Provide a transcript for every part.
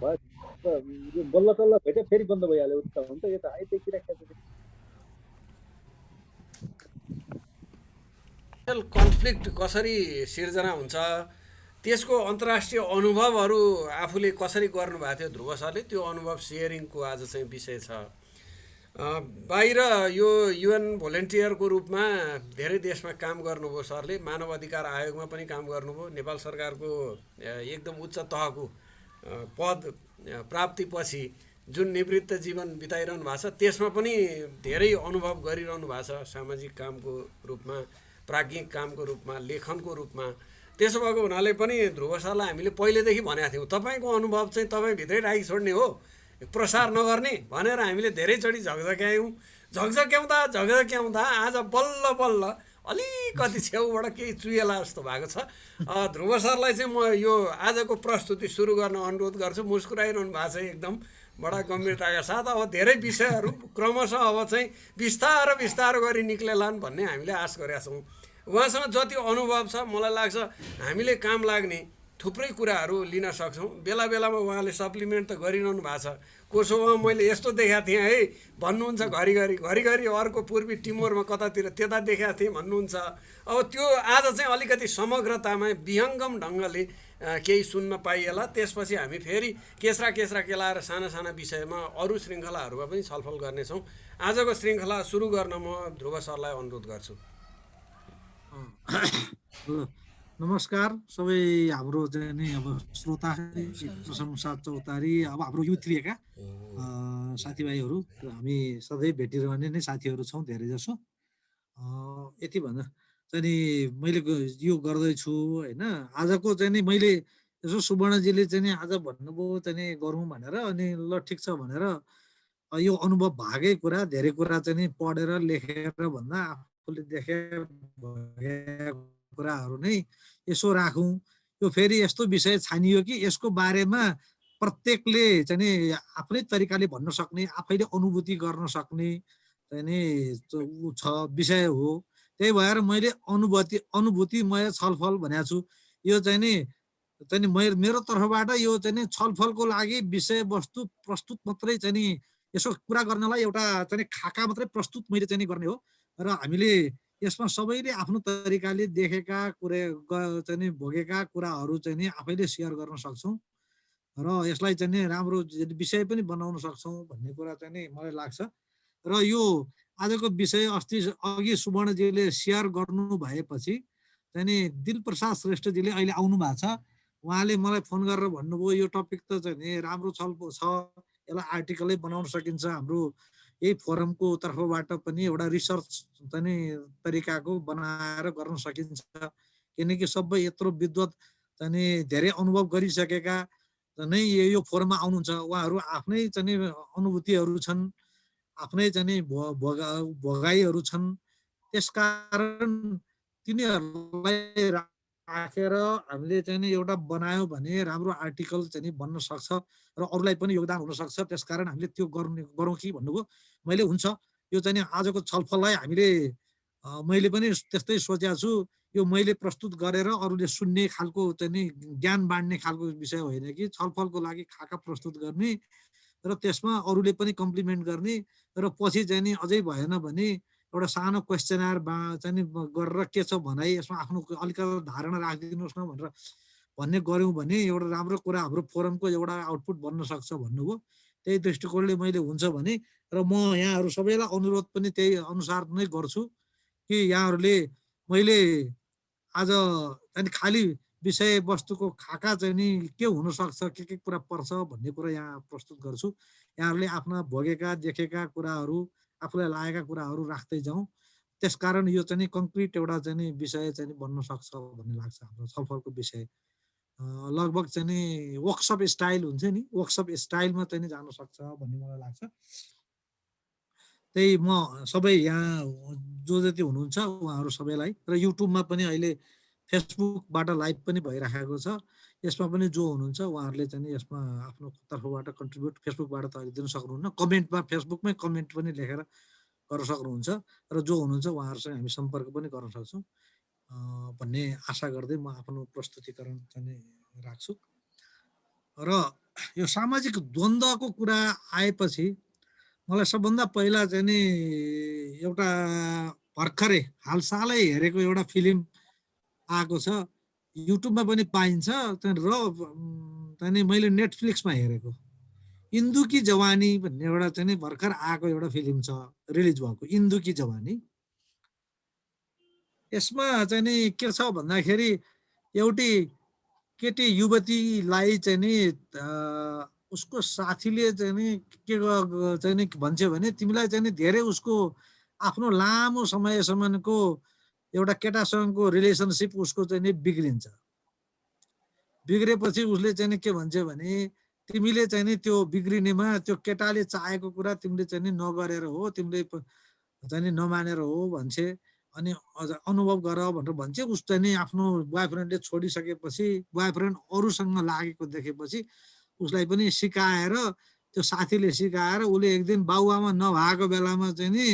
भयो यो बल्ल तल्ल भेट्यो फेरि बन्द भइहाल्यो त हुन्छ यो त आइदेखिरहेको छ कन्फ्लिक्ट कसरी सिर्जना हुन्छ त्यसको अन्तर्राष्ट्रिय अनुभवहरू आफूले कसरी गर्नुभएको थियो ध्रुव सरले त्यो अनुभव सेयरिङको आज चाहिँ विषय छ। बाहिर यो युएन भोलिन्टियरको रूपमा धेरै देशमा काम गर्नुभयो सरले, मानव अधिकार आयोगमा पनि काम गर्नुभयो, नेपाल सरकारको एकदम उच्च तहको पद प्राप्तिपछि जुन निवृत्त जीवन बिताइरहनु भएको छ त्यसमा पनि धेरै अनुभव गरिरहनु भएको छ, सामाजिक कामको रूपमा, प्राज्ञिक कामको रूपमा, लेखनको रूपमा। त्यसो भएको हुनाले पनि ध्रुव सरलाई हामीले पहिलेदेखि भनेका थियौँ तपाईँको अनुभव चाहिँ तपाईँभित्रै राखी छोड्ने हो, प्रसार नगर्ने भनेर हामीले धेरैचोटि झकझक्यायौँ। झकझक्याउँदा आज बल्ल बल्ल अलिकति छेउबाट केही चुएला जस्तो भएको छ। ध्रुव सरलाई चाहिँ म यो आजको प्रस्तुति सुरु गर्न अनुरोध गर्छु। मुस्कुराइरहनु भएको छ एकदम बडा गम्भीरताका साथ। अब धेरै विषयहरू क्रमशः अब चाहिँ बिस्तारो बिस्तारो गरी निक्लेलान् भन्ने हामीले आश गरेका छौँ। उहाँसँग जति अनुभव छ मलाई लाग्छ हामीले काम लाग्ने थुप्रै कुराहरू लिन सक्छौँ। बेला बेलामा उहाँले सप्लिमेन्ट त गरिरहनु भएको छ। कोसोभोमा मैले यस्तो देखाएको थिएँ है भन्नुहुन्छ, घरिघरि अर्को पूर्वी टिमोरमा कतातिर त्यता देखाएको थिएँ भन्नुहुन्छ। अब त्यो आज चाहिँ अलिकति समग्रतामा विहङ्गम ढङ्गले केही सुन्न पाइएला। त्यसपछि हामी फेरि केस्रा केलाएर साना साना विषयमा अरू श्रृङ्खलाहरूमा पनि छलफल गर्नेछौँ। आजको श्रृङ्खला सुरु गर्न म ध्रुव सरलाई अनुरोध गर्छु। नमस्कार सबै हाम्रो चाहिँ नि अब श्रोता प्रशंसा चौतारी अब हाम्रो युथ लिएका साथीभाइहरू, हामी सधैँ भेटिरहने नै साथीहरू छौँ धेरै जसो। यति भन्दा चाहिँ नि मैले यो गर्दैछु होइन। आजको चाहिँ नि मैले यसो सुवर्णजीले चाहिँ नि आज भन्नुभयो चाहिँ नि गरौँ भनेर, अनि ल ठिक छ भनेर यो अनुभव भागै कुरा धेरै कुरा चाहिँ नि पढेर लेखेर भन्दा आफूले देखे कुराहरू नै यसो राखौँ। यो फेरि यस्तो विषय छानियो कि यसको बारेमा प्रत्येकले चाहिँ नि आफ्नै तरिकाले भन्न सक्ने, आफैले अनुभूति गर्न सक्ने चाहिँ नि छ विषय हो। त्यही भएर मैले अनुभूतिमय छलफल भनेको छु। यो चाहिँ नि मेरो तर्फबाट यो चाहिँ नि छलफलको लागि विषयवस्तु प्रस्तुत मात्रै चाहिँ नि यसो कुरा गर्नलाई एउटा चाहिँ खाका मात्रै प्रस्तुत मैले चाहिँ गर्ने हो। र हामीले यसमा सबैले आफ्नो तरिकाले देखेका कुरा चाहिँ नि भोगेका कुराहरू चाहिँ नि आफैले सेयर गर्न सक्छौँ र यसलाई चाहिँ नि राम्रो विषय पनि बनाउन सक्छौँ भन्ने कुरा चाहिँ नि मलाई लाग्छ। र यो आजको विषय अस्ति अघि सुवर्णजीले सेयर गर्नु भएपछि चाहिँ नि दिलप्रसाद श्रेष्ठजीले अहिले आउनु भएको छ। उहाँले मलाई फोन गरेर भन्नुभयो यो टपिक त चाहिँ नि राम्रो छलफल छ, यसलाई आर्टिकलै बनाउन सकिन्छ, हाम्रो यही फोरमको तर्फबाट पनि एउटा रिसर्च चाहिँ नि तरिकाको बनाएर गर्न सकिन्छ। किनकि सबै यत्रो विद्वत चाहिँ नि धेरै अनुभव गरिसकेका नै यो फोरममा आउनुहुन्छ। उहाँहरू आफ्नै चाहिँ नि अनुभूतिहरू छन्, आफ्नै चाहिँ नि भोगाइहरू छन्। त्यसकारण तिनीहरूलाई राखेर हामीले चाहिँ नि एउटा बनायो भने राम्रो आर्टिकल चाहिँ नि बन्न सक्छ र अरूलाई पनि योगदान हुन सक्छ। त्यसकारण हामीले त्यो गरौँ कि भन्नुभयो। मैले हुन्छ यो चाहिँ नि आजको छलफललाई हामीले मैले पनि त्यस्तै सोचेको छु। यो मैले प्रस्तुत गरेर अरूले सुन्ने खालको चाहिँ नि ज्ञान बाँड्ने खालको विषय होइन कि छलफलको लागि खाका प्रस्तुत गर्ने र त्यसमा अरूले पनि कम्प्लिमेन्ट गर्ने र पछि चाहिँ नि अझै भएन भने एउटा सानो क्वेसनर चाहिँ नि गरेर के छ भनाइ यसमा आफ्नो अलिकति धारणा राखिदिनुहोस् न भनेर भन्ने गऱ्यौँ भने एउटा राम्रो कुरा हाम्रो फोरमको एउटा आउटपुट बन्न सक्छ भन्नुभयो। त्यही दृष्टिकोणले मैले हुन्छ भने र म यहाँहरू सबैलाई अनुरोध पनि त्यही अनुसार नै गर्छु कि यहाँहरूले मैले आज चाहिँ खालि विषयवस्तुको खाका चाहिँ नि के हुनसक्छ, के कुरा पर्छ भन्ने कुरा यहाँ प्रस्तुत गर्छु। यहाँहरूले आफ्ना भोगेका देखेका कुराहरू, आफूलाई लागेका कुराहरू राख्दै जाउँ। त्यसकारण यो चाहिँ नि कङ्क्रिट एउटा चाहिँ नि विषय चाहिँ नि बन्न सक्छ भन्ने लाग्छ। हाम्रो छलफलको विषय लगभग चाहिँ नि वर्कसप स्टाइल हुन्छ नि, वर्कसप स्टाइलमा चाहिँ नि जान सक्छ भन्ने मलाई लाग्छ। त्यही म सबै यहाँ जो जति हुनुहुन्छ उहाँहरू सबैलाई र युट्युबमा पनि अहिले फेसबुकबाट लाइभ पनि भइराखेको छ। यसमा पनि जो हुनुहुन्छ उहाँहरूले चाहिँ नि यसमा आफ्नो तर्फबाट कन्ट्रिब्युट फेसबुकबाट त अहिले दिन सक्नुहुन्न, कमेन्टमा फेसबुकमै कमेन्ट पनि लेखेर गर्न सक्नुहुन्छ र जो हुनुहुन्छ उहाँहरूसँग हामी सम्पर्क पनि गर्न सक्छौँ भन्ने आशा गर्दै म आफ्नो प्रस्तुतिकरण चाहिँ राख्छु। र यो सामाजिक द्वन्द्वको कुरा आएपछि मलाई सबभन्दा पहिला चाहिँ नि एउटा भर्खरै हालसालै हेरेको एउटा फिल्म आएको छ, युट्युबमा पनि पाइन्छ र चाहिँ नि मैले नेटफ्लिक्समा हेरेको, इन्दु की जवानी भन्ने एउटा चाहिँ नि भर्खर आएको एउटा फिल्म छ, रिलिज भएको इन्दु की जवानी। यसमा चाहिँ नि के छ भन्दाखेरि एउटी केटी युवतीलाई चाहिँ नि उसको साथीले चाहिँ नि के चाहिँ नि भन्छ भने तिमीलाई चाहिँ नि धेरै उसको आफ्नो लामो समयसम्मको एउटा केटासँगको रिलेसनसिप उसको चाहिँ नि बिग्रिन्छ। बिग्रेपछि उसले चाहिँ नि के भन्छ भने तिमीले चाहिँ नि त्यो बिग्रिनेमा त्यो केटाले चाहेको कुरा तिमीले चाहिँ नि नगरेर हो, तिमीले चाहिँ नि नमानेर हो भन्छे। अनि अनुभव गर भनेर भन्छ। उस चाहिँ नि आफ्नो बोयफ्रेन्डले छोडिसकेपछि बोयफ्रेन्ड अरूसँग लागेको देखेपछि उसलाई पनि सिकाएर त्यो साथीले सिकाएर उसले एक दिन बाबुआमा नभएको बेलामा चाहिँ नि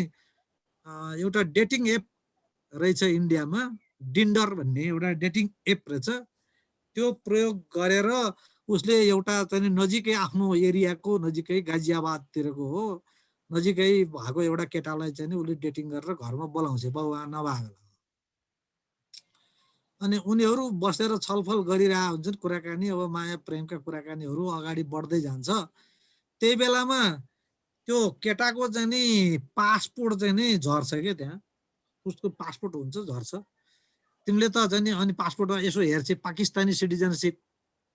एउटा डेटिङ एप रहेछ इन्डियामा, डिन्डर भन्ने एउटा डेटिङ एप रहेछ, त्यो प्रयोग गरेर उसले एउटा चाहिँ नजिकै आफ्नो एरियाको नजिकै गाजियाबादतिरको हो नजिकै भएको एउटा केटालाई चाहिँ नि उसले डेटिङ गरेर घरमा बोलाउँछ बाबुआमा नभएको बेलामा। अनि उनीहरू बसेर छलफल गरिरहेका हुन्छन्, कुराकानी, अब माया प्रेमका कुराकानीहरू अगाडि बढ्दै जान्छ। त्यही बेलामा त्यो केटाको चाहिँ नि पासपोर्ट चाहिँ नि झर्छ क्या, त्यहाँ उसको पासपोर्ट हुन्छ झर्छ। तिमीले त चाहिँ नि अनि पासपोर्टमा यसो हेर्छ पाकिस्तानी सिटिजनसिप,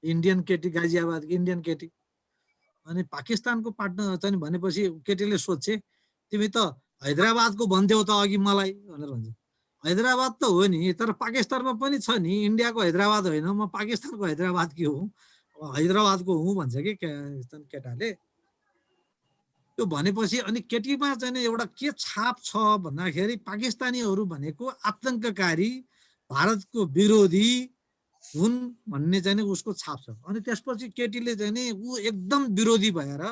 इन्डियन केटी, गाजियाबाद इन्डियन केटी। अनि पाकिस्तानको पार्टनर चाहिँ भनेपछि केटीले सोध्छे तिमी त हैदराबादको भन्थ्यौ त अघि मलाई भनेर भन्छ। हैदराबाद त हो नि, तर पाकिस्तानमा पनि छ नि, इन्डियाको हैदराबाद होइन, म पाकिस्तानको हैदराबाद के हुँ, हैदराबादको हुँ भन्छ कि केटाले। त्यो भनेपछि अनि केटीमा चाहिँ एउटा के छाप छ भन्दाखेरि पाकिस्तानीहरू भनेको आतङ्ककारी, भारतको विरोधी हुन् भन्ने चाहिँ उसको छाप छ। अनि त्यसपछि केटीले चाहिँ नि ऊ एकदम विरोधी भएर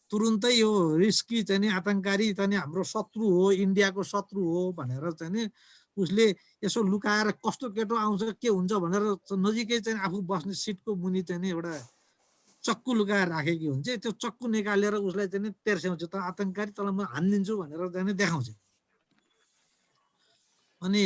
तुरुन्तै यो रिस्की चाहिँ नि आतङ्ककारी चाहिँ हाम्रो शत्रु हो, इन्डियाको शत्रु हो भनेर चाहिँ नि उसले यसो लुकाएर कस्तो केटो आउँछ के हुन्छ भनेर नजिकै चाहिँ आफू बस्ने सिटको मुनि चाहिँ नि एउटा चक्कु लुकाएर राखेकी हुन्छ। त्यो चक्कु निकालेर उसलाई चाहिँ नि तेर्स्याउँछ, त आतङ्ककारी तँलाई म हानिदिन्छु भनेर चाहिँ नि देखाउँछ। अनि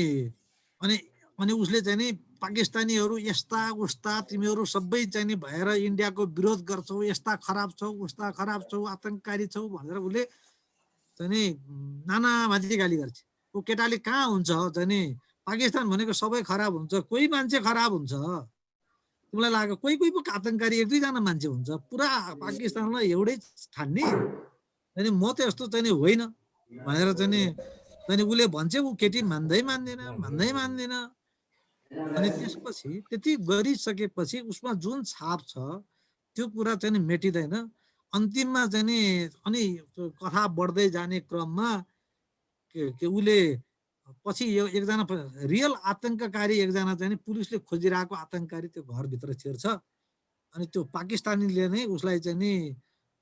अनि अनि उसले चाहिँ नि पाकिस्तानीहरू यस्ता उस्ता तिमीहरू सबै चाहिँ नि भएर इन्डियाको विरोध गर्छौ, यस्ता खराब छौ, उस्ता खराब छौ, आतङ्ककारी छौ भनेर उसले चाहिँ नि नाना भाँती गाली गर्छ। ऊ केटाले कहाँ हुन्छ चाहिँ नि पाकिस्तान भनेको सबै खराब हुन्छ, कोही मान्छे खराब हुन्छ, तिमीलाई लाग्यो कोही कोही पो आतङ्ककारी एक दुईजना मान्छे हुन्छ, पुरा पाकिस्तानलाई एउटै ठान्ने अनि म त यस्तो चाहिँ नि होइन भनेर चाहिँ नि उसले भन्छ। ऊ केटी मान्दै मान्दैन। अनि त्यसपछि त्यति गरिसकेपछि उसमा जुन छाप छ त्यो कुरा चाहिँ नि मेटिँदैन। अन्तिममा चाहिँ नि अनि कथा बढ्दै जाने क्रममा के उसले पछि एकजना रियल आतङ्ककारी एकजना चाहिँ नि पुलिसले खोजिरहेको आतङ्ककारी त्यो घरभित्र छिर्छ। अनि त्यो पाकिस्तानीले नै उसलाई चाहिँ नि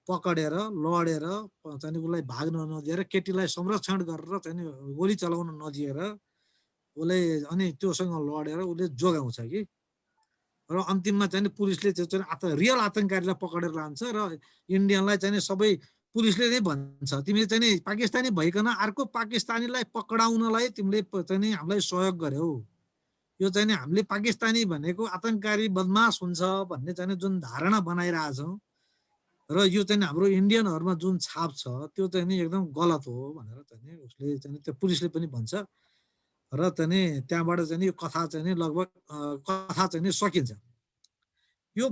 पकडेर लडेर चाहिँ उसलाई भाग्न नदिएर केटीलाई संरक्षण गरेर चाहिँ नि गोली चलाउन नदिएर उसले अनि त्योसँग लडेर उसले जोगाउँछ कि। र अन्तिममा चाहिँ पुलिसले त्यो चाहिँ रियल आतङ्ककारीलाई पकडेर लान्छ र इन्डियनलाई चाहिँ सबै पुलिसले नै भन्छ तिमीले चाहिँ नि पाकिस्तानी भइकन अर्को पाकिस्तानीलाई पकडाउनलाई तिमीले चाहिँ नि हामीलाई सहयोग गर्यौ, यो चाहिँ नि हामीले पाकिस्तानी भनेको आतङ्ककारी बदमास हुन्छ भन्ने चाहिँ जुन धारणा बनाइरहेछौँ र यो चाहिँ हाम्रो इन्डियनहरूमा जुन छाप छ त्यो चाहिँ नि एकदम गलत हो भनेर चाहिँ नि उसले चाहिँ त्यो पुलिसले पनि भन्छ। र चाहिँ नि त्यहाँबाट चाहिँ नि यो कथा चाहिँ नि लगभग कथा चाहिँ नि सकिन्छ। यो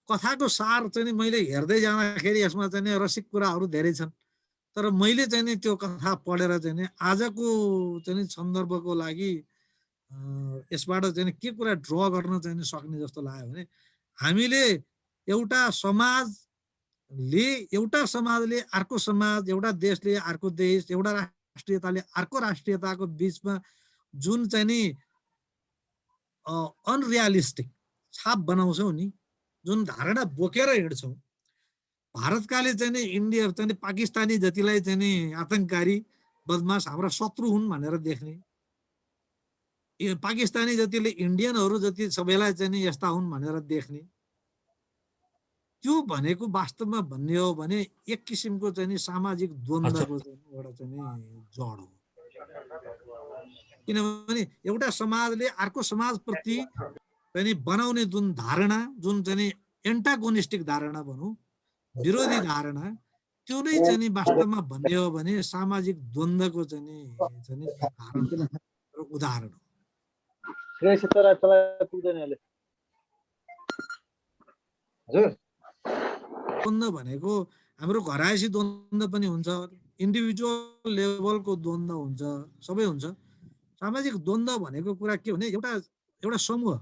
कथाको सार चाहिँ नि मैले हेर्दै जाँदाखेरि यसमा चाहिँ नि रसिक कुराहरू धेरै छन्, तर मैले चाहिँ नि त्यो कथा पढेर चाहिँ नि आजको चाहिँ नि सन्दर्भको लागि यसबाट चाहिँ नि के कुरा ड्र गर्न चाहिँ नि सक्ने जस्तो लाग्यो भने हामीले एउटा समाजले अर्को समाज, एउटा देशले अर्को देश, एउटा राष्ट्रियताले अर्को राष्ट्रियताको बिचमा जुन चाहिँ नि अनरियलिस्टिक छाप बनाउँछौ नि, जुन धारणा बोकेर हिँड्छौँ, भारतकाले चाहिँ नि इन्डिया चाहिँ नि पाकिस्तानी जतिलाई चाहिँ नि आतङ्ककारी बदमास हाम्रा शत्रु हुन् भनेर देख्ने, पाकिस्तानी जतिले इन्डियनहरू जति सबैलाई चाहिँ नि यस्ता हुन् भनेर देख्ने, त्यो भनेको वास्तवमा भन्ने हो भने एक किसिमको चाहिँ नि सामाजिक द्वन्द्वको चाहिँ एउटा चाहिँ नि जड हो। किनभने एउटा समाजले अर्को समाजप्रति चाहिँ नि बनाउने जुन धारणा, जुन चाहिँ नि एन्टागोनिस्टिक धारणा भनौँ, विरोधी धारणा, त्यो नै चाहिँ नि वास्तवमा भन्ने हो भने सामाजिक द्वन्द्वको चाहिँ नि कारण र उदाहरण हो। द्वन्द्व भनेको हाम्रो घरायसी द्वन्द्व पनि हुन्छ, इन्डिभिजुअल लेभलको द्वन्द्व हुन्छ, सबै हुन्छ। सामाजिक द्वन्द्व भनेको कुरा के भने एउटा समूह,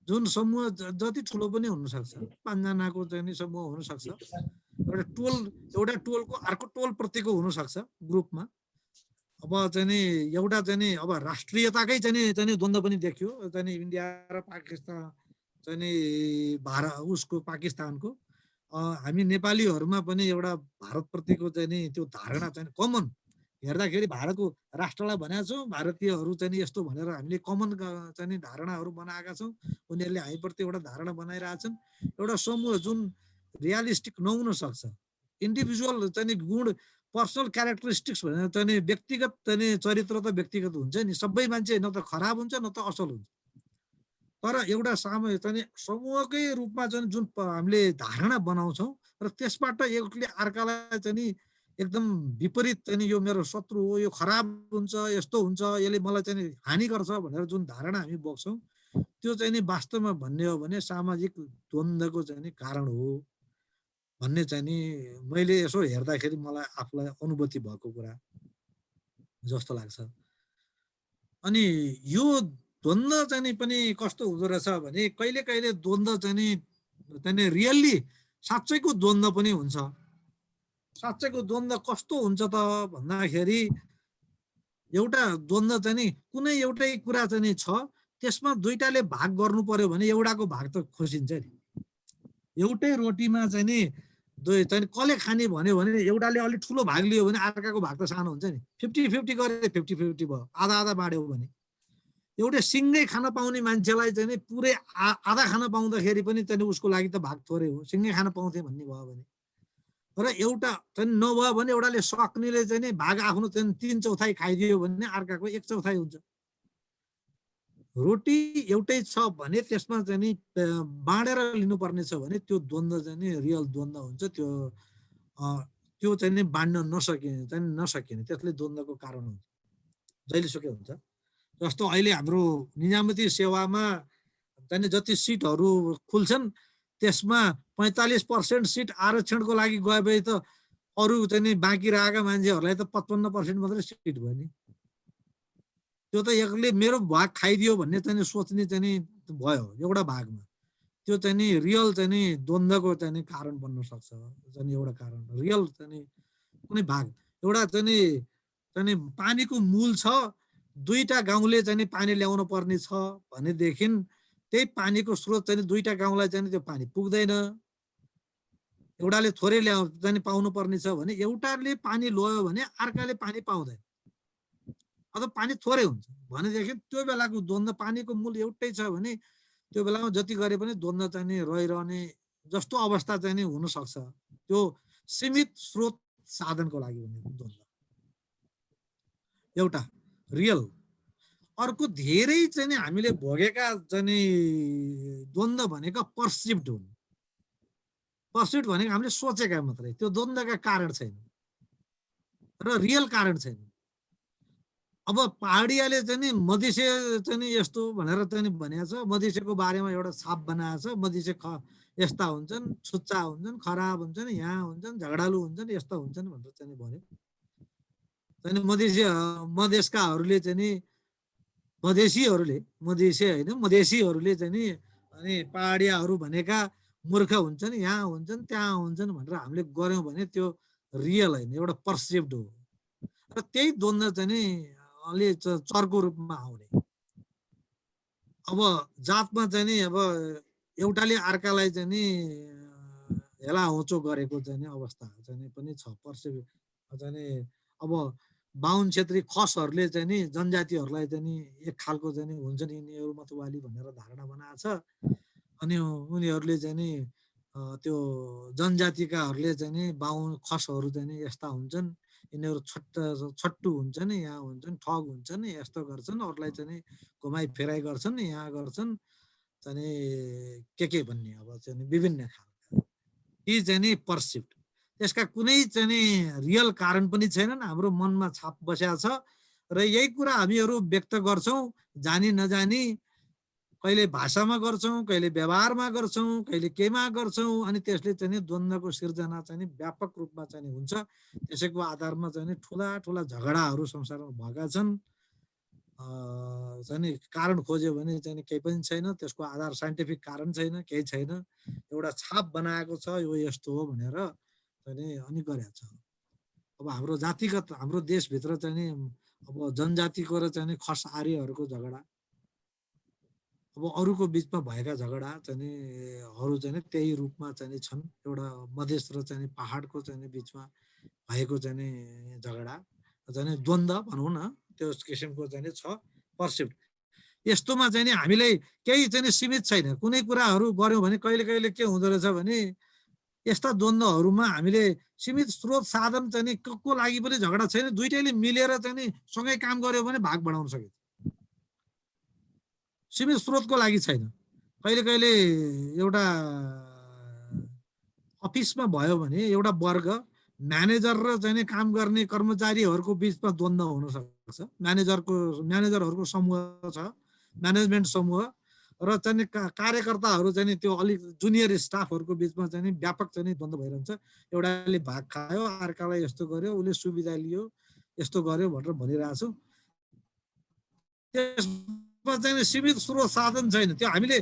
जुन समूह जति ठुलो पनि हुनसक्छ, 5 जनाको चाहिँ नि समूह हुनसक्छ, एउटा टोलको अर्को टोल प्रतिको हुनसक्छ ग्रुपमा। अब चाहिँ नि एउटा चाहिँ नि अब राष्ट्रियताकै चाहिँ नि द्वन्द्व पनि देखियो, चाहिँ नि इन्डिया र पाकिस्तान चाहिँ नि उसको पाकिस्तानको, हामी नेपालीहरूमा पनि एउटा भारतप्रतिको चाहिँ नि त्यो धारणा चाहिँ कमन हेर्दाखेरि भारतको राष्ट्रलाई भनेका छौँ, भारतीयहरू चाहिँ नि यस्तो भनेर हामीले कमन चाहिँ नि धारणाहरू बनाएका छौँ, उनीहरूले हामीप्रति एउटा धारणा बनाइरहेछन्। एउटा समूह जुन रियलिस्टिक नहुन सक्छ, इन्डिभिजुअल चाहिँ नि गुण, पर्सनल क्यारेक्टरिस्टिक्स भनेर चाहिँ नि व्यक्तिगत चाहिँ नि चरित्र त व्यक्तिगत हुन्छ नि, सबै मान्छे न त खराब हुन्छ न त असल हुन्छ। तर एउटा चाहिँ नि समूहकै रूपमा चाहिँ जुन हामीले धारणा बनाउँछौँ र त्यसबाट एकले अर्कालाई चाहिँ नि एकदम विपरीत चाहिँ नि यो मेरो शत्रु हो, यो खराब हुन्छ, यस्तो हुन्छ, यसले मलाई चाहिँ नि हानि गर्छ भनेर जुन धारणा हामी बोक्छौँ, त्यो चाहिँ नि वास्तवमा भन्ने हो भने सामाजिक द्वन्द्वको चाहिँ नि कारण हो भन्ने चाहिँ नि मैले यसो हेर्दाखेरि मलाई आफूलाई अनुभूति भएको कुरा जस्तो लाग्छ। अनि यो द्वन्द्व चाहिँ नि पनि कस्तो हुँदो रहेछ भने कहिले कहिले द्वन्द्व चाहिँ नि रियल्ली साँच्चैको द्वन्द्व पनि हुन्छ। साँच्चैको द्वन्द्व कस्तो हुन्छ त भन्दाखेरि एउटा द्वन्द्व चाहिँ नि कुनै एउटै कुरा चाहिँ नि छ, त्यसमा दुईटाले भाग गर्नु पर्यो भने एउटाको भाग त खोसिन्छ नि। एउटै रोटीमा चाहिँ नि चाहिँ कसले खाने भन्यो भने एउटाले अलिक ठुलो भाग लियो भने अर्काको भाग त सानो हुन्छ नि। 50-50 गरे 50-50 भयो, आधा आधा बाँड्यो भने। एउटै सिङ्गै खान पाउने मान्छेलाई चाहिँ नि पुरै आधा खान पाउँदाखेरि पनि चाहिँ उसको लागि त भाग थोरै हो, सिङ्गै खान पाउँथे भन्ने भयो भने। र एउटा चाहिँ नभयो भने एउटाले सक्नेले चाहिँ नि भाग आफ्नो चाहिँ 3/4 खाइदियो भने अर्काको 1/4 हुन्छ। रोटी एउटै छ भने त्यसमा चाहिँ नि बाँडेर लिनुपर्ने छ भने त्यो द्वन्द्व चाहिँ नि रियल द्वन्द्व हुन्छ। त्यो चाहिँ नि बाँड्न नसकिने त्यसले द्वन्द्वको कारण हुन्छ, जहिलेसुकै हुन्छ। जस्तो अहिले हाम्रो निजामती सेवामा चाहिँ जति सिटहरू खुल्छन् त्यसमा 45% सिट आरक्षणको लागि गए भए त अरू चाहिँ नि बाँकी रहेका मान्छेहरूलाई त 55% मात्रै सिट भयो नि। त्यो त एकले मेरो भाग खाइदियो भन्ने चाहिँ नि सोच्ने चाहिँ नि भयो एउटा भागमा। त्यो चाहिँ नि रियल चाहिँ नि द्वन्द्वको चाहिँ नि कारण बन्न सक्छ। चाहिँ नि एउटा कारण रियल चाहिँ नि कुनै भाग एउटा चाहिँ नि पानीको मूल छ, दुईटा गाउँले चाहिँ नि पानी ल्याउनु पर्ने छ भनेदेखि त्यही पानीको स्रोत चाहिँ दुईटा गाउँलाई चाहिँ त्यो पानी पुग्दैन। एउटाले थोरै चाहिँ नि पाउनु पर्ने छ भने एउटाले पानी ल्यायो भने अर्काले पानी पाउँदैन, अथवा पानी थोरै हुन्छ भनेदेखि त्यो बेलाको द्वन्द्व, पानीको मूल एउटै छ भने त्यो बेलामा जति गरे पनि द्वन्द्व चाहिँ नि रहिरहने जस्तो अवस्था चाहिँ नि हुन सक्छ। त्यो सीमित स्रोत साधनको लागि हुने द्वन्द्व एउटा रियल। अर्को धेरै चाहिँ नि हामीले भोगेका चाहिँ नि द्वन्द्व भनेको पर्सिभ्ड हुन्। पर्सिभ्ड भनेको हामीले सोचेका मात्रै, त्यो द्वन्द्वका कारण छैन र रियल कारण छैन। अब पहाडियाले चाहिँ नि मधेसी चाहिँ नि यस्तो भनेर चाहिँ नि भनेको छ, मधेसीको बारेमा एउटा छाप बनाएको छ, मधेसी यस्ता हुन्छन्, छुच्चा हुन्छन्, खराब हुन्छन्, यहाँ हुन्छन्, झगडालु हुन्छन्, यस्ता हुन्छन् भनेर चाहिँ नि भन्यो। चाहिँ नि मधेसकाहरूले चाहिँ नि मधेसीहरूले चाहिँ नि अनि पहाडियाहरू भनेका मूर्ख हुन्छन्, यहाँ हुन्छन्, त्यहाँ हुन्छन् भनेर हामीले गर्यौँ भने त्यो रियल होइन, एउटा पर्सिभ्ड हो। र त्यही द्वन्द्व चाहिँ नि अलि चर्को रूपमा आउने। अब जातमा चाहिँ नि अब एउटाले अर्कालाई चाहिँ नि हेला होचो गरेको चाहिँ नि अवस्था चाहिँ नि पनि छ। पर्सिभ चाहिँ नि अब बाहुन क्षेत्री खसहरूले चाहिँ नि जनजातिहरूलाई चाहिँ नि एक खालको चाहिँ नि हुन्छ नि यिनीहरू मतवाली भनेर धारणा बनाएको छ। अनि उनीहरूले चाहिँ नि त्यो जनजातिकाहरूले चाहिँ नि बाहुन खसहरू चाहिँ नि यस्ता हुन्छन्, यिनीहरू छट्टु हुन्छन्, यहाँ हुन्छन्, ठग हुन्छन्, यस्तो गर्छन्, अरूलाई चाहिँ नि घुमाइ फिराइ गर्छन्, यहाँ गर्छन् चाहिँ नि के भन्ने अब चाहिँ नि विभिन्न खालका यी चाहिँ नि पर्सिप्ट। त्यसका कुनै चाहिँ नि रियल कारण पनि छैनन्, हाम्रो मनमा छाप बसेको छ र यही कुरा हामीहरू व्यक्त गर्छौँ जानी नजानी, कहिले भाषामा गर्छौँ, कहिले व्यवहारमा गर्छौँ, कहिले केमा गर्छौँ, अनि त्यसले चाहिँ नि द्वन्द्वको सिर्जना चाहिँ नि व्यापक रूपमा चाहिँ नि हुन्छ। त्यसैको आधारमा चाहिँ नि ठुला ठुला झगडाहरू संसारमा भएका छन्। चाहिँ नि कारण खोज्यो भने चाहिँ नि केही पनि छैन, त्यसको आधार साइन्टिफिक कारण छैन, केही छैन, एउटा छाप बनाएको छ यो यस्तो हो भनेर चाहिँ नि अनि गरेको छ। अब हाम्रो जातिगत हाम्रो देशभित्र चाहिँ नि अब जनजातिको र चाहिँ नि खस आर्यहरूको झगडा, अब अरूको बिचमा भएका झगडा चाहिँ नि अरू चाहिँ नि त्यही रूपमा चाहिँ नि छन्। एउटा मधेस र चाहिँ नि पहाडको चाहिँ नि बिचमा भएको चाहिँ नि झगडा चाहिँ नि द्वन्द्व भनौँ न, त्यो किसिमको चाहिँ नि छ पर्सिप्ट। यस्तोमा चाहिँ नि हामीलाई केही चाहिँ नि सीमित छैन। कुनै कुराहरू गर्यौँ भने कहिले कहिले के हुँदो रहेछ भने यस्ता द्वन्द्वहरूमा हामीले सीमित स्रोत साधन चाहिँ नि को लागि पनि झगडा छैन, दुइटैले मिलेर चाहिँ नि सँगै काम गर्यो भने भाग बढाउन सकिन्छ। सीमित स्रोतको लागि छैन। कहिले कहिले एउटा अफिसमा भयो भने एउटा वर्ग म्यानेजर र चाहिँ नि काम गर्ने कर्मचारीहरूको बिचमा द्वन्द्व हुन सक्छ। म्यानेजरहरूको समूह छ, म्यानेजमेन्ट समूह र चाहिँ नि कार्यकर्ताहरू चाहिँ नि त्यो अलिक जुनियर स्टाफहरूको बिचमा चाहिँ नि व्यापक चाहिँ नि द्वन्द्व भइरहन्छ। एउटाले भाग खायो, अर्कालाई यस्तो गर्यो, उसले सुविधा लियो, यस्तो गर्यो भनेर भनिरहेको छु। त्यसमा चाहिँ सीमित स्रोत साधन छैन। त्यो हामीले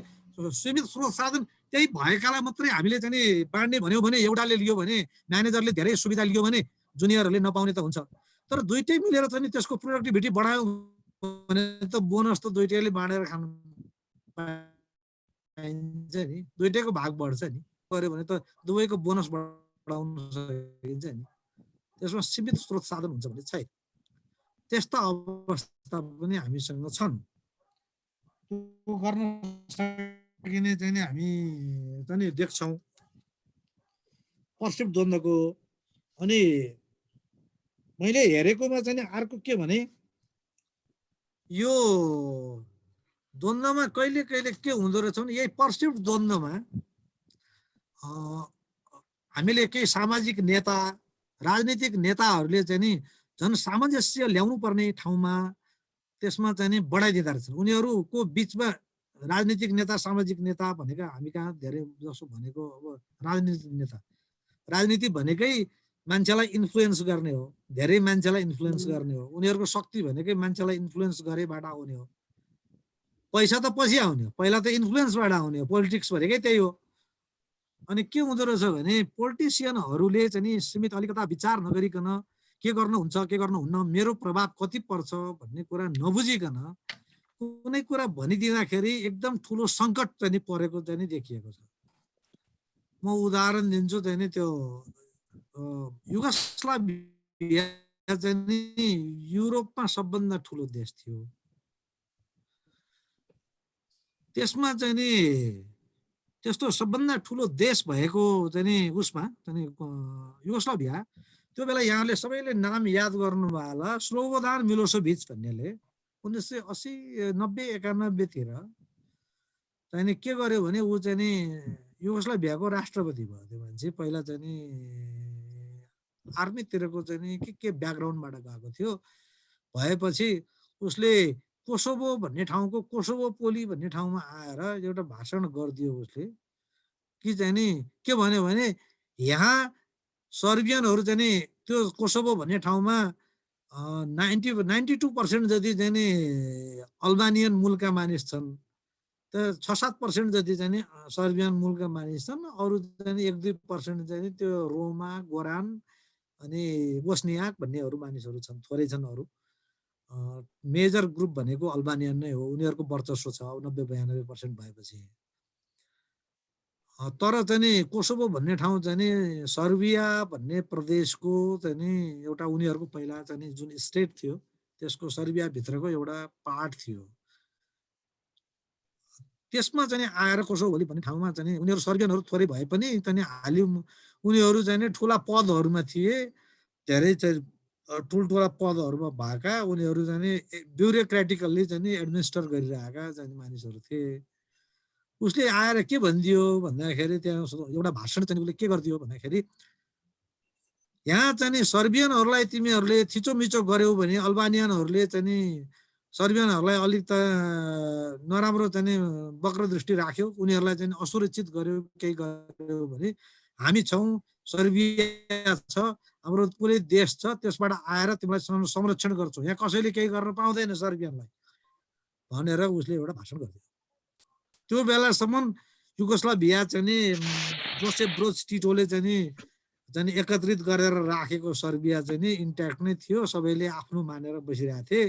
सीमित स्रोत साधन त्यही भएकालाई मात्रै हामीले चाहिँ नि बाँड्ने भन्यो भने, एउटाले लियो भने, म्यानेजरले धेरै सुविधा लियो भने जुनियरहरूले नपाउने त हुन्छ। तर दुइटै मिलेर चाहिँ नि त्यसको प्रोडक्टिभिटी बढायो भने त बोनस त दुइटैले बाँडेर खानु पाइन्छ नि, दुइटैको भाग बढ्छ नि। गर्यो भने त दुवैको बोनस बढाउन सकिन्छ नि। त्यसमा सीमित स्रोत साधन हुन्छ भने छैन। त्यस्ता अवस्था पनि हामीसँग छन्। त्यो गर्न सकिने चाहिँ नि हामी चाहिँ नि देख्छौँ पर्सिप्ट द्वन्द्वको। अनि मैले हेरेकोमा चाहिँ नि अर्को के भने, यो द्वन्द्वमा कहिले कहिले के हुँदो रहेछ भने यही पर्सिप्ट द्वन्द्वमा हामीले केही सामाजिक नेता, राजनीतिक नेताहरूले चाहिँ नि झन् सामञ्जस्य ल्याउनु पर्ने ठाउँमा त्यसमा चाहिँ नि बढाइदिँदो रहेछ। उनीहरूको बिचमा राजनीतिक नेता, सामाजिक नेता भनेको हामी कहाँ धेरै जसो भनेको अब राजनीतिक नेता, राजनीति भनेकै मान्छेलाई इन्फ्लुएन्स गर्ने हो, धेरै मान्छेलाई इन्फ्लुएन्स गर्ने हो। उनीहरूको शक्ति भनेकै मान्छेलाई इन्फ्लुएन्स गरेबाट आउने हो। पैसा त पछि आउने हो, पहिला त इन्फ्लुएन्सबाट आउने हो। पोलिटिक्स भनेकै त्यही हो। अनि के हुँदो रहेछ भने पोलिटिसियनहरूले चाहिँ नि सीमित अलिकता विचार नगरिकन के गर्नुहुन्छ के गर्नुहुन्न, मेरो प्रभाव कति पर्छ भन्ने कुरा नबुझिकन कुनै कुरा भनिदिँदाखेरि एकदम ठुलो सङ्कट चाहिँ नि परेको चाहिँ नि देखिएको छ। म उदाहरण दिन्छु चाहिँ नि त्यो युगोस्लाभिया चाहिँ नि युरोपमा सबभन्दा ठुलो देश थियो। त्यसमा चाहिँ नि त्यस्तो सबभन्दा ठुलो देश भएको चाहिँ नि उसमा चाहिँ नि युगोस्लाभिया, त्यो बेला यहाँले सबैले नाम याद गर्नुभयो होला, स्लोबोदान मिलोसेभिच भन्नेले 1980, 90, 91तिर चाहिँ नि के गर्यो भने ऊ चाहिँ नि युगोस्लाभियाको राष्ट्रपति भयो। त्यो मान्छे पहिला चाहिँ नि आर्मीतिरको चाहिँ नि के ब्याकग्राउन्डबाट गएको थियो। भएपछि उसले कोसोभो भन्ने ठाउँको कोसोभो पोली भन्ने ठाउँमा आएर एउटा भाषण गरिदियो उसले कि चाहिँ नि के भन्यो भने यहाँ सर्बियनहरू चाहिँ नि त्यो कोसोभो भन्ने ठाउँमा 92% जति चाहिँ नि अल्बानियन मूलका मानिस छन्, त 6-7% जति चाहिँ नि सर्बियन मूलका मानिस छन्, अरू चाहिँ नि 1-2% चाहिँ नि त्यो रोमा, गोरान अनि बोस्नियाक भन्नेहरू मानिसहरू छन्, थोरै छन्। अरू मेजर ग्रुप भनेको अल्बानियन नै हो, उनीहरूको वर्चस्व छ 90-92% भएपछि। तर चाहिँ नि कोसोभो भन्ने ठाउँ चाहिँ नि सर्बिया भन्ने प्रदेशको चाहिँ नि एउटा उनीहरूको पहिला चाहिँ नि जुन स्टेट थियो त्यसको सर्बियाभित्रको एउटा पार्ट थियो। त्यसमा चाहिँ आएर कोसोभो भन्ने ठाउँमा चाहिँ उनीहरू सर्बियनहरू थोरै भए पनि चाहिँ हाल्यो उनीहरू चाहिँ ठुला पदहरूमा थिए धेरै चाहिँ ठुल्ठुला पदहरूमा भएका उनीहरू चाहिँ ब्युरोक्रेटिकल्ली चाहिँ एडमिनिस्टर गरिरहेका चाहिँ मानिसहरू थिए उसले आएर के भनिदियो भन्दाखेरि त्यहाँ एउटा भाषण चाहिँ उसले के गरिदियो भन्दाखेरि यहाँ चाहिँ सर्बियनहरूलाई तिमीहरूले थिचोमिचो गर्यौ भने अल्बानियनहरूले चाहिँ सर्बियनहरूलाई अलिक त नराम्रो चाहिँ वक्रदृष्टि राख्यो उनीहरूलाई चाहिँ असुरक्षित गर्यो केही गर्यो भने हामी छौँ सर्बिया छ हाम्रो पुरै देश छ त्यसबाट आएर तिमीलाई संरक्षण गर्छौँ यहाँ कसैले केही गर्न पाउँदैन सर्बियनलाई भनेर उसले एउटा भाषण गरिदियो त्यो बेलासम्म युगोस्लाभिया चाहिँ जोसेफ ब्रोज टिटोले चाहिँ एकत्रित गरेर राखेको सर्बिया चाहिँ इन्ट्याक्ट नै थियो सबैले आफ्नो मानेर बसिरहेको थिए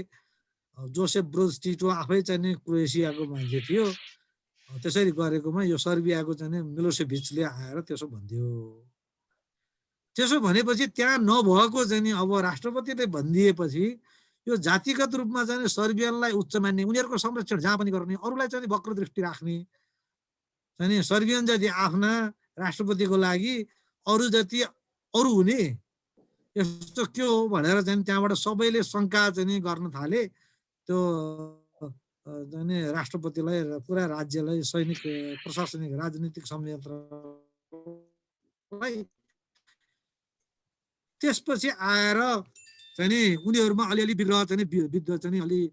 जोसेफ ब्रोज टिटो आफै चाहिँ क्रोएसियाको मान्छे थियो त्यसरी गरेकोमा यो सर्बियाको चाहिँ मिलोसेभिचले आएर त्यसो भनिदियो त्यसो भनेपछि त्यहाँ नभएको चाहिँ अब राष्ट्रपतिले भनिदिएपछि यो जातिगत रूपमा चाहिँ सर्बियनलाई उच्च मान्ने उनीहरूको संरक्षण जहाँ पनि गर्ने अरूलाई चाहिँ वक्र दृष्टि राख्ने चाहिँ सर्बियन जति आफ्ना राष्ट्रपतिको लागि अरू जति अरू हुने यस्तो के हो भनेर चाहिँ त्यहाँबाट सबैले शङ्का चाहिँ गर्न थाले त्यो चाहिँ राष्ट्रपतिलाई पुरा राज्यलाई सैनिक प्रशासनिक राजनीतिक संयन्त्रलाई त्यसपछि आएर चाहिँ उनीहरूमा अलिअलि विग्रह चाहिँ विद्ध चाहिँ अलि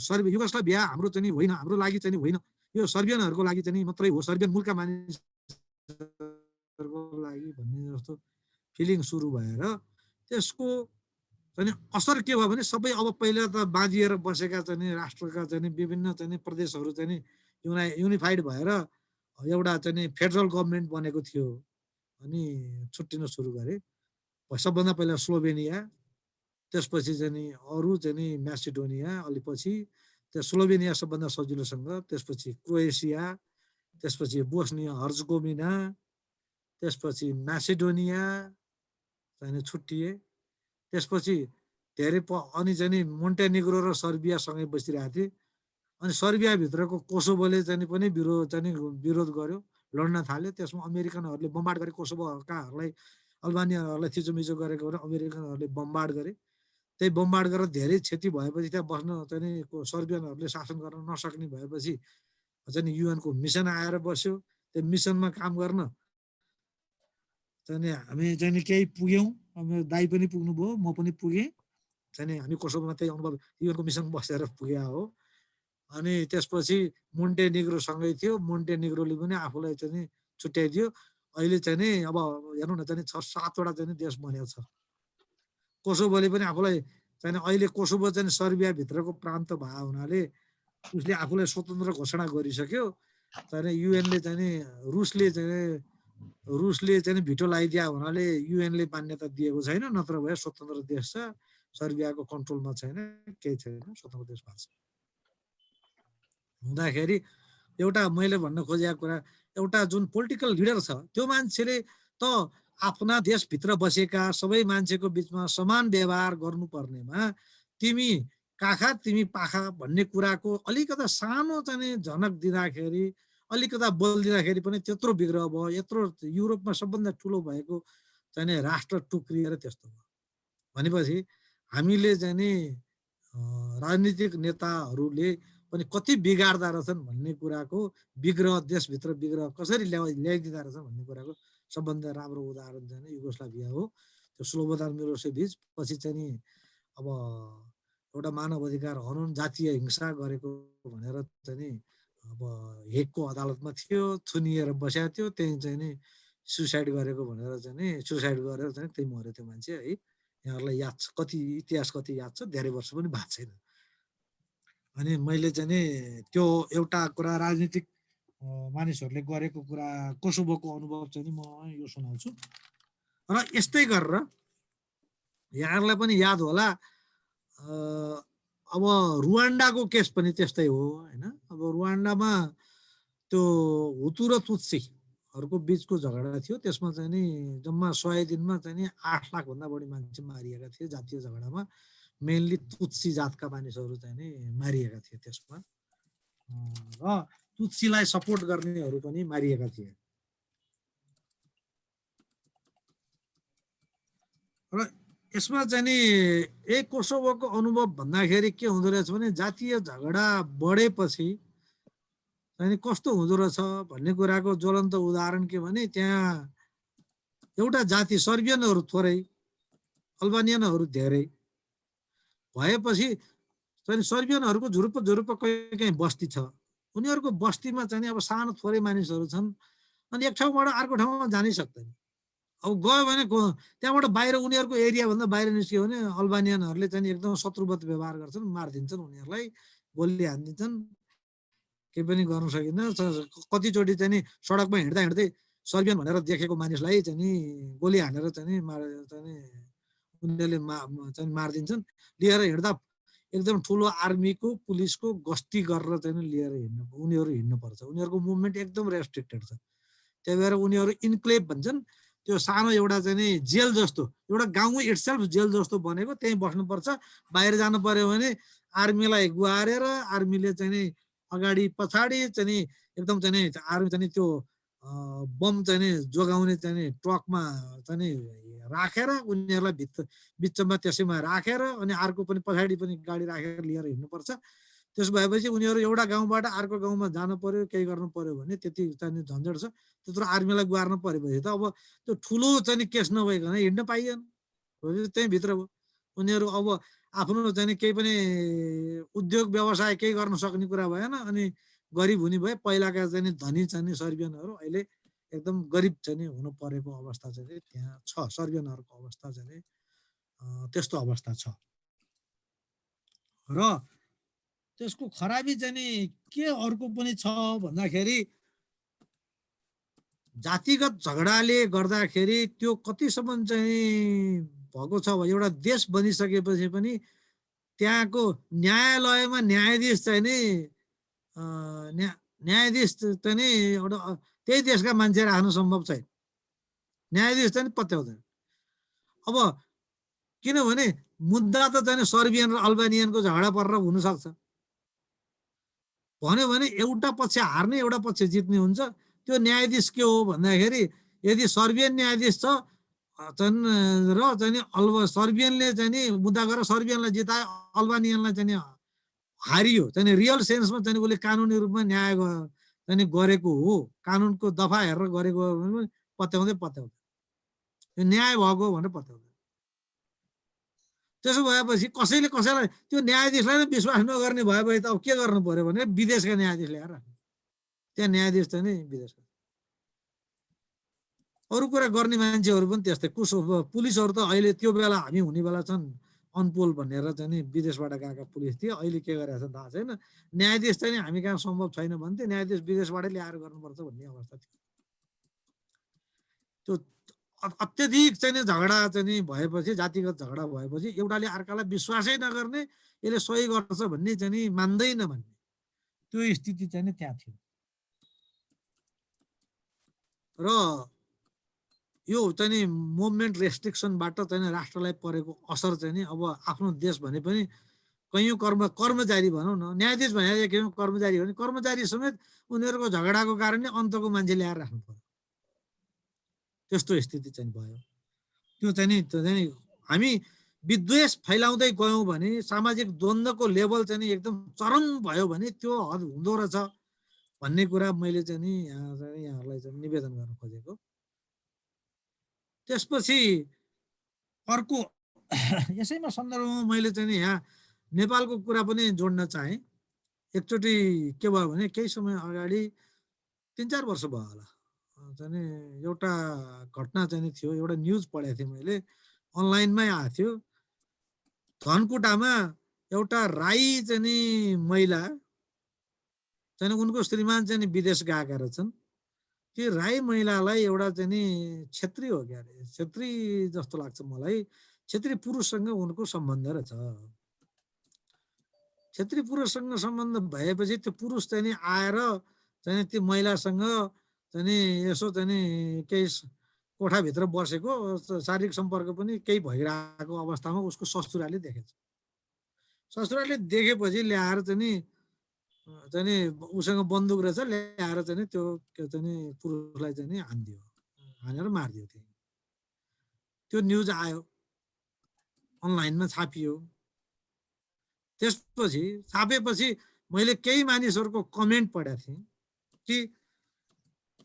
सर्बिया युगोस्लाभिया हाम्रो चाहिँ होइन हाम्रो लागि चाहिँ होइन यो सर्बियनहरूको लागि चाहिँ मात्रै हो सर्बियन मुलका मानिसहरूको लागि भन्ने जस्तो फिलिङ सुरु भएर त्यसको चाहिँ असर के भयो भने सबै अब पहिला त बाँधिएर बसेका चाहिँ राष्ट्रका चाहिँ विभिन्न चाहिँ प्रदेशहरू चाहिँ युनिफाइड भएर एउटा चाहिँ फेडरल गभर्मेन्ट बनेको थियो अनि छुट्टिन सुरु गरे सबभन्दा पहिला स्लोभेनिया त्यसपछि चाहिँ अरू चाहिँ म्यासिडोनिया अलि पछि त्यो स्लोभेनिया सबभन्दा सजिलोसँग त्यसपछि क्रोएसिया त्यसपछि बोस्निया हर्जगोभिना त्यसपछि म्यासिडोनिया चाहिँ छुट्टिए त्यसपछि धेरै अनि चाहिँ मोन्टेनिग्रो र सर्बियासँगै बसिरहेको थिए अनि सर्बियाभित्रको कोसोभोले चाहिँ पनि विरोध गर्यो लड्न थाल्यो त्यसमा अमेरिकनहरूले बम्बार्ड गरे कोसोभोकाहरूलाई अल्बानियाहरूलाई थिचोमिचो गरेको भने अमेरिकनहरूले बम्बार्ड गरे त्यही बम्बार्ड गरेर धेरै क्षति भएपछि त्यहाँ बस्न चाहिँ सर्बियनहरूले शासन गर्न नसक्ने भएपछि चाहिँ युएनको मिसन आएर बस्यो त्यो मिसनमा काम गर्न चाहिँ हामी चाहिँ केही पुग्यौँ दाइ पनि पुग्नुभयो म पनि पुगेँ चाहिँ हामी कोसोभोमा त्यही अनुभव युएनको मिसन बसेर पुगे हो अनि त्यसपछि मोन्टेनिग्रोसँगै थियो मोन्टेनिग्रोले पनि आफूलाई चाहिँ छुट्याइदियो अहिले चाहिँ अब हेर्नु न चाहिँ 6-7वटा चाहिँ देश बनेको छ कोसोभोले पनि आफूलाई चाहिँ अहिले कोसोभो चाहिँ सर्बियाभित्रको प्रान्त भए हुनाले उसले आफूलाई स्वतन्त्र घोषणा गरिसक्यो चाहिँ युएनले चाहिँ रुसले चाहिँ भिटो लगाइदिया हुनाले युएनले मान्यता दिएको छैन नत्र भए स्वतन्त्र देश छ सर्बियाको कन्ट्रोलमा छैन केही छैन स्वतन्त्र देश भएको छ हुँदाखेरि एउटा मैले भन्न खोजेको कुरा एउटा जुन पोलिटिकल लिडर छ त्यो मान्छेले त आफ्ना देशभित्र बसेका सबै मान्छेको बिचमा समान व्यवहार गर्नुपर्नेमा तिमी काखा तिमी पाखा भन्ने कुराको अलिकता सानो चाहिँ झनक दिँदाखेरि अलिकता बोलिदिँदाखेरि पनि त्यत्रो विग्रह भयो यत्रो युरोपमा सबभन्दा ठुलो भएको चाहिँ राष्ट्र टुक्रिएर त्यस्तो भयो भनेपछि हामीले चाहिँ राजनीतिक नेताहरूले पनि कति बिगार्दा रहेछन् भन्ने कुराको विग्रह देशभित्र विग्रह कसरी ल्याइदिँदा रहेछन् भन्ने कुराको सबभन्दा राम्रो उदाहरण चाहिँ युगोस्लाभिया हो त्यो स्लोबोदान मिलोसेभिच पछि चाहिँ अब एउटा मानव अधिकार हनन जातीय हिंसा गरेको भनेर चाहिँ अब हेगको अदालतमा थियो थुनिएर बसेको थियो त्यही चाहिँ सुसाइड गरेको भनेर चाहिँ सुसाइड गरेर चाहिँ त्यही मर्यो त्यो मान्छे है यहाँहरूलाई याद छ कति इतिहास कति याद छ धेरै वर्ष पनि भएको छैन अनि मैले चाहिँ त्यो एउटा कुरा राजनीतिक मानिसहरूले गरेको कुरा कोसोभोको अनुभव चाहिँ म यो सुनाउँछु र यस्तै गरेर यहाँहरूलाई पनि याद होला अब रुवान्डाको केस पनि त्यस्तै हो हैन अब रुवान्डामा त्यो हुतु र तुत्सीहरूको बीचको झगडा थियो त्यसमा चाहिँ नि जम्मा 100 दिनमा चाहिँ नि 8 लाख भन्दा बढी मान्छे मारिएका थिए जातीय झगडामा मेनली तुत्सी जातका मानिसहरू चाहिँ नि मारिएका थिए त्यसमा र तुत्सीलाई सपोर्ट गर्नेहरू पनि मारिएका थिए। र यसमा चाहिँ नि कोसोभोको अनुभव भन्दाखेरि के हुँदो रहेछ भने जातीय झगडा बढेपछि अनि कस्तो हुँदो रहेछ भन्ने कुराको ज्वलन्त उदाहरण के भने त्यहाँ एउटा जाति सर्बियनहरू थोरै, अल्बानियनहरू धेरै भएपछि चाहिँ सर्बियनहरूको झुरुप्प कहीँ कहीँ बस्ती छ। उनीहरूको बस्तीमा चाहिँ अब सानो थोरै मानिसहरू छन् अनि एक ठाउँबाट अर्को ठाउँमा जानै सक्दैन। अब गयो भने त्यहाँबाट बाहिर उनीहरूको एरियाभन्दा बाहिर निस्क्यो भने अल्बानियनहरूले चाहिँ एकदम शत्रुवत व्यवहार गर्छन्, मारिदिन्छन्, उनीहरूलाई गोली हानिदिन्छन्, केही पनि गर्न सकिन्न। कतिचोटि चाहिँ सडकमा हिँड्दा हिँड्दै सर्बियन भनेर देखेको मानिसलाई चाहिँ नि गोली हानेर चाहिँ उनीहरूले चाहिँ मारिदिन्छन्। लिएर हिँड्दा एकदम ठुलो आर्मीको पुलिसको गस्ती गरेर चाहिँ लिएर उनीहरू हिँड्नुपर्छ। उनीहरूको मुभमेन्ट एकदम रेस्ट्रिक्टेड छ। त्यही भएर उनीहरू इन्क्लेभ भन्छन्, त्यो सानो एउटा चाहिँ नि जेल जस्तो, एउटा गाउँ इटसेल्फ जेल जस्तो बनेको, त्यहीँ बस्नुपर्छ। बाहिर जानु पर्यो भने आर्मीलाई गुहारेर आर्मीले चाहिँ नि अगाडि पछाडि चाहिँ नि एकदम चाहिँ नि आर्मी चाहिँ त्यो बम चाहिँ नि जोगाउने चाहिँ नि ट्रकमा चाहिँ नि राखेर उनीहरूलाई बिचमा त्यसैमा राखेर अनि अर्को पनि पछाडि पनि गाडी राखेर लिएर हिँड्नुपर्छ। त्यसो भएपछि उनीहरू एउटा गाउँबाट अर्को गाउँमा जानु पर्यो, केही गर्नु पर्यो भने त्यति चाहिँ झन्झट छ। त्यत्रो आर्मीलाई गुहार्नु परेपछि त अब त्यो ठुलो चाहिँ नि केस नभइकन हिँड्न पाइएन, त्यहीँ भित्र भयो। उनीहरू अब आफ्नो चाहिँ केही पनि उद्योग व्यवसाय केही गर्न सक्ने कुरा भएन अनि गरिब हुने भए। पहिलाका चाहिँ धनी चाहिँ सर्बियनहरू अहिले एकदम गरिब चाहिँ हुनु परेको अवस्था चाहिँ त्यहाँ छ। सर्बियनहरूको अवस्था चाहिँ त्यस्तो अवस्था छ। र त्यसको खराबी चाहिँ के अर्को पनि छ भन्दाखेरि जातिगत झगडाले गर्दाखेरि त्यो कतिसम्म चाहिँ भएको छ। एउटा देश बनिसकेपछि पनि त्यहाँको न्यायालयमा न्यायाधीश चाहिँ नि न्यायाधीश चाहिँ नि एउटा त्यही देशका मान्छे राख्नु सम्भव छैन। न्यायाधीश चाहिँ पत्याउँदैन। अब किनभने मुद्दा त चाहिँ सर्बियन र अल्बानियनको झगडा परेर हुनसक्छ भन्यो भने एउटा पक्ष हार्ने एउटा पक्ष जित्ने हुन्छ। त्यो न्यायाधीश के हो भन्दाखेरि यदि सर्बियन न्यायाधीश छ र चाहिँ सर्बियनले चाहिँ नि मुद्दा गरेर सर्बियनलाई जितायो, अल्बानियनलाई चाहिँ हारियो, चाहिँ रियल सेन्समा चाहिँ उसले कानुनी रूपमा न्याय चाहिँ गरेको हो, कानुनको दफा हेरेर गरेको हो पत्याउँदै न्याय भएको भनेर पत्याउँदै। त्यसो भएपछि कसैले कसैलाई त्यो न्यायाधीशलाई नै विश्वास नगर्ने भएपछि त अब के गर्नु पर्यो भने विदेशका न्यायाधीश ल्याएर राख्नु। त्यहाँ न्यायाधीश चाहिँ नि विदेशका। अरू कुरा गर्ने मान्छेहरू पनि त्यस्तै पुलिसहरू त अहिले त्यो बेला हामी हुने बेला छन् अनपोल भनेर चाहिँ नि विदेशबाट गएका पुलिस थिए। अहिले के गरेको छ थाहा छैन। न्यायाधीश चाहिँ हामी कहाँ सम्भव छैन भन्थे, न्यायाधीश विदेशबाटै ल्याएर गर्नुपर्छ भन्ने अवस्था थियो। त्यो अत्यधिक चाहिँ झगडा चाहिँ भएपछि, जातिगत झगडा भएपछि एउटाले अर्कालाई विश्वासै नगर्ने, यसले सही गर्छ भन्ने चाहिँ नि मान्दैन भन्ने त्यो स्थिति चाहिँ त्यहाँ थियो। र यो चाहिँ मुभमेन्ट रेस्ट्रिक्सनबाट चाहिँ राष्ट्रलाई परेको असर चाहिँ नि अब आफ्नो देश भने पनि कैयौँ कर्मचारी भनौँ न, न्यायाधीश भने कैयौँ कर्मचारी भने कर्मचारी समेत उनीहरूको झगडाको कारणले अन्तको मान्छे ल्याएर राख्नु पर्यो। त्यस्तो स्थिति चाहिँ भयो। त्यो चाहिँ हामी विद्वेष फैलाउँदै गयौँ भने, सामाजिक द्वन्द्वको लेभल चाहिँ एकदम चरम भयो भने त्यो हद हुँदो रहेछ भन्ने कुरा मैले चाहिँ नि यहाँहरूलाई चाहिँ निवेदन गर्न खोजेको। त्यसपछि अर्को यसैमा सन्दर्भमा मैले चाहिँ नि यहाँ नेपालको कुरा पनि जोड्न चाहेँ। एकचोटि के भयो भने केही समय अगाडि 3-4 वर्ष भयो होला चाहिँ एउटा घटना चाहिँ थियो, एउटा न्युज पढेको थिएँ मैले, अनलाइनमै आएको थियो। धनकुटामा एउटा राई चाहिँ नि महिला चाहिँ उनको श्रीमान चाहिँ विदेश गएका रहेछन्। त्यो राई महिलालाई एउटा चाहिँ नि छेत्री हो क्या अरे, छेत्री जस्तो लाग्छ मलाई, छेत्री पुरुषसँग उनको सम्बन्ध रहेछ। छेत्री पुरुषसँग सम्बन्ध भएपछि त्यो पुरुष चाहिँ नि आएर चाहिँ त्यो महिलासँग चाहिँ यसो चाहिँ केही कोठाभित्र बसेको, शारीरिक सम्पर्क पनि केही भइरहेको अवस्थामा उसको ससुराले देखेछ। ससुराले देखेपछि ल्याएर चाहिँ नि चाहिँ नि उसँग बन्दुक रहेछ ल्याएर चाहिँ नि त्यो चाहिँ नि पुरुषलाई चाहिँ नि हानिदियो, हानेर मारिदियो। त्यो न्युज आयो, अनलाइनमा छापियो। त्यसपछि छापेपछि मैले केही मानिसहरूको कमेन्ट पढेको थिएँ कि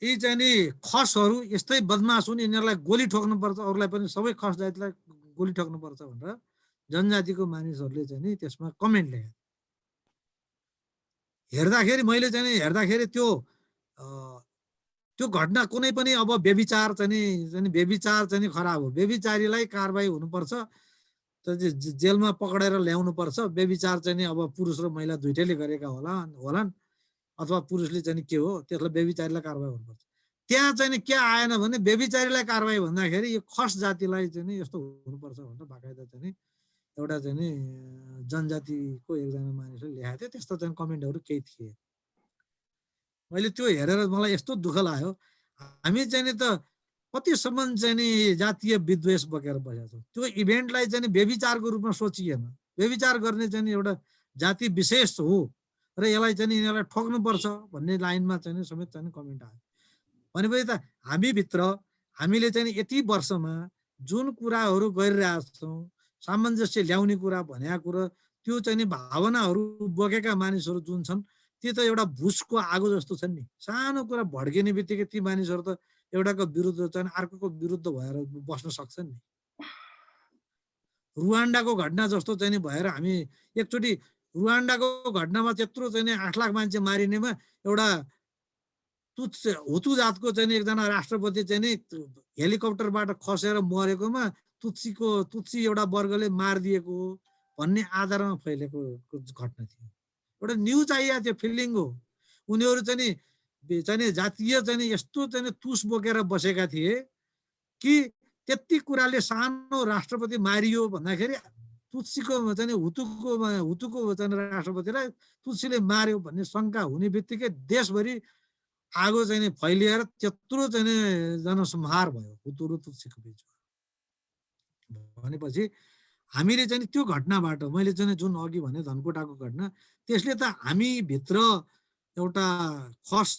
यी चाहिँ नि खसहरू यस्तै बदमास हुन्, यिनीहरूलाई गोली ठोक्नुपर्छ, अरूलाई पनि सबै खस जातिलाई गोली ठोक्नुपर्छ भनेर जनजातिको मानिसहरूले चाहिँ नि त्यसमा कमेन्ट लेखे। हेर्दाखेरि मैले चाहिँ नि हेर्दाखेरि त्यो घटना कुनै पनि अब व्यभिचार चाहिँ व्यभिचार चाहिँ खराब हो, व्यभिचारीलाई कारबाही हुनुपर्छ, जेलमा पक्रेर ल्याउनुपर्छ। व्यभिचार चाहिँ अब पुरुष र महिला दुइटैले गरेका होलान् अथवा पुरुषले चाहिँ के हो त्यसलाई व्यभिचारीलाई कारबाही हुनुपर्छ। त्यहाँ चाहिँ के आएन भने व्यभिचारीलाई कारबाही भन्दाखेरि यो खस जातिलाई चाहिँ यस्तो हुनुपर्छ भनेर बाकायदा चाहिँ एउटा चाहिँ नि जनजातिको एकजना मानिसले लेखाएको थियो। त्यस्तो चाहिँ कमेन्टहरू केही थिए। मैले त्यो हेरेर मलाई यस्तो दुःख लाग्यो, हामी चाहिँ नि त कतिसम्म चाहिँ नि जातीय विद्वेष बोकेर बसेका छौँ। त्यो इभेन्टलाई चाहिँ नि व्यभिचारको रूपमा सोचिएन। व्यभिचार गर्ने चाहिँ नि एउटा जाति विशेष हो र यसलाई चाहिँ यिनीहरूलाई ठोक्नुपर्छ भन्ने लाइनमा चाहिँ नि समेत चाहिँ कमेन्ट आयो। भनेपछि त हामीभित्र हामीले चाहिँ यति वर्षमा जुन कुराहरू गरिरहेछौँ, सामञ्जस्य ल्याउने कुरा भनेका कुरा, त्यो चाहिँ नि भावनाहरू बोकेका मानिसहरू जुन छन् त्यो त एउटा भुसको आगो जस्तो छन् नि। सानो कुरा भड्किने बित्तिकै ती मानिसहरू त एउटाको विरुद्ध चाहिँ अर्कोको विरुद्ध भएर बस्न सक्छन् नि। रुवान्डाको घटना जस्तो चाहिँ नि भएर हामी एकचोटि रुवान्डाको घटनामा त्यत्रो चाहिँ नि 8 लाख मान्छे मारिनेमा एउटा हुतु जातको चाहिँ एकजना राष्ट्रपति चाहिँ नि हेलिकप्टरबाट खसेर मरेकोमा तुत्सी एउटा वर्गले मारिदिएको भन्ने आधारमा फैलेको घटना थियो। एउटा न्युज आइया त्यो फिलिङ हो। उनीहरू चाहिँ जातीय चाहिँ यस्तो चाहिँ तुस बोकेर बसेका थिए कि त्यति कुराले सानो राष्ट्रपति मारियो भन्दाखेरि तुत्सीको चाहिँ हुतुको चाहिँ राष्ट्रपतिलाई तुत्सीले मार्यो भन्ने शङ्का हुने बित्तिकै देशभरि आगो चाहिँ फैलिएर त्यत्रो चाहिँ जनसंहार भयो हुतु र तुत्सीको बिचमा। भनेपछि हामीले चाहिँ त्यो घटनाबाट मैले चाहिँ जुन अघि भने धनकोटाको घटना, त्यसले त हामी भित्र एउटा खस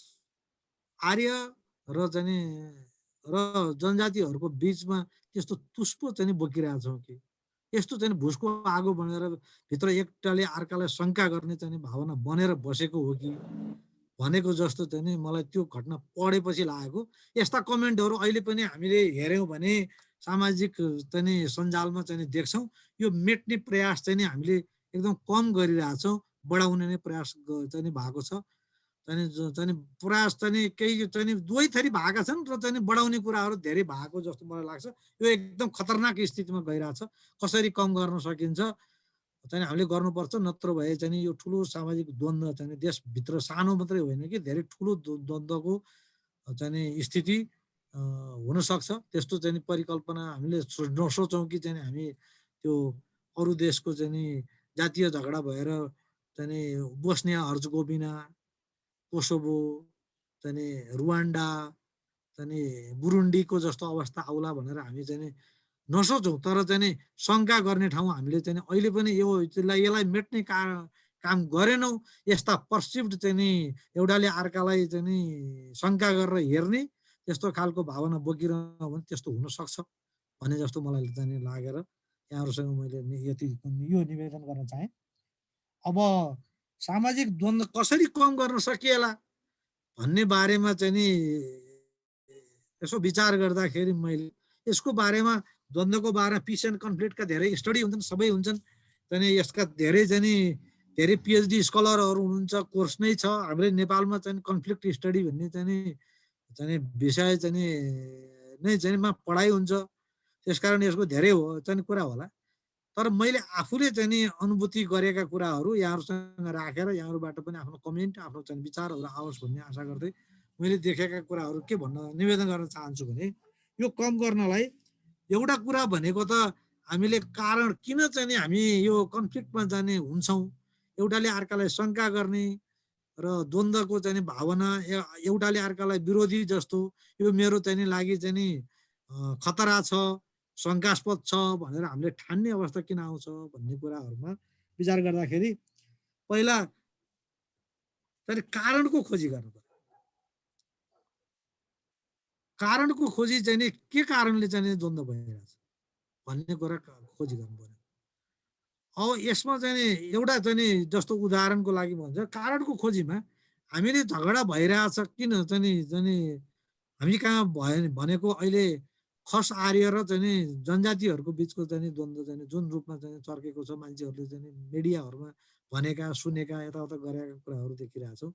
आर्य र चाहिँ र जनजातिहरूको बिचमा त्यस्तो तुस्पो चाहिँ बोकिरहेको छौँ कि यस्तो चाहिँ भुसको आगो बनेर भित्र एकटाले अर्कालाई शङ्का गर्ने चाहिँ भावना बनेर बसेको हो कि भनेको जस्तो चाहिँ नि मलाई त्यो घटना पढेपछि लागेको। यस्ता कमेन्टहरू अहिले पनि हामीले हेऱ्यौँ भने सामाजिक चाहिँ सञ्जालमा चाहिँ देख्छौँ। यो मेट्ने प्रयास चाहिँ हामीले एकदम कम गरिरहेछौँ, बढाउने नै प्रयास चाहिँ भएको छ। चाहिँ प्रयास चाहिँ केही चाहिँ दुवै थरी भएका छन् र चाहिँ बढाउने कुराहरू धेरै भएको जस्तो मलाई लाग्छ। यो एकदम खतरनाक स्थितिमा गइरहेछ। कसरी कम गर्न सकिन्छ चाहिँ हामीले गर्नुपर्छ, नत्र भए चाहिँ यो ठुलो सामाजिक द्वन्द्व चाहिँ देशभित्र सानो मात्रै होइन कि धेरै ठुलो द्वन्द्वको चाहिँ स्थिति हुन सक्छ। त्यस्तो चाहिँ परिकल्पना हामीले नसोचौँ कि चाहिँ हामी त्यो अरू देशको चाहिँ जातीय झगडा भएर चाहिँ बोस्निया हर्जगोभिना, कोसोभो, चाहिँ रुवान्डा, चाहिँ बुरुन्डीको जस्तो अवस्था आउला भनेर हामी चाहिँ नसोचौँ। तर चाहिँ शङ्का गर्ने ठाउँ हामीले चाहिँ अहिले पनि यसलाई मेट्ने काम गरेनौँ। यस्ता पर्सिभ्ड चाहिँ एउटाले अर्कालाई चाहिँ शङ्का गरेर हेर्ने त्यस्तो खालको भावना बोकिरहनु भने त्यस्तो हुन सक्छ भन्ने जस्तो मलाई चाहिँ लागेर यहाँहरूसँग मैले यो निवेदन गर्न चाहेँ। अब सामाजिक द्वन्द्व कसरी कम गर्न सकिएला भन्ने बारेमा चाहिँ नि यसो विचार गर्दाखेरि मैले यसको बारेमा द्वन्द्वको बारेमा पिस एन्ड कन्फ्लिक्टका धेरै स्टडी हुन्छन्, सबै हुन्छन्। चाहिँ यसका धेरै पिएचडी स्कलरहरू हुनुहुन्छ, कोर्स नै छ। हाम्रो नेपालमा चाहिँ कन्फ्लिक्ट स्टडी भन्ने चाहिँ विषय चाहिँ पढाइ हुन्छ। त्यसकारण यसको धेरै चाहिँ कुरा होला। तर मैले आफूले चाहिँ अनुभूति गरेका कुराहरू यहाँहरूसँग राखेर यहाँहरूबाट पनि आफ्नो कमेन्ट, आफ्नो चाहिँ विचारहरू आओस् भन्ने आशा गर्दै मैले देखेका कुराहरू के भन्न निवेदन गर्न चाहन्छु भने यो कम गर्नलाई एउटा कुरा भनेको त हामीले कारण किन चाहिँ हामी यो कन्फ्लिक्टमा जाने हुन्छौँ, एउटाले अर्कालाई शङ्का गर्ने र द्वन्द्वको चाहिँ भावना, एउटाले अर्कालाई विरोधी जस्तो यो मेरो चाहिँ लागि चाहिँ खतरा छ, शङ्कास्पद छ भनेर हामीले ठान्ने अवस्था किन आउँछ भन्ने कुराहरूमा विचार गर्दाखेरि पहिला चाहिँ कारणको खोजी गर्नु पर्यो। कारणको खोजी चाहिँ नि के कारणले चाहिँ द्वन्द्व भइरहेछ भन्ने कुरा खोजी गर्नु पर्यो। अब यसमा चाहिँ नि एउटा चाहिँ नि जस्तो उदाहरणको लागि भन्छ कारणको खोजीमा हामीले झगडा भइरहेछ किन चाहिँ नि हामी कहाँ भयो भनेको अहिले खस आर्य र चाहिँ नि जनजातिहरूको बिचको चाहिँ नि द्वन्द्व चाहिँ जुन रूपमा चाहिँ चर्केको छ मान्छेहरूले चाहिँ मिडियाहरूमा भनेका सुनेका यताउता गरेका कुराहरू देखिरहेछौँ।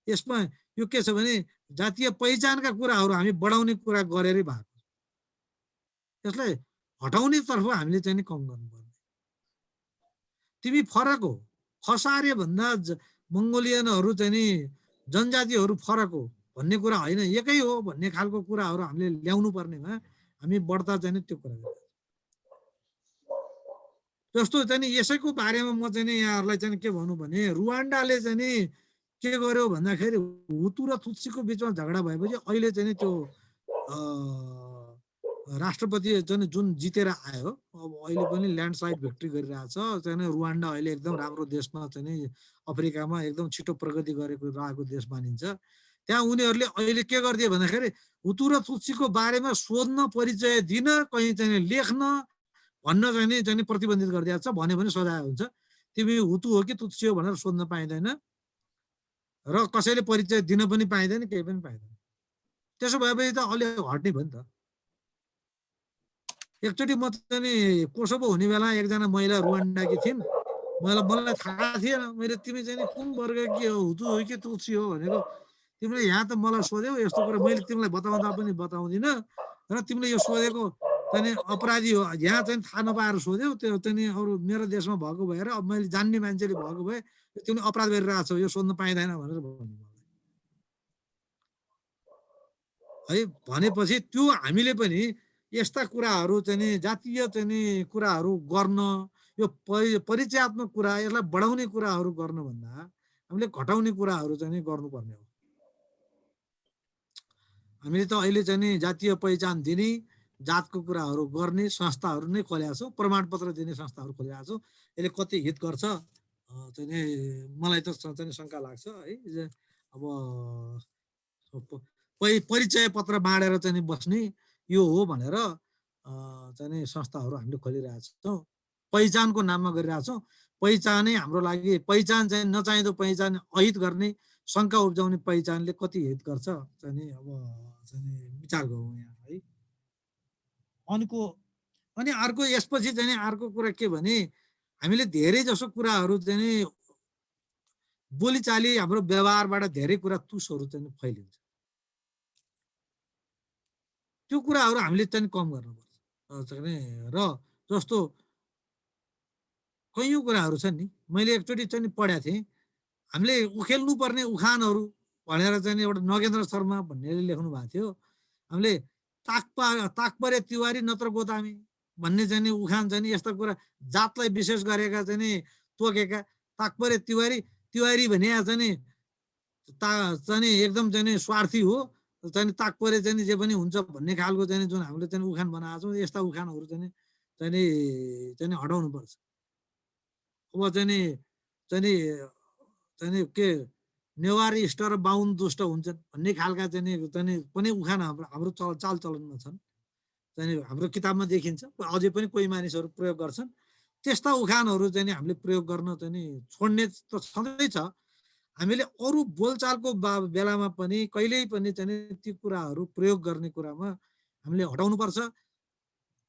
यसमा यो के छ भने जातीय पहिचानका कुराहरू हामी बढाउने कुरा गरेरै भएको। यसलाई हटाउने तर्फ हामीले चाहिँ नि कम गर्नुपर्ने। तिमी फरक हो, खस आर्य भन्दा मङ्गोलियनहरू चाहिँ नि जनजातिहरू फरक हो भन्ने कुरा होइन, एकै हो भन्ने खालको कुराहरू हामीले ल्याउनु पर्नेमा हामी बढ्ता चाहिँ त्यो कुरा गर्छौँ। जस्तो चाहिँ यसैको बारेमा म चाहिँ यहाँहरूलाई चाहिँ के भनौँ भने रुवान्डाले चाहिँ नि के गर्यो भन्दाखेरि हुतु र तुत्सीको बिचमा झगडा भएपछि अहिले चाहिँ त्यो राष्ट्रपति चाहिँ जुन जितेर आयो अब अहिले पनि ल्यान्डस्लाइड भिक्ट्री गरिरहेछ चाहिँ रुवान्डा अहिले एकदम राम्रो देशमा चाहिँ अफ्रिकामा एकदम छिटो प्रगति गरेको रहेको देश मानिन्छ। त्यहाँ उनीहरूले अहिले के गरिदियो भन्दाखेरि हुतु र तुत्सीको बारेमा सोध्न परिचय दिन कहीँ चाहिँ लेख्न भन्न चाहिँ प्रतिबन्धित गरिदिएको छ। भन्यो भने सजाय हुन्छ। तिमी हुतु हो कि तुत्सी हो भनेर सोध्न पाइँदैन र कसैले परिचय दिन पनि पाइँदैन, केही पनि पाइँदैन। त्यसो भएपछि त अलि हट्ने भयो नि त। एकचोटि म चाहिँ कोसोभो हुने बेला एकजना महिला रुवान्डाकी थिइन्, मलाई थाहा थिएन। मैले तिमी चाहिँ कुन वर्ग के हो, हुतु हो कि तुत्सी हो भनेको तिमीले यहाँ त मलाई सोध्यौ यस्तो कुरा मैले तिमीलाई बताउँदा पनि बताउँदिनँ र तिमीले यो सोधेको चाहिँ अपराधी हो यहाँ चाहिँ थाहा नपाएर सोध्यौ। त्यो चाहिँ अरू मेरो देशमा भएको भएर अब मैले जान्ने मान्छेले भएको भए तिमीले अपराध गरिरहेको छौ, यो सोध्न पाइँदैन भनेर भन्नु है। भनेपछि त्यो हामीले पनि यस्ता कुराहरू चाहिँ जातीय चाहिँ कुराहरू गर्न, यो परिचयात्मक कुरा यसलाई बढाउने कुराहरू गर्नुभन्दा हामीले घटाउने कुराहरू चाहिँ गर्नुपर्ने हो। हामीले त अहिले चाहिँ जातीय पहिचान दिने जातको कुराहरू गर्ने संस्थाहरू नै खोलेका छौँ, प्रमाणपत्र दिने संस्थाहरू खोलेका छौँ। यसले कति हित गर्छ चाहिँ मलाई त चाहिँ शङ्का लाग्छ है। अब परिचय पत्र बाँडेर चाहिँ बस्ने यो हो भनेर चाहिँ संस्थाहरू हामीले खोलिरहेका छौँ, पहिचानको नाममा गरिरहेका छौँ। पहिचानै हाम्रो लागि पहिचान चाहिँ नचाहिँदो पहिचान अहित गर्ने शङ्का उब्जाउने पहिचानले कति हित गर्छ चाहिँ अब चाहिँ विचार गरौँ यहाँ है। अनि अर्को यसपछि चाहिँ अर्को कुरा के भने हामीले धेरै जसो कुराहरू चाहिँ बोलीचाली हाम्रो व्यवहारबाट धेरै कुरा तुसहरू चाहिँ फैलिन्छ। त्यो कुराहरू हामीले चाहिँ कम गर्नुपर्छ र जस्तो कैयौँ कुराहरू छन् नि। मैले एकचोटि चाहिँ पढेको थिएँ, हामीले उखेल्नु पर्ने उखानहरू भनेर चाहिँ एउटा नगेन्द्र शर्मा भन्नेले लेख्नु भएको थियो। हामीले ताकपरे तिवारी नत्र गोदामी भन्ने चाहिँ उखान चाहिँ यस्ता कुरा जातलाई विशेष गरेका चाहिँ तोकेका। ताकपरे तिवारी भने चाहिँ एकदम चाहिँ स्वार्थी हो, चाहिँ ताकपरे चाहिँ जे पनि हुन्छ भन्ने खालको चाहिँ जुन हामीले चाहिँ उखान बनाएको छौँ, यस्ता उखानहरू चाहिँ हटाउनु पर्छ। अब चाहिँ के नेवार इष्ट र बाहुन दुष्ट हुन्छन् भन्ने खालका चाहिँ पनि उखान हाम्रो चालचलनमा छन्, चाहिँ हाम्रो किताबमा देखिन्छ। अझै पनि कोही मानिसहरू प्रयोग गर्छन्। त्यस्ता उखानहरू चाहिँ हामीले प्रयोग गर्न चाहिँ छोड्ने त छँदैछ। हामीले अरू बोलचालको बेलामा पनि कहिल्यै पनि चाहिँ ती कुराहरू प्रयोग गर्ने कुरामा हामीले हटाउनुपर्छ।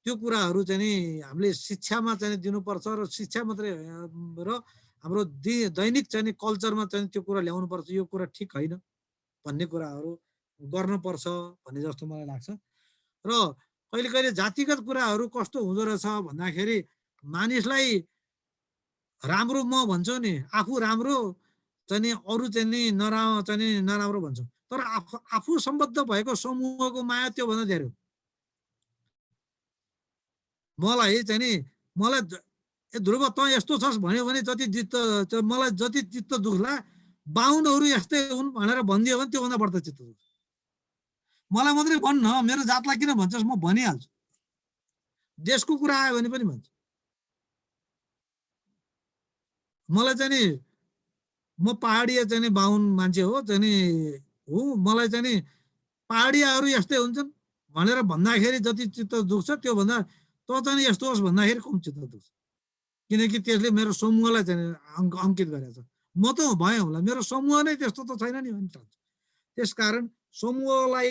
त्यो कुराहरू चाहिँ हामीले शिक्षामा चाहिँ दिनुपर्छ र शिक्षा मात्रै र हाम्रो दैनिक चाहिँ कल्चरमा चाहिँ त्यो कुरा ल्याउनुपर्छ। यो कुरा ठिक होइन भन्ने कुराहरू गर्नुपर्छ भन्ने जस्तो मलाई लाग्छ। र कहिले कहिले जातिगत कुराहरू कस्तो हुँदो रहेछ भन्दाखेरि मानिसलाई राम्रो म भन्छु नि, आफू राम्रो चाहिँ अरू चाहिँ नराम्रो भन्छौँ, तर आफू सम्बद्ध भएको समूहको माया त्योभन्दा धेरै हो। मलाई ध्रुव त यस्तो छस् भन्यो भने मलाई जति चित्त दुख्ला, बाहुनहरू यस्तै हुन् भनेर भनिदियो भने त्योभन्दा बढ्ता चित्त दुख्छ। मलाई मात्रै भन्न, मेरो जातलाई किन भन्छस्, म भनिहाल्छु। देशको कुरा आयो भने पनि भन्छ। मलाई चाहिँ म पहाडिया चाहिँ नि बाहुन मान्छे हो चाहिँ नि हो, मलाई चाहिँ नि पहाडियाहरू यस्तै हुन्छन् भनेर भन्दाखेरि जति चित्त दुख्छ त्योभन्दा त चाहिँ नि यस्तो होस् भन्दाखेरि कम चित्त दुख्छ, किनकि त्यसले मेरो समूहलाई चाहिँ अङ्कित गरेछ। म त भएँ होला, मेरो समूह नै त्यस्तो त छैन नि भन्छ। त्यसकारण समूहलाई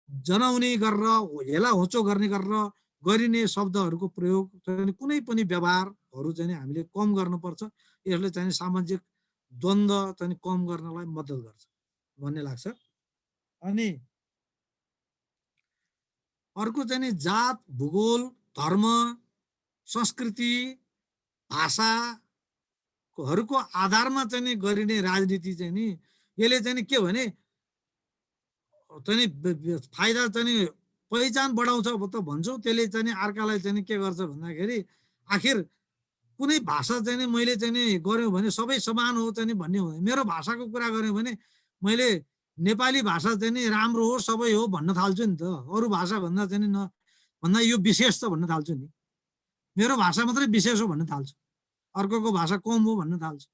जनाउने गरेर हेला होचो गर्ने गरेर गरिने शब्दहरूको प्रयोग चाहिँ कुनै पनि व्यवहारहरू चाहिँ हामीले कम गर्नुपर्छ। यसले चाहिँ सामाजिक द्वन्द्व चाहिँ कम गर्नलाई मद्दत गर्छ भन्ने लाग्छ। अनि अर्को चाहिँ नि जात, भूगोल, धर्म, संस्कृति, भाषाहरूको आधारमा चाहिँ नि गरिने राजनीति चाहिँ नि यसले चाहिँ नि के भने चाहिँ फाइदा चाहिँ नि पहिचान बढाउँछ त भन्छौँ, त्यसले चाहिँ नि अर्कालाई चाहिँ नि के गर्छ भन्दाखेरि आखिर कुनै भाषा चाहिँ नि मैले चाहिँ नि गऱ्यो भने सबै समान हो चाहिँ नि भन्ने हुँदैन। मेरो भाषाको कुरा गऱ्यो भने मैले नेपाली भाषा चाहिँ नि राम्रो हो, सबै हो भन्न थाल्छु नि त। अरू भाषा भन्दा चाहिँ नि भन्दा यो विशेष छ भन्न थाल्छु नि। मेरो भाषा मात्रै विशेष हो भन्न थाल्छु, अर्कोको भाषा कम हो भन्न थाल्छु।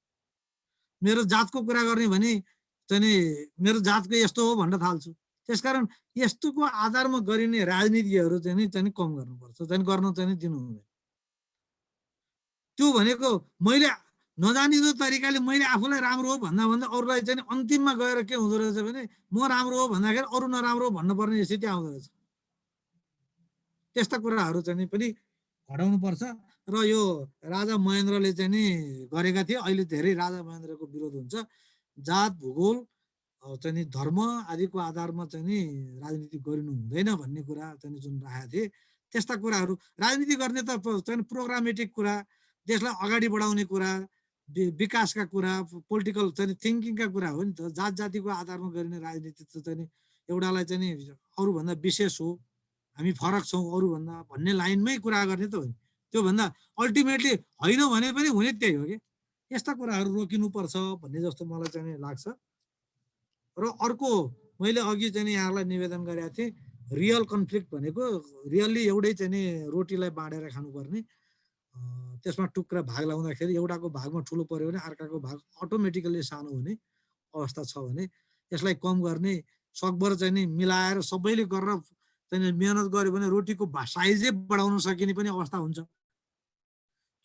मेरो जातको कुरा गर्ने भने चाहिँ नि मेरो जातको यस्तो हो भन्न थाल्छु। त्यसकारण यस्तोको आधारमा गरिने राजनीतिहरू चाहिँ नि कम गर्नुपर्छ, चाहिँ गर्न चाहिँ दिनु हुँदैन। त्यो भनेको मैले नजानिदो तरिकाले मैले आफूलाई राम्रो हो भन्दा भन्दा अरूलाई चाहिँ अन्तिममा गएर के हुँदो रहेछ भने म राम्रो हो भन्दाखेरि अरू नराम्रो भन्नुपर्ने स्थिति आउँदो रहेछ। त्यस्ता कुराहरू चाहिँ पनि हटाउनु पर्छ। र यो राजा महेन्द्रले चाहिँ नि गरेका थिए, अहिले धेरै राजा महेन्द्रको विरोध हुन्छ। जात, भूगोल चाहिँ नि धर्म आदिको आधारमा चाहिँ नि राजनीति गरिनु हुँदैन भन्ने कुरा चाहिँ जुन राखेका थिए, त्यस्ता कुराहरू राजनीति गर्ने त चाहिँ प्रोग्रामेटिक कुरा, देशलाई अगाडि बढाउने कुरा, विकासका कुरा, पोलिटिकल चाहिँ थिङ्किङका कुरा हो नि त। जात जातिको आधारमा गरिने राजनीति त चाहिँ नि एउटालाई चाहिँ नि अरूभन्दा विशेष हो, हामी फरक छौँ अरूभन्दा भन्ने लाइनमै कुरा गर्ने त हो नि। त्योभन्दा अल्टिमेटली होइन भने पनि हुने त्यही हो कि। यस्ता कुराहरू रोकिनुपर्छ भन्ने जस्तो मलाई चाहिँ लाग्छ। र अर्को मैले अघि चाहिँ यहाँलाई निवेदन गरेको थिएँ, रियल कन्फ्लिक्ट भनेको रियल्ली एउटै चाहिँ नि रोटीलाई बाँडेर खानुपर्ने, त्यसमा टुक्रा भाग लाउँदाखेरि एउटाको भागमा ठुलो पर्यो भने अर्काको भाग अटोमेटिकली सानो हुने अवस्था छ भने यसलाई कम गर्ने सकभर चाहिँ नि मिलाएर सबैले गरेर चाहिँ मेहनत गर्यो भने रोटीको साइजै बढाउन सकिने पनि अवस्था हुन्छ।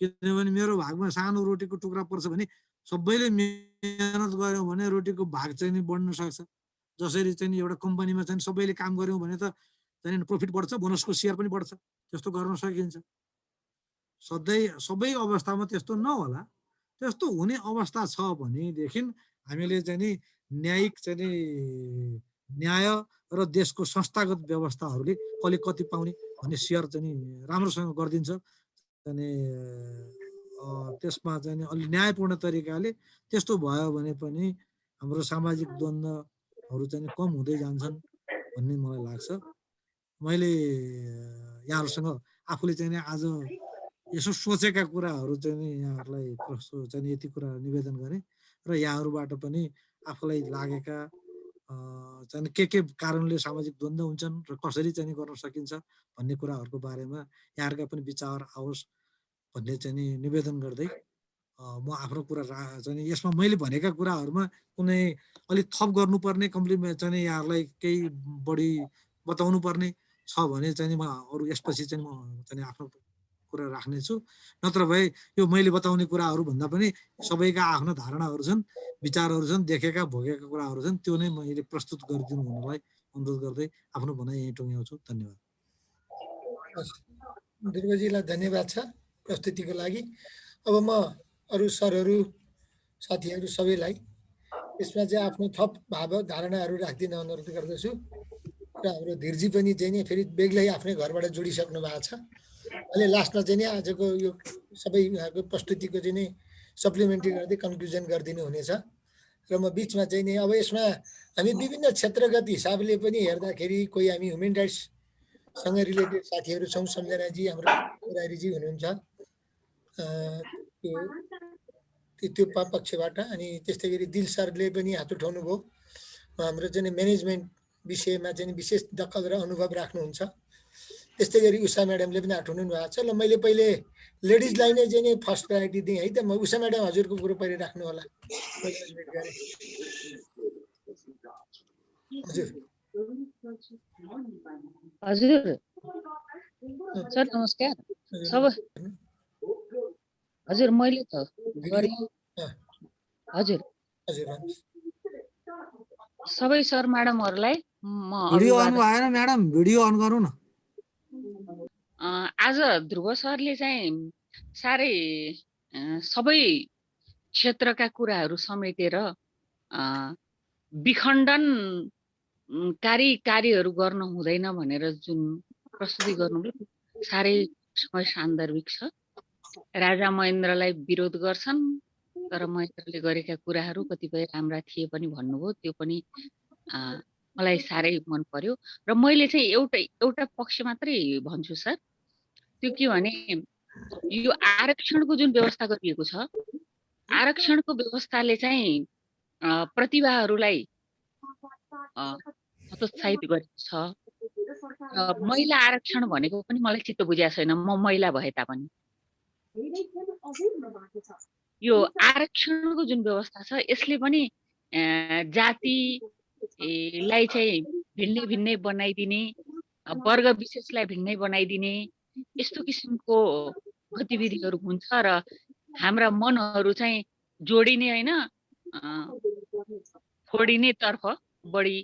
किनभने मेरो भागमा सानो रोटीको टुक्रा पर्छ भने सबैले मेहनत गर्यो भने रोटीको भाग चाहिँ नि बढ्न सक्छ। जसरी चाहिँ एउटा कम्पनीमा चाहिँ सबैले काम गर्यौँ भने त चाहिँ प्रफिट बढ्छ, बोनसको सेयर पनि बढ्छ, त्यस्तो गर्न सकिन्छ। सधैँ सबै अवस्थामा त्यस्तो नहोला, त्यस्तो हुने अवस्था छ भनेदेखि हामीले चाहिँ नि न्यायिक चाहिँ नि न्याय र देशको संस्थागत व्यवस्थाहरूले कसले कति पाउने भन्ने सेयर चाहिँ नि राम्रोसँग गरिदिन्छ। अनि त्यसमा चाहिँ अलि न्यायपूर्ण तरिकाले त्यस्तो भयो भने पनि हाम्रो सामाजिक द्वन्द्वहरू चाहिँ कम हुँदै जान्छन् भन्ने मलाई लाग्छ। मैले यहाँहरूसँग आफूले चाहिँ आज यसो सोचेका कुराहरू चाहिँ नि यहाँहरूलाई चाहिँ यति कुरा निवेदन गरेँ र यहाँहरूबाट पनि आफूलाई लागेका चाहिँ के कारणले सामाजिक द्वन्द्व हुन्छन् र कसरी चाहिँ गर्न सकिन्छ भन्ने कुराहरूको बारेमा यहाँहरूका पनि विचार आओस् भन्ने चाहिँ नि निवेदन गर्दै म आफ्नो कुरा चाहिँ यसमा मैले भनेका कुराहरूमा कुनै अलिक थप गर्नुपर्ने कम्प्लिमेन्ट चाहिँ यहाँहरूलाई केही बढी बताउनु पर्ने छ भने चाहिँ म अरू यसपछि चाहिँ म चाहिँ आफ्नो कुरा राख्नेछु। नत्र भए यो मैले बताउने कुराहरू भन्दा पनि सबैका आफ्ना धारणाहरू छन्, विचारहरू छन्, देखेका भोगेका कुराहरू छन्, त्यो नै मैले प्रस्तुत गरिदिनु हुनलाई अनुरोध गर्दै आफ्नो भनाइ यहीँ टुङ्ग्याउँछु। धन्यवाद। ध्रुवजीलाई धन्यवाद छ प्रस्तुतिको लागि। अब म अरू सरहरू साथीहरू सबैलाई यसमा चाहिँ आफ्नो थप भाव धारणाहरू राखिदिन अनुरोध गर्दछु। र हाम्रो धीरजी पनि चाहिँ नि फेरि बेग्लै आफ्नै घरबाट जोडिसक्नु भएको छ। अहिले लास्टमा चाहिँ नि आजको यो सबै यहाँको प्रस्तुतिको चाहिँ नि सप्लिमेन्ट्री गर्दै कन्क्लुजन गरिदिनु हुनेछ। र म बिचमा चाहिँ नि अब यसमा हामी विभिन्न क्षेत्रगत हिसाबले पनि हेर्दाखेरि कोही हामी ह्युमन राइट्ससँग रिलेटेड साथीहरू छौँ। सम्झनाजी, हाम्रो राईजी हुनुहुन्छ त्यो पक्षबाट, अनि त्यस्तै गरी दिल सरले पनि हात उठाउनु भयो। हाम्रो चाहिँ म्यानेजमेन्ट विषयमा चाहिँ विशेष दखल र अनुभव राख्नुहुन्छ। त्यस्तै गरी उषा म्याडमले पनि उठाउनु भएको छ। ल मैले पहिले लेडिजलाई नै चाहिँ नि फर्स्ट प्रायोरिटी दिएँ है त। म उषा म्याडम हजुरको कुरो पहिले राख्नु होला। हजुर हजुर सर नमस्कार। सब हजुर मैले त गरेँ। हजुर हजुर सबै सर म्याडमहरूलाई म भिडियो अन अभिवादन। भएन म्याडम, भिडियो अन गरौँ न। आज ध्रुव सरले चाहिँ साह्रै सबै क्षेत्रका कुराहरू समेटेर विखण्डनकारी कार्यहरू गर्न हुँदैन भनेर जुन प्रस्तुति गर्नुभयो साह्रै समय सान्दर्भिक छ। राजा महेन्द्रलाई विरोध गर्छन् तर महेन्द्रले गरेका कुराहरू कतिपय राम्रा थिए पनि भन्नुभयो, त्यो पनि मलाई साह्रै मन पर्यो। र मैले चाहिँ एउटा पक्ष मात्रै भन्छु सर, त्यो के भने यो आरक्षणको जुन व्यवस्था गरिएको छ, आरक्षणको व्यवस्थाले चाहिँ प्रतिभाहरूलाई हतोत्साहित गरेको छ। महिला आरक्षण भनेको पनि मलाई चित्त बुझाएको छैन, म महिला भए तापनि। यो आरक्षणको जुन व्यवस्था छ यसले पनि जातिलाई चाहिँ भिन्नै भिन्नै बनाइदिने, वर्ग विशेषलाई भिन्नै बनाइदिने यस्तो किसिमको गतिविधिहरू हुन्छ र हाम्रा मनहरू चाहिँ जोडिने होइन फोडिने तर्फ बढी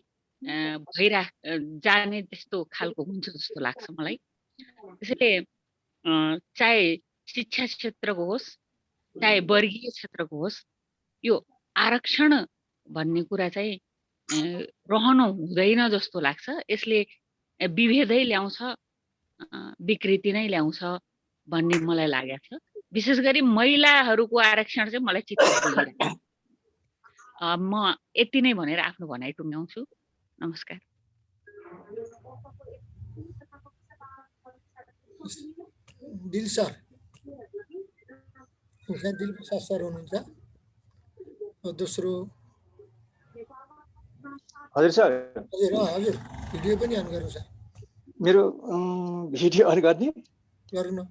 जाने त्यस्तो खालको हुन्छ जस्तो लाग्छ मलाई। त्यसैले चाहे शिक्षा क्षेत्रको होस् चाहे वर्गीय क्षेत्रको होस्, यो आरक्षण भन्ने कुरा चाहिँ रहनु हुँदैन जस्तो लाग्छ। यसले विभेदै ल्याउँछ, विकृति नै ल्याउँछ भन्ने मलाई लागेको छ। विशेष गरी महिलाहरूको आरक्षण चाहिँ मलाई चित्त बुझिरहेको छ। म यति नै भनेर आफ्नो भनाइ टुङ्ग्याउँछु। नमस्कार। दिल सर, दिल प्रसाद सर हुनुहुन्छ। दोस्रो हजुर सर। हजुर हजुर भिडियो पनि अन गर्नु सर। मेरो भिडियो अन गर्ने गर्नु,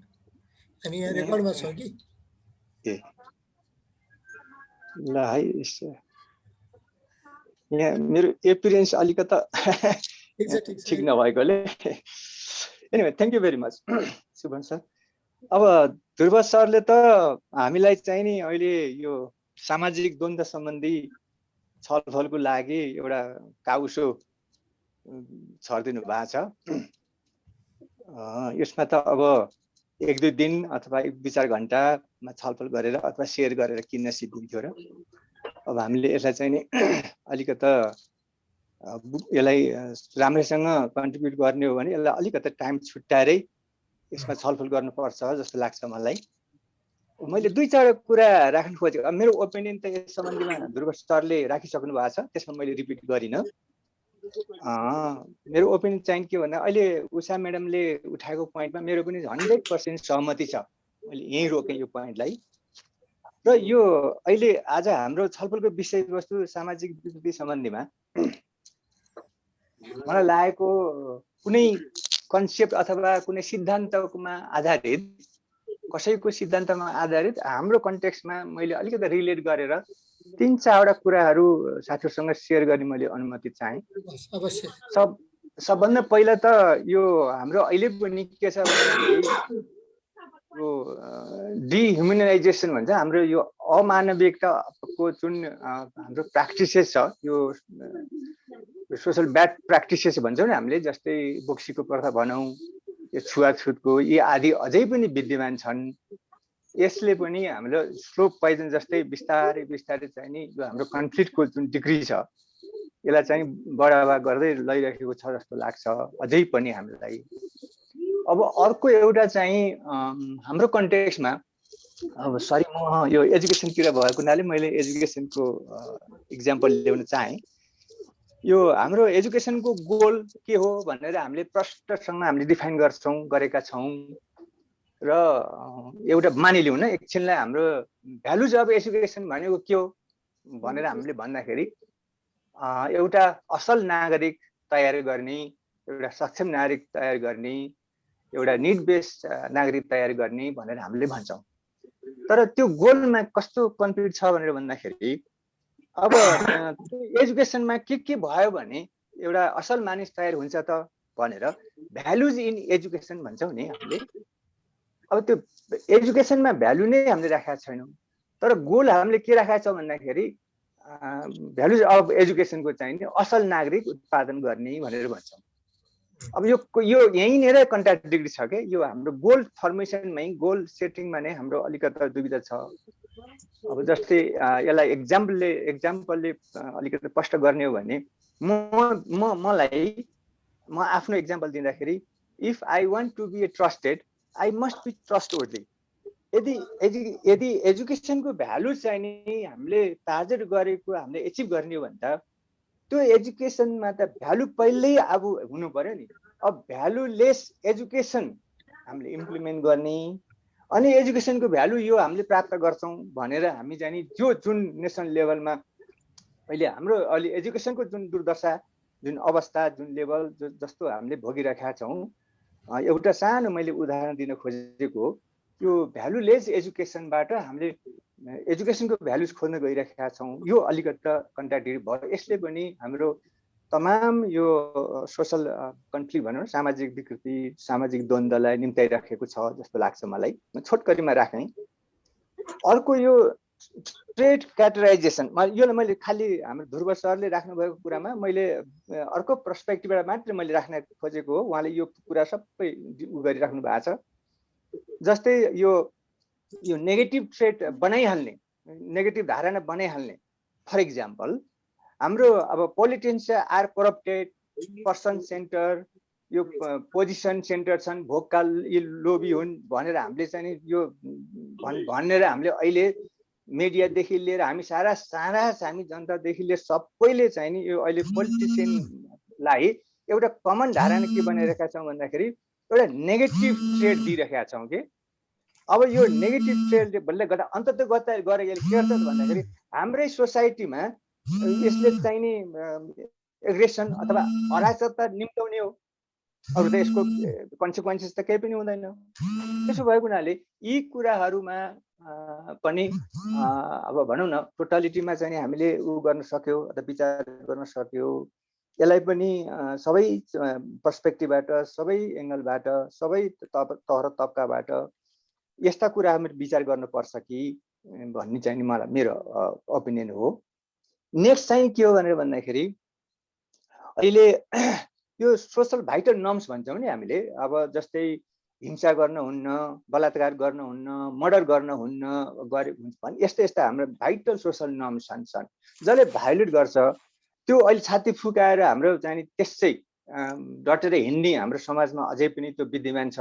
हामी यहाँ रेकर्डमा छौँ कि। ए ल है, यहाँ मेरो एपिरियन्स अलिकता ठिक नभएकोले। Anyway thank you very much Shubham sir. अब ध्रुव सरले त हामीलाई चाहिँ नि अहिले यो सामाजिक द्वन्द्व सम्बन्धी छलफलको लागि एउटा काउसो छरिदिनु भएको छ। यसमा त अब 1-2 दिन अथवा 1-4 घन्टामा छलफल गरेर अथवा सेयर गरेर किन्न सिद्धिन्थ्यो र अब हामीले यसलाई चाहिँ नि अलिकता यसलाई राम्रैसँग कन्ट्रिब्युट गर्ने हो भने यसलाई अलिकता टाइम छुट्याएरै यसमा छलफल गर्नुपर्छ जस्तो लाग्छ मलाई। मैले 2-4 कुरा राख्न खोजेको। मेरो ओपिनियन त यस सम्बन्धीमा ध्रुव सरले राखिसक्नु भएको छ, त्यसमा मैले रिपिट गरिनँ। मेरो ओपिनियन चाहिँ के भन्दा अहिले उषा म्याडमले उठाएको पोइन्टमा मेरो पनि 100% सहमति छ। मैले यहीँ रोकेँ यो पोइन्टलाई। र यो अहिले आज हाम्रो छलफलको विषयवस्तु सामाजिक विकृति सम्बन्धीमा मलाई लागेको कुनै कन्सेप्ट अथवा कुनै सिद्धान्तमा आधारित, कसैको सिद्धान्तमा आधारित हाम्रो कन्टेक्स्टमा मैले अलिकति रिलेट गरेर 3-4वटा कुराहरू साथीहरूसँग सेयर गर्ने मैले अनुमति चाहेँ। अवश्य। सबभन्दा पहिला त यो हाम्रो अहिले पनि के छ भन्दाखेरि यो डिह्युमनाइजेसन भन्छ, हाम्रो यो अमानविकताको जुन हाम्रो प्र्याक्टिसेस छ, यो सोसल ब्याड प्र्याक्टिसेस भन्छौँ नि हामीले, जस्तै बोक्सीको प्रथा भनौँ, यो छुवाछुतको, यी आदि अझै पनि विद्यमान छन्। यसले पनि हाम्रो स्लो पोइजन जस्तै बिस्तारै बिस्तारै चाहिँ नि यो हाम्रो कन्फ्लिक्टको जुन डिग्री छ यसलाई चाहिँ बढावा गर्दै लैरहेको छ जस्तो लाग्छ अझै पनि हामीलाई। अब अर्को एउटा चाहिँ हाम्रो कन्टेक्स्टमा, अब सरी म यो एजुकेसनतिर भएको हुनाले मैले एजुकेसनको इक्जाम्पल ल्याउन चाहेँ। यो हाम्रो एजुकेसनको गोल के हो भनेर हामीले प्रष्टसँग हामीले डिफाइन गरेका छौँ र एउटा मानिलिउँ न एकछिनलाई, हाम्रो भ्यालुज अफ एजुकेसन भनेको के हो भनेर हामीले भन्दाखेरि एउटा असल नागरिक तयार गर्ने, एउटा सक्षम नागरिक तयार गर्ने, एउटा निड बेस्ड नागरिक तयार गर्ने भनेर हामीले भन्छौँ। तर त्यो गोलमा कस्तो कन्फ्लिक्ट छ भनेर भन्दाखेरि अब एजुकेसनमा के भयो भने एउटा असल मानिस तयार हुन्छ त भनेर भ्यालुज इन एजुकेसन भन्छौँ नि हामीले। अब त्यो एजुकेसनमा भ्यालु नै हामीले राखेका छैनौँ, तर गोल हामीले के राखेका छौँ भन्दाखेरि भ्यालुज अफ एजुकेसनको चाहिँ नि असल नागरिक उत्पादन गर्ने भनेर भन्छौँ। अब यो यहीँनिर कन्ट्राडिक्ट छ क्या, यो हाम्रो गोल फर्मेसनमै गोल सेटिङमा नै हाम्रो अलिकति दुविधा छ। अब जस्तै यसलाई एक्जाम्पलले अलिकति स्पष्ट गर्ने हो भने म आफ्नो एक्जाम्पल दिँदाखेरि if I want to be a trusted I must be trustworthy. यदि एजुकेसनको भ्यालु चाहिँ नि हामीले टार्गेट गरेको हामीले एचिभ गर्ने हो भने त त्यो एजुकेसनमा त भ्यालु पहिल्यै अब हुनु पर्यो नि। अब भ्यालुलेस एजुकेसन हामीले इम्प्लिमेन्ट गर्ने, अनि एजुकेसनको भ्यालु यो हामीले प्राप्त गर्छौँ भनेर हामी चाहिँ नि जुन नेसनल लेभलमा अहिले हाम्रो अहिले एजुकेसनको जुन दुर्दशा, जुन अवस्था, जुन लेभल जस्तो हामीले भोगिरहेका छौँ, एउटा सानो मैले उदाहरण दिन खोजेको यो भ्यालुलेस एजुकेसनबाट हामीले एजुकेसनको भ्यालुज खोज्न गइरहेका छौँ। यो अलिकति कन्ट्राडिक्ट भयो। यसले पनि हाम्रो तमाम यो सोसल कन्फ्लिक्ट भनौँ, सामाजिक विकृति, सामाजिक द्वन्द्वलाई निम्ताइराखेको छ जस्तो लाग्छ मलाई। छोटकरीमा राख्ने अर्को यो ट्रेड क्याटेगराइजेसन, यो मैले खालि हाम्रो ध्रुव सरले राख्नुभएको कुरामा मैले अर्को पर्सपेक्टिभबाट मात्र मैले राख्न खोजेको हो। उहाँले यो कुरा सबै गरिराख्नु भएको छ। जस्तै यो नेगेटिभ ट्रेड बनाइहाल्ने, नेगेटिभ धारणा बनाइहाल्ने, फर इक्जाम्पल हाम्रो अब politicians are corrupted, person centre, यो पोजिसन सेन्टर छन्, भोकल लोभी हुन् भनेर हामीले चाहिँ यो भनेर हामीले अहिले मिडियादेखि लिएर हामी हामी जनतादेखि लिएर सबैले चाहिँ नि यो अहिले पोलिटिसियनलाई एउटा कमन धारणा के बनाइरहेका छौँ भन्दाखेरि एउटा नेगेटिभ ट्रेड दिइरहेका छौँ कि। अब यो नेगेटिभ ट्रेडले बल्ल गर्दा अन्ततः गएर यसले के गर्छ भन्दाखेरि हाम्रै सोसाइटीमा यसले चाहिँ नि एग्रेसन अथवा अराजकता निम्त्याउने हो। अरू त यसको कन्सिक्वेन्सेस त केही पनि हुँदैन। त्यसो भएको हुनाले यी कुराहरूमा पनि अब भनौँ न टोटालिटीमा चाहिँ हामीले गर्न सक्यो अथवा विचार गर्न सक्यो। यसलाई पनि सबै पर्सपेक्टिभबाट, सबै एङ्गलबाट, सबै तहर तब्काबाट यस्ता कुरामा विचार गर्नुपर्छ कि भन्ने चाहिँ मलाई मेरो ओपिनियन हो। नेक्स्ट चाहिँ के हो भनेर भन्दाखेरि अहिले यो सोसल भाइटल नर्म्स भन्छौँ नि हामीले। अब जस्तै हिंसा गर्न हुन्न, बलात्कार गर्न हुन्न, मर्डर गर्न हुन्न गरे भने यस्ता हाम्रो भाइटल सोसल नर्म्स छन् जसले भायोलेट गर्छ। त्यो अहिले छाती फुकाएर हाम्रो चाहिँ त्यसै डटेर हिँड्ने हाम्रो समाजमा अझै पनि त्यो विद्यमान छ।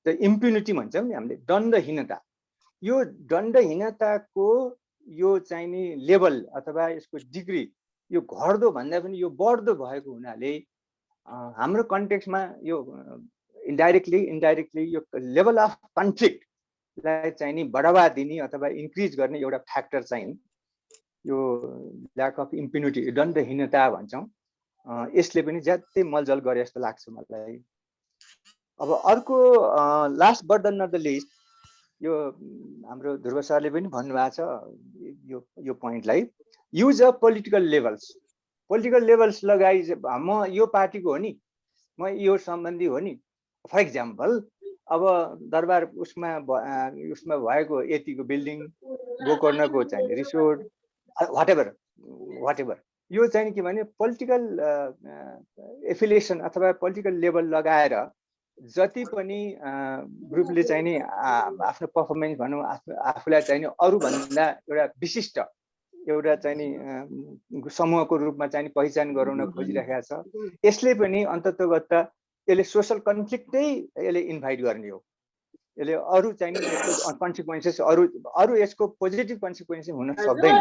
त्यो इम्प्युनिटी भन्छौँ नि हामीले, दण्डहीनता। यो दण्डहीनताको यो चाहिँ नि लेभल अथवा यसको डिग्री यो घट्दो भन्दा पनि यो बढ्दो भएको हुनाले हाम्रो कन्टेक्स्टमा यो इन्डाइरेक्टली यो लेभल अफ कन्फ्लिक्टलाई चाहिँ नि बढावा दिने अथवा इन्क्रिज गर्ने एउटा फ्याक्टर चाहिँ यो ल्याक अफ इम्प्युनिटी, दण्डहीनता भन्छौँ। यसले पनि ज्यादै मलजल गरे जस्तो लाग्छ मलाई। अब अर्को last but not the list, यो हाम्रो ध्रुव सरले पनि भन्नुभएको छ यो पोइन्टलाई, युज अफ पोलिटिकल लेभल्स लगाइ म यो पार्टीको हो नि, म यो सम्बन्धी हो नि। फर इक्जाम्पल अब दरबार उसमा भएको यतिको बिल्डिङ, गोकर्णको चाहिँ रिसोर्ट, वाट एभर यो चाहिँ के भने पोलिटिकल एफिलिएसन अथवा पोलिटिकल लेभल लगाएर जति पनि ग्रुपले चाहिँ नि आफ्नो पर्फर्मेन्स भनौँ, आफूलाई चाहिँ नि अरूभन्दा एउटा विशिष्ट एउटा चाहिँ नि समूहको रूपमा चाहिँ पहिचान गराउन खोजिरहेको छ। यसले पनि अन्ततोगत यसले सोसल कन्फ्लिक्टै यसले इन्भाइट गर्ने हो। यसले अरू चाहिँ नि यसको कन्सिक्वेन्सेस अरू यसको पोजिटिभ कन्सिक्वेन्सेस हुन सक्दैन।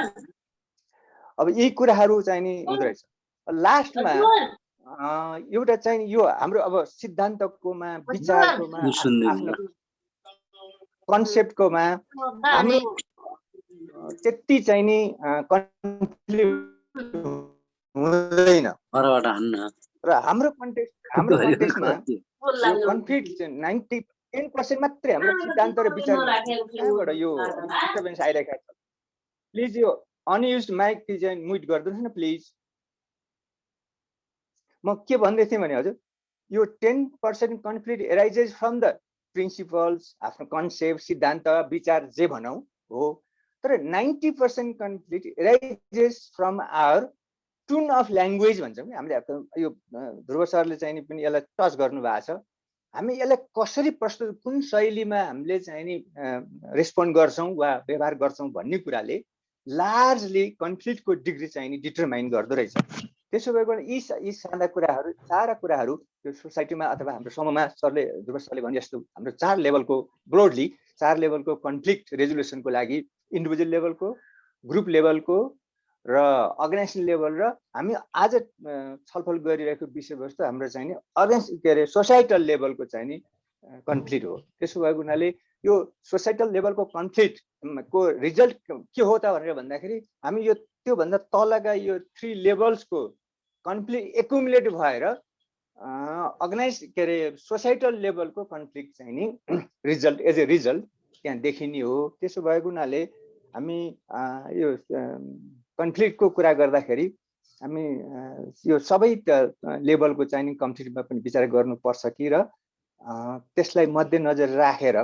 अब यी कुराहरू चाहिँ नि हुँदो रहेछ। लास्टमा एउटा चाहिँ यो हाम्रो अब सिद्धान्तकोमा, विचारकोमा, आफ्नो कन्सेप्टकोमा हाम्रो त्यति चाहिँ नि कन्फ्लिक्ट हुँदैन। र हाम्रो कन्टेक्स्टमा यो कन्फ्लिक्ट 10% मात्रै हाम्रो सिद्धान्त र विचार कहाँबाट यो डिस्टर्बेन्स आइरहेको छ। प्लिज यो अनयुज माइक चाहिँ म्युट गरिदिनुहोस् न प्लिज। म के भन्दै थिएँ भने हजुर यो 10% conflict arises from the principles, आफ्नो कन्सेप्ट, सिद्धान्त, विचार जे भनौँ हो, तर 90% कन्फ्लिक्ट एराइजेस फ्रम आवर टुन अफ ल्याङ्ग्वेज भन्छौँ कि हामीले। यो ध्रुव सरले चाहिँ पनि यसलाई टच गर्नु भएको छ। हामी यसलाई कसरी प्रस्तुत, कुन शैलीमा हामीले चाहिँ नि रेस्पोन्ड गर्छौँ वा व्यवहार गर्छौँ भन्ने कुराले लार्जली कन्फ्लिक्टको डिग्री चाहिँ नि डिटरमाइन गर्दो रहेछ। त्यसो भएकोले यी सारा कुराहरू यो सोसाइटीमा अथवा हाम्रो समूहमा ध्रुव सरले भने जस्तो हाम्रो 4 लेभलको ब्रोडली 4 लेभलको कन्फ्लिक्ट रेजुलेसनको लागि इन्डिभिजुअल लेभलको, ग्रुप लेभलको र अर्गनाइजेसन लेभल र हामी आज छलफल गरिरहेको विषयवस्तु हाम्रो चाहिँ नि सोसाइटल लेभलको चाहिँ नि कन्फ्लिक्ट हो। त्यसो भएको हुनाले यो सोसाइटल लेभलको कन्फ्लिक्टको रिजल्ट के हो त भनेर भन्दाखेरि हामी यो त्योभन्दा तलका यो 3 लेभल्सको कन्फ्लिक्ट एकुमुलेट भएर सोसाइटल लेभलको कन्फ्लिक्ट चाहिँ नि रिजल्ट एज ए रिजल्ट त्यहाँ देखिने हो। त्यसो भएको हुनाले हामी यो कन्फ्लिक्टको कुरा गर्दाखेरि हामी यो सबै लेभलको चाहिँ नि कन्फ्लिक्टमा पनि विचार गर्नुपर्छ कि र त्यसलाई मध्यनजर राखेर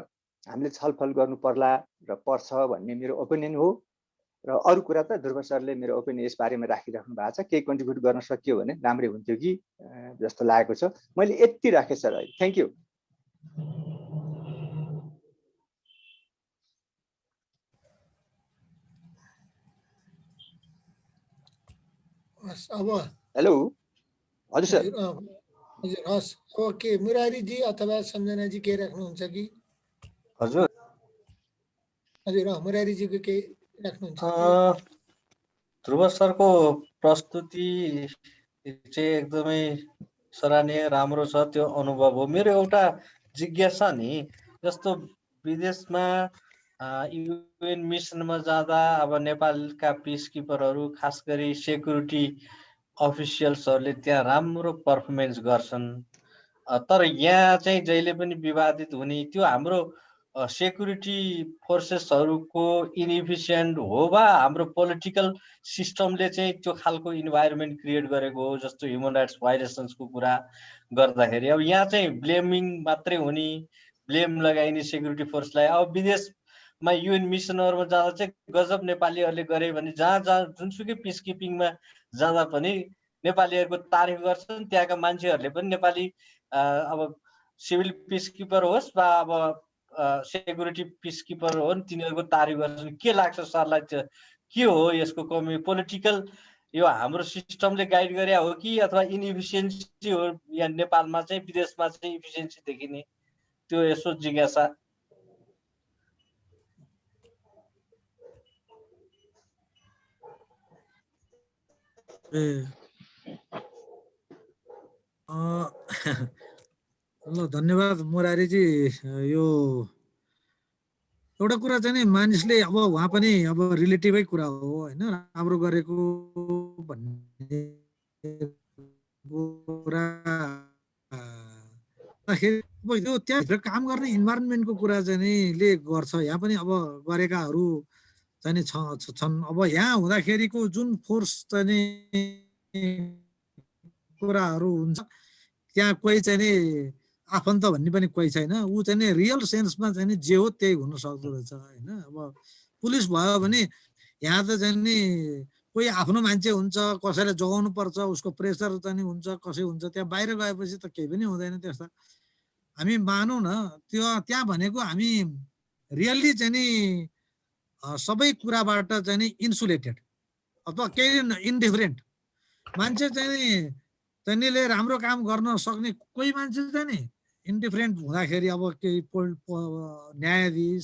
हामीले छलफल गर्नु पर्ला र पर्छ भन्ने मेरो ओपिनियन हो। र अरू कुरा त ध्रुव सरले मेरो ओपिनियन यस बारेमा राखिराख्नु भएको छ। केही कन्ट्रिब्युट गर्न सकियो भने राम्रै हुन्थ्यो कि जस्तो लागेको छ। मैले यति राखेँ सर अहिले। Thank you. अब हेलो हजुर सर। हजुर हस्। अब के मुरारीजी अथवा सम्झनाजी के राख्नुहुन्छ कि? हजुर हजुर मुरारीजीको के राख्नुहुन्छ? ध्रुव सरको प्रस्तुति चाहिँ एकदमै सराहनीय राम्रो छ। त्यो अनुभव हो। मेरो एउटा जिज्ञासा नि, जस्तो विदेशमा युएन मिसनमा जाँदा अब नेपालका पिस किपरहरू खास गरी सेक्युरिटी अफिसियल्सहरूले त्यहाँ राम्रो पर्फर्मेन्स गर्छन्। तर यहाँ चाहिँ जहिले पनि विवादित हुने त्यो हाम्रो सेक्युरिटी फोर्सेसहरूको इनइफिसियन्ट हो वा हाम्रो पोलिटिकल सिस्टमले चाहिँ त्यो खालको इन्भाइरोमेन्ट क्रिएट गरेको हो। जस्तो ह्युमन राइट्स भाइलेसन्सको कुरा गर्दाखेरि अब यहाँ चाहिँ ब्लेमिङ मात्रै हुने, ब्लेम लगाइने सेक्युरिटी फोर्सलाई। अब विदेशमा युएन मिसनहरूमा जाँदा चाहिँ गजब नेपालीहरूले गरे भने जहाँ जुनसुकै पिस किपिङमा जाँदा पनि नेपालीहरूको तारिफ गर्छन्। त्यहाँका मान्छेहरूले पनि नेपाली अब सिभिल पिस किपर होस् वा अब सेक्युरिटी पिस किपर हो तिनीहरूको तारिफ गर्छन्। के लाग्छ सरलाई, के हो यसको कमी? पोलिटिकल यो हाम्रो सिस्टमले गाइड गरे हो कि अथवा इनइफिसियन्सी हो यहाँ नेपालमा चाहिँ, विदेशमा चाहिँ इफिसियन्सी देखिने? त्यो यसो जिज्ञासा। ल धन्यवाद मुरारीजी। यो एउटा कुरा चाहिँ नि मानिसले अब उहाँ पनि अब रिलेटिभै कुरा हो होइन, राम्रो गरेको भन्ने कुरा त्यो त्यहाँभित्र काम गर्ने इन्भाइरोमेन्टको कुरा चाहिँ नि ले गर्छ। यहाँ पनि अब गरेकाहरू चाहिँ नि छन्। अब यहाँ हुँदाखेरिको जुन फोर्स चाहिँ नि कुराहरू हुन्छ, त्यहाँ कोही चाहिँ नि आफन्त भन्ने पनि कोही छैन। ऊ चाहिँ नि रियल सेन्समा चाहिँ नि जे हो त्यही हुन सक्दो रहेछ होइन। अब पुलिस भयो भने यहाँ त चाहिँ नि कोही आफ्नो मान्छे हुन्छ, कसैलाई जोगाउनु पर्छ, उसको प्रेसर चाहिँ नि हुन्छ, कसै हुन्छ। त्यहाँ बाहिर गएपछि त केही पनि हुँदैन त्यस्ता। हामी मानौँ न त्यहाँ भनेको हामी रियल्ली चाहिँ नि सबै कुराबाट चाहिँ नि इन्सुलेटेड अथवा केही इन्डिफरेन्ट मान्छे चाहिँ नि राम्रो काम गर्न सक्ने कोही मान्छे चाहिँ नि इन्डिफरेन्ट हुँदाखेरि अब केही न्यायाधीश,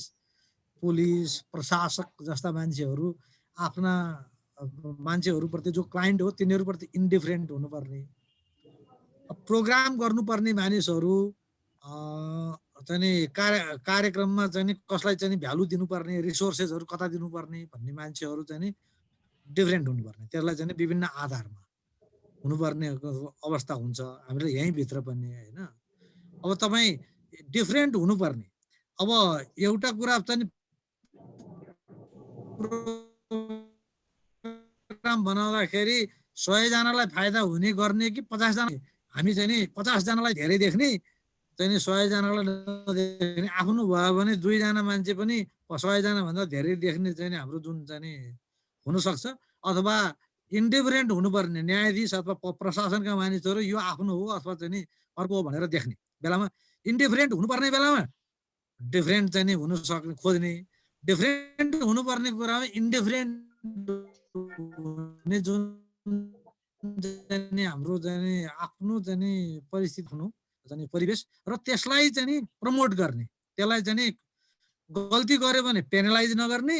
पुलिस, प्रशासक जस्ता मान्छेहरू आफ्ना मान्छेहरूप्रति जो क्लाइन्ट हो तिनीहरूप्रति इन्डिफरेन्ट हुनुपर्ने। प्रोग्राम गर्नुपर्ने मानिसहरू चाहिँ नि कार्यक्रममा चाहिँ नि कसलाई चाहिँ नि भ्यालु दिनुपर्ने, रिसोर्सेसहरू कता दिनुपर्ने भन्ने मान्छेहरू चाहिँ नि डिफरेन्ट हुनुपर्ने। त्यसलाई चाहिँ नि विभिन्न आधारमा हुनुपर्ने अवस्था हुन्छ हामीलाई यहीँभित्र पनि होइन। अब तपाईँ डिफ्रेन्ट हुनुपर्ने। अब एउटा कुरा चाहिँ प्रोग्राम बनाउँदाखेरि 100 जनालाई फाइदा हुने गर्ने कि 50 जना, हामी चाहिँ नि 50 जनालाई धेरै देख्ने चाहिँ 100 जनालाई नदेख्ने, आफ्नो भयो भने 2 जना मान्छे पनि 100 जना भन्दा धेरै देख्ने चाहिँ हाम्रो जुन चाहिँ हुन सक्छ। अथवा इन्डिफरेन्ट हुनुपर्ने न्यायाधीश अथवा प्रशासनका मानिसहरू यो आफ्नो हो अथवा चाहिँ नि अर्को हो भनेर देख्ने बेलामा, इन्डिफरेन्ट हुनुपर्ने बेलामा डिफरेन्ट चाहिँ नि हुन सक्ने खोज्ने, डिफरेन्ट हुनुपर्ने कुरामा इन्डिफरेन्ट हुने जुन चाहिँ हाम्रो चाहिँ आफ्नो चाहिँ परिस्थिति हुनु चाहिँ परिवेश र त्यसलाई चाहिँ प्रमोट गर्ने, त्यसलाई चाहिँ गल्ती गर्यो भने पेनलाइज नगर्ने,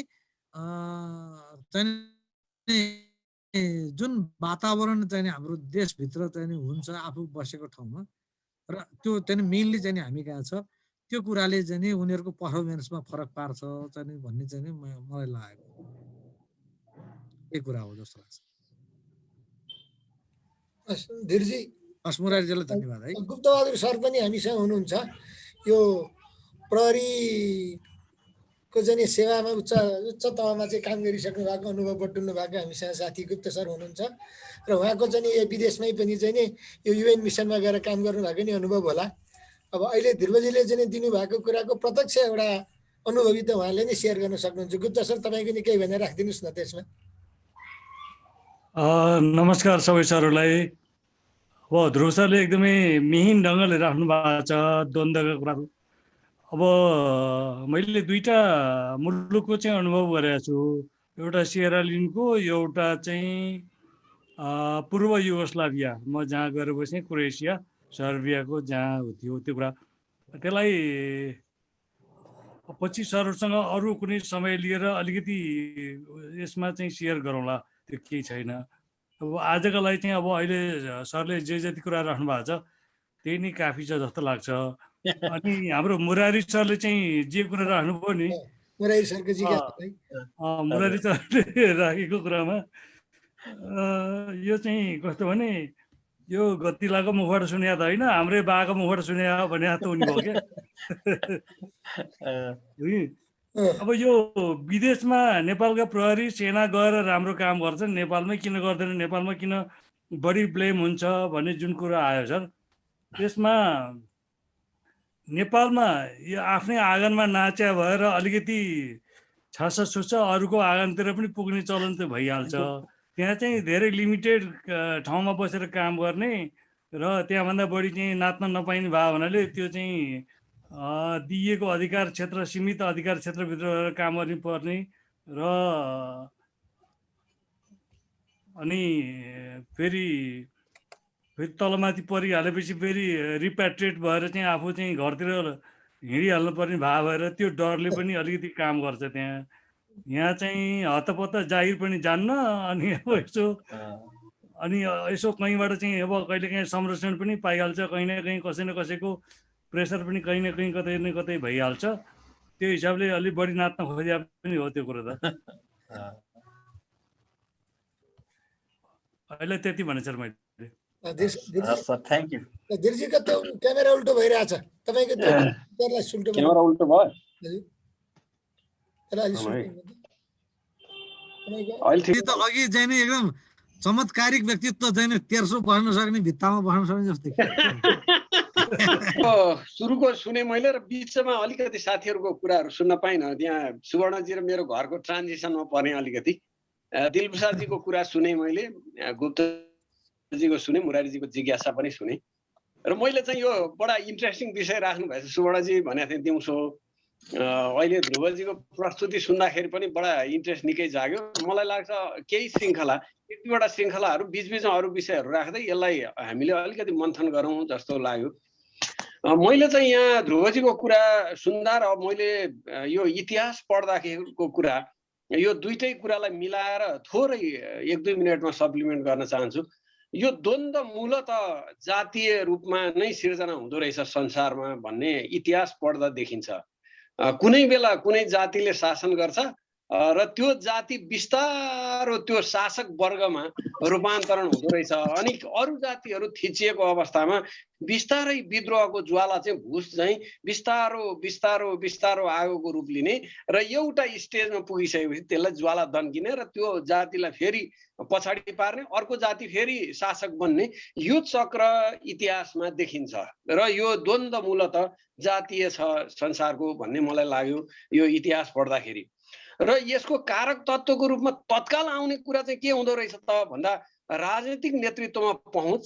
जुन वातावरण चाहिँ हाम्रो देशभित्र चाहिँ हुन्छ आफू बसेको ठाउँमा र त्यो चाहिँ मेनली चाहिँ हामी कहाँ छ त्यो कुराले चाहिँ उनीहरूको पर्फर्मेन्समा फरक पार्छ चाहिँ भन्ने चाहिँ मलाई लागेको यही कुरा हो जस्तो लाग्छ। धीरजी मुरारीजीलाई धन्यवाद है। गुप्तबहादुर सर पनि हामीसँग हुनुहुन्छ। यो प्रहरीको चाहिँ सेवामा उच्च तहमा चाहिँ काम गरिसक्नु भएको, अनुभव बटुल्नु भएको हामीसँग साथी गुप्त सर हुनुहुन्छ र उहाँको चाहिँ विदेशमै पनि चाहिँ यो युएन मिसनमा गएर काम गर्नुभएको नि अनुभव होला। अब अहिले ध्रुवजीले चाहिँ दिनुभएको कुराको प्रत्यक्ष एउटा अनुभवी त उहाँले नै सेयर गर्न सक्नुहुन्छ। गुप्त सर तपाईँको नि केही भनेर राखिदिनुहोस् न त्यसमा। नमस्कार सबै सरहरूलाई। अब ध्रुव सरले एकदमै मिहिन ढङ्गले राख्नु भएको छ द्वन्द्वको कुराहरू। अब मैले दुईटा मुलुकको चाहिँ अनुभव गरेको छु, एउटा सिएरालिनको, एउटा चाहिँ पूर्व युगोस्लाभिया, म जहाँ गएर बसेँ क्रोएसिया सर्बियाको जहाँ थियो त्यो कुरा। त्यसलाई पछि सरहरूसँग अरू कुनै समय लिएर अलिकति यसमा चाहिँ सेयर गरौँला, त्यो केही छैन। अब आजका लागि चाहिँ अब अहिले सरले जे जति कुरा राख्नु भएको छ त्यही नै काफी छ जस्तो लाग्छ। अनि हाम्रो मुरारी सरले चाहिँ जे कुरा राख्नुभयो नि, मुरारी सरको मुरारी सरले राखेको कुरामा यो चाहिँ कस्तो भने यो गतिलाको मुखबाट सुने त होइन, हाम्रै बाको मुखबाट सुने भने त उनी भयो क्या। अब यो विदेशमा नेपालका प्रहरी सेना गएर राम्रो काम गर्छन्, नेपालमै किन गर्दैन, नेपालमा किन बढी ब्लेम हुन्छ भन्ने जुन कुरा आयो सर, त्यसमा नेपालमा यो आफ्नै आँगनमा नाच्या भएर अलिकति छासछुस अरूको आँगनतिर पनि पुग्ने चलन त भइहाल्छ। त्यहाँ चाहिँ धेरै लिमिटेड ठाउँमा बसेर काम गर्ने र त्यहाँभन्दा बढी चाहिँ नाच्न नपाइने भयो हुनाले त्यो चाहिँ दिइएको अधिकार क्षेत्र, सीमित अधिकार क्षेत्रभित्र रहेर काम गर्नु पर्ने र अनि फेरि तलमाथि परिहालेपछि फेरि रिप्याट्रिएट भएर चाहिँ आफू चाहिँ घरतिर हिँडिहाल्नु पर्ने भाव भएर त्यो डरले पनि अलिकति काम गर्छ त्यहाँ। यहाँ चाहिँ हतपत्त जागिर पनि जान्न, अनि अब यसो कहीँबाट चाहिँ अब कहिलेकाहीँ संरक्षण पनि पाइहाल्छ, कहीँ न कहीँ कसै न कसैको प्रेसर पनि कहीँ न कहीँ कतै न कतै भइहाल्छ। त्यो हिसाबले अलिक बढी नाच्न खोजे पनि हो त्यो कुरो त। अहिले त्यति भने सर मैले। Thank you. धीरजीको त्यो क्यामेरा उल्टो भइरहेछ, तपाईँको क्यामेरा उल्टो भयो। अघि चाहिँ नि एकदम चमत्कारिक व्यक्तित्व चाहिँ तेर्सो बस्न सक्ने, भित्तामा बस्न सक्ने जस्तै। सुरुको सुने मैले र बिचमा अलिकति साथीहरूको कुराहरू सुन्न पाइनँ। त्यहाँ सुवर्णजी र मेरो घरको ट्रान्जिसनमा पर्ने अलिकति दिलप्रसादजीको कुरा सुने मैले, गुप्तजीको सुने, मुरारीजीको जिज्ञासा पनि सुने र मैले चाहिँ यो बडा इन्ट्रेस्टिङ विषय राख्नु भएछ। सुवर्णजी भनेको थिएँ दिउँसो, अहिले ध्रुवजीको प्रस्तुति सुन्दाखेरि पनि बडा इन्ट्रेस्ट निकै जाग्यो। मलाई लाग्छ केही श्रृङ्खला, एक दुईवटा श्रृङ्खलाहरू बिचबिचमा अरू विषयहरू राख्दै यसलाई हामीले अलिकति मन्थन गरौँ जस्तो लाग्यो। मैले चाहिँ यहाँ ध्रुवजीको कुरा सुन्दा र मैले यो इतिहास पढ्दाखेरिको कुरा, यो दुईटै कुरालाई मिलाएर थोरै 1-2 मिनटमा सप्लिमेन्ट गर्न चाहन्छु। यो द्वन्द्व मूलत जातीय रूपमा नै सिर्जना हुँदो रहेछ संसारमा भन्ने इतिहास पढ्दा देखिन्छ। कुनै बेला कुनै जातिले शासन गर्छ र त्यो जाति बिस्तारो त्यो शासक वर्गमा रूपान्तरण हुँदो रहेछ। अनि अरू जातिहरू थिचिएको अवस्थामा बिस्तारै विद्रोहको ज्वाला चाहिँ भुस चाहिँ बिस्तारो बिस्तारो बिस्तारो आगोको रूप लिने र एउटा स्टेजमा पुगिसकेपछि त्यसलाई ज्वाला दन्किने र त्यो जातिलाई फेरि पछाडि पार्ने, अर्को जाति फेरि शासक बन्ने, यो चक्र इतिहासमा देखिन्छ। र यो द्वन्द्व मूलत जातीय छ संसारको भन्ने मलाई लाग्यो यो इतिहास पढ्दाखेरि। र यसको कारक तत्त्वको रूपमा तत्काल आउने कुरा चाहिँ के हुँदो रहेछ त भन्दा राजनीतिक नेतृत्वमा पहुँच,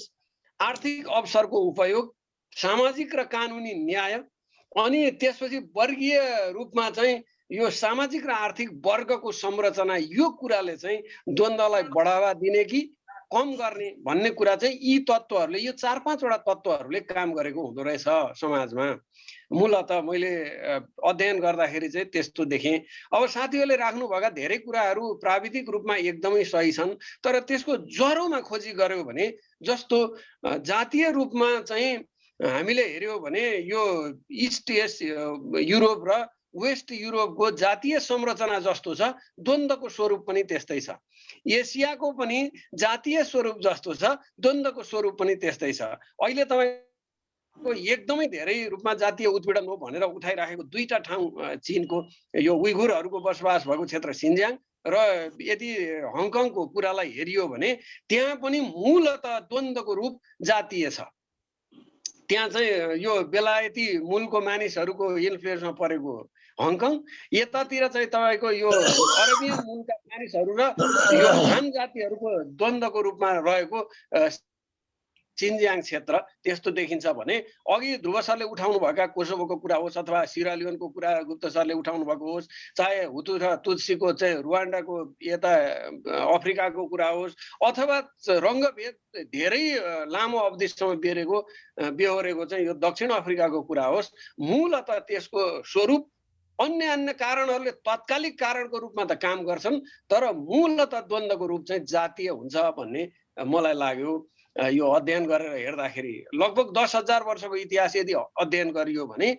आर्थिक अवसरको उपयोग, सामाजिक र कानुनी न्याय, अनि त्यसपछि वर्गीय रूपमा चाहिँ यो सामाजिक र आर्थिक वर्गको संरचना, यो कुराले चाहिँ द्वन्द्वलाई बढावा दिने कि कम गर्ने भन्ने कुरा चाहिँ यी तत्त्वहरूले, यो 4-5 वटा तत्त्वहरूले काम गरेको हुँदो रहेछ समाजमा। मूलत मैले अध्ययन गर्दाखेरि चाहिँ त्यस्तो देखेँ। अब साथीहरूले राख्नुभएका धेरै कुराहरू प्राविधिक रूपमा एकदमै सही छन्, तर त्यसको जरोमा खोजी गर्यो भने जस्तो जातीय रूपमा चाहिँ हामीले हेर्यौँ भने यो इस्ट युरोप र वेस्ट युरोपको जातीय संरचना जस्तो छ, द्वन्द्वको स्वरूप पनि त्यस्तै छ। एसियाको पनि जातीय स्वरूप जस्तो छ, द्वन्द्वको स्वरूप पनि त्यस्तै छ। अहिले तपाईँको एकदमै धेरै रूपमा जातीय उत्पीडन हो भनेर उठाइराखेको 2टा ठाउँ चीनको यो उइघुरहरूको बसोबास भएको क्षेत्र सिन्ज्याङ र यदि हङकङको कुरालाई हेरियो भने त्यहाँ पनि मूलत द्वन्द्वको रूप जातीय छ। त्यहाँ चाहिँ यो बेलायती मूलको मानिसहरूको इन्फ्लुएन्समा परेको हङकङ, यतातिर चाहिँ तपाईँको यो अरबियन मूलका मानिसहरू र यो हान जातिहरूको द्वन्द्वको रूपमा रहेको सिन्जियाङ क्षेत्र त्यस्तो देखिन्छ भने अघि ध्रुव सरले उठाउनु भएका कोसोभोको कुरा होस् अथवा सिरालियोनको कुरा गुप्ता सरले उठाउनु भएको होस्, चाहे हुतु र तुत्सीको चाहिँ रुवान्डाको यता अफ्रिकाको कुरा होस्, अथवा रङ्गभेद धेरै लामो अवधिसम्म बेहोरेको चाहिँ यो दक्षिण अफ्रिकाको कुरा होस्, मूलत त्यसको स्वरूप अन्य कारणहरूले तत्कालिक कारणको रूपमा त काम गर्छन्, तर मूलत द्वन्द्वको रूप चाहिँ जातीय हुन्छ भन्ने मलाई लाग्यो। यो अध्ययन गरेर हेर्दाखेरि लगभग 10,000 वर्षको इतिहास यदि अध्ययन गरियो भने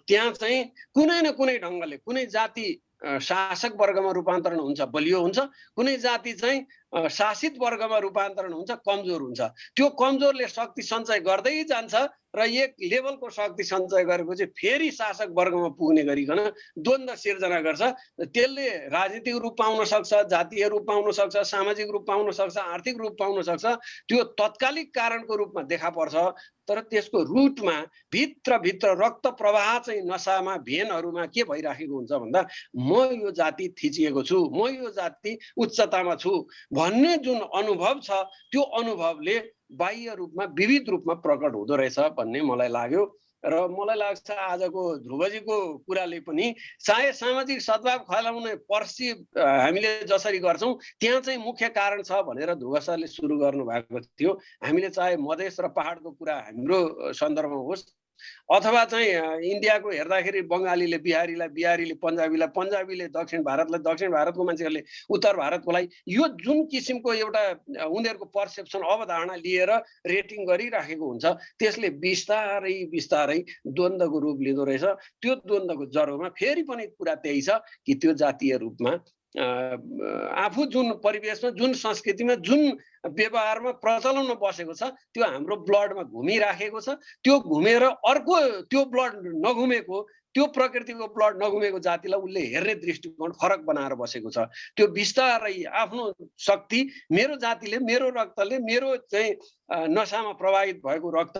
त्यहाँ चाहिँ कुनै न कुनै ढङ्गले कुनै जाति शासक वर्गमा रूपान्तरण हुन्छ, बलियो हुन्छ, कुनै जाति चाहिँ शासित वर्गमा रूपान्तरण हुन्छ, कमजोर हुन्छ। त्यो कमजोरले शक्ति सञ्चय गर्दै जान्छ र एक लेभलको शक्ति सञ्चय गरेपछि फेरि शासक वर्गमा पुग्ने गरिकन द्वन्द्व सिर्जना गर्छ। त्यसले राजनीतिक रूप पाउन सक्छ, जातीय रूप पाउन सक्छ, सामाजिक रूप पाउन सक्छ, आर्थिक रूप पाउन सक्छ। त्यो तत्कालिक कारणको रूपमा देखा पर्छ, तर त्यसको रुटमा भित्र रक्त प्रवाह चाहिँ नसामा भेनहरूमा के भइराखेको हुन्छ भन्दा म यो जाति थिचिएको छु, म यो जाति उच्चतामा छु भन्ने जुन अनुभव छ, त्यो अनुभवले बाह्य रूपमा विविध रूपमा प्रकट हुँदो रहेछ भन्ने मलाई लाग्यो। र मलाई लाग्छ आजको ध्रुवजीको कुराले पनि चाहे सामाजिक सद्भाव फैलाउने पर्सिभ हामीले जसरी गर्छौँ त्यहाँ चाहिँ मुख्य कारण छ भनेर ध्रुव सरले सुरु गर्नु भएको थियो। हामीले चाहे मधेस र पहाडको कुरा हाम्रो सन्दर्भमा होस् अथवा चाहिँ इन्डियाको हेर्दाखेरि बङ्गालीले बिहारीलाई, बिहारीले पन्जाबीलाई, पन्जाबीले दक्षिण भारतलाई, दक्षिण भारतको मान्छेहरूले उत्तर भारतकोलाई, यो जुन किसिमको एउटा उनीहरूको पर्सेप्सन अवधारणा लिएर रेटिङ गरिराखेको हुन्छ त्यसले बिस्तारै द्वन्द्वको रूप लिँदो रहेछ। त्यो द्वन्द्वको जरोमा फेरि पनि कुरा त्यही छ कि त्यो जातीय रूपमा आफू जुन परिवेशमा, जुन संस्कृतिमा, जुन व्यवहारमा प्रचलनमा बसेको छ त्यो हाम्रो ब्लडमा घुमिराखेको छ। त्यो घुमेर अर्को त्यो ब्लड नघुमेको, त्यो प्रकृतिको ब्लड नघुमेको जातिलाई उसले हेर्ने दृष्टिकोण फरक बनाएर बसेको छ। त्यो बिस्तारै आफ्नो शक्ति मेरो जातिले, मेरो रक्तले, मेरो चाहिँ नसामा प्रभावित भएको रक्त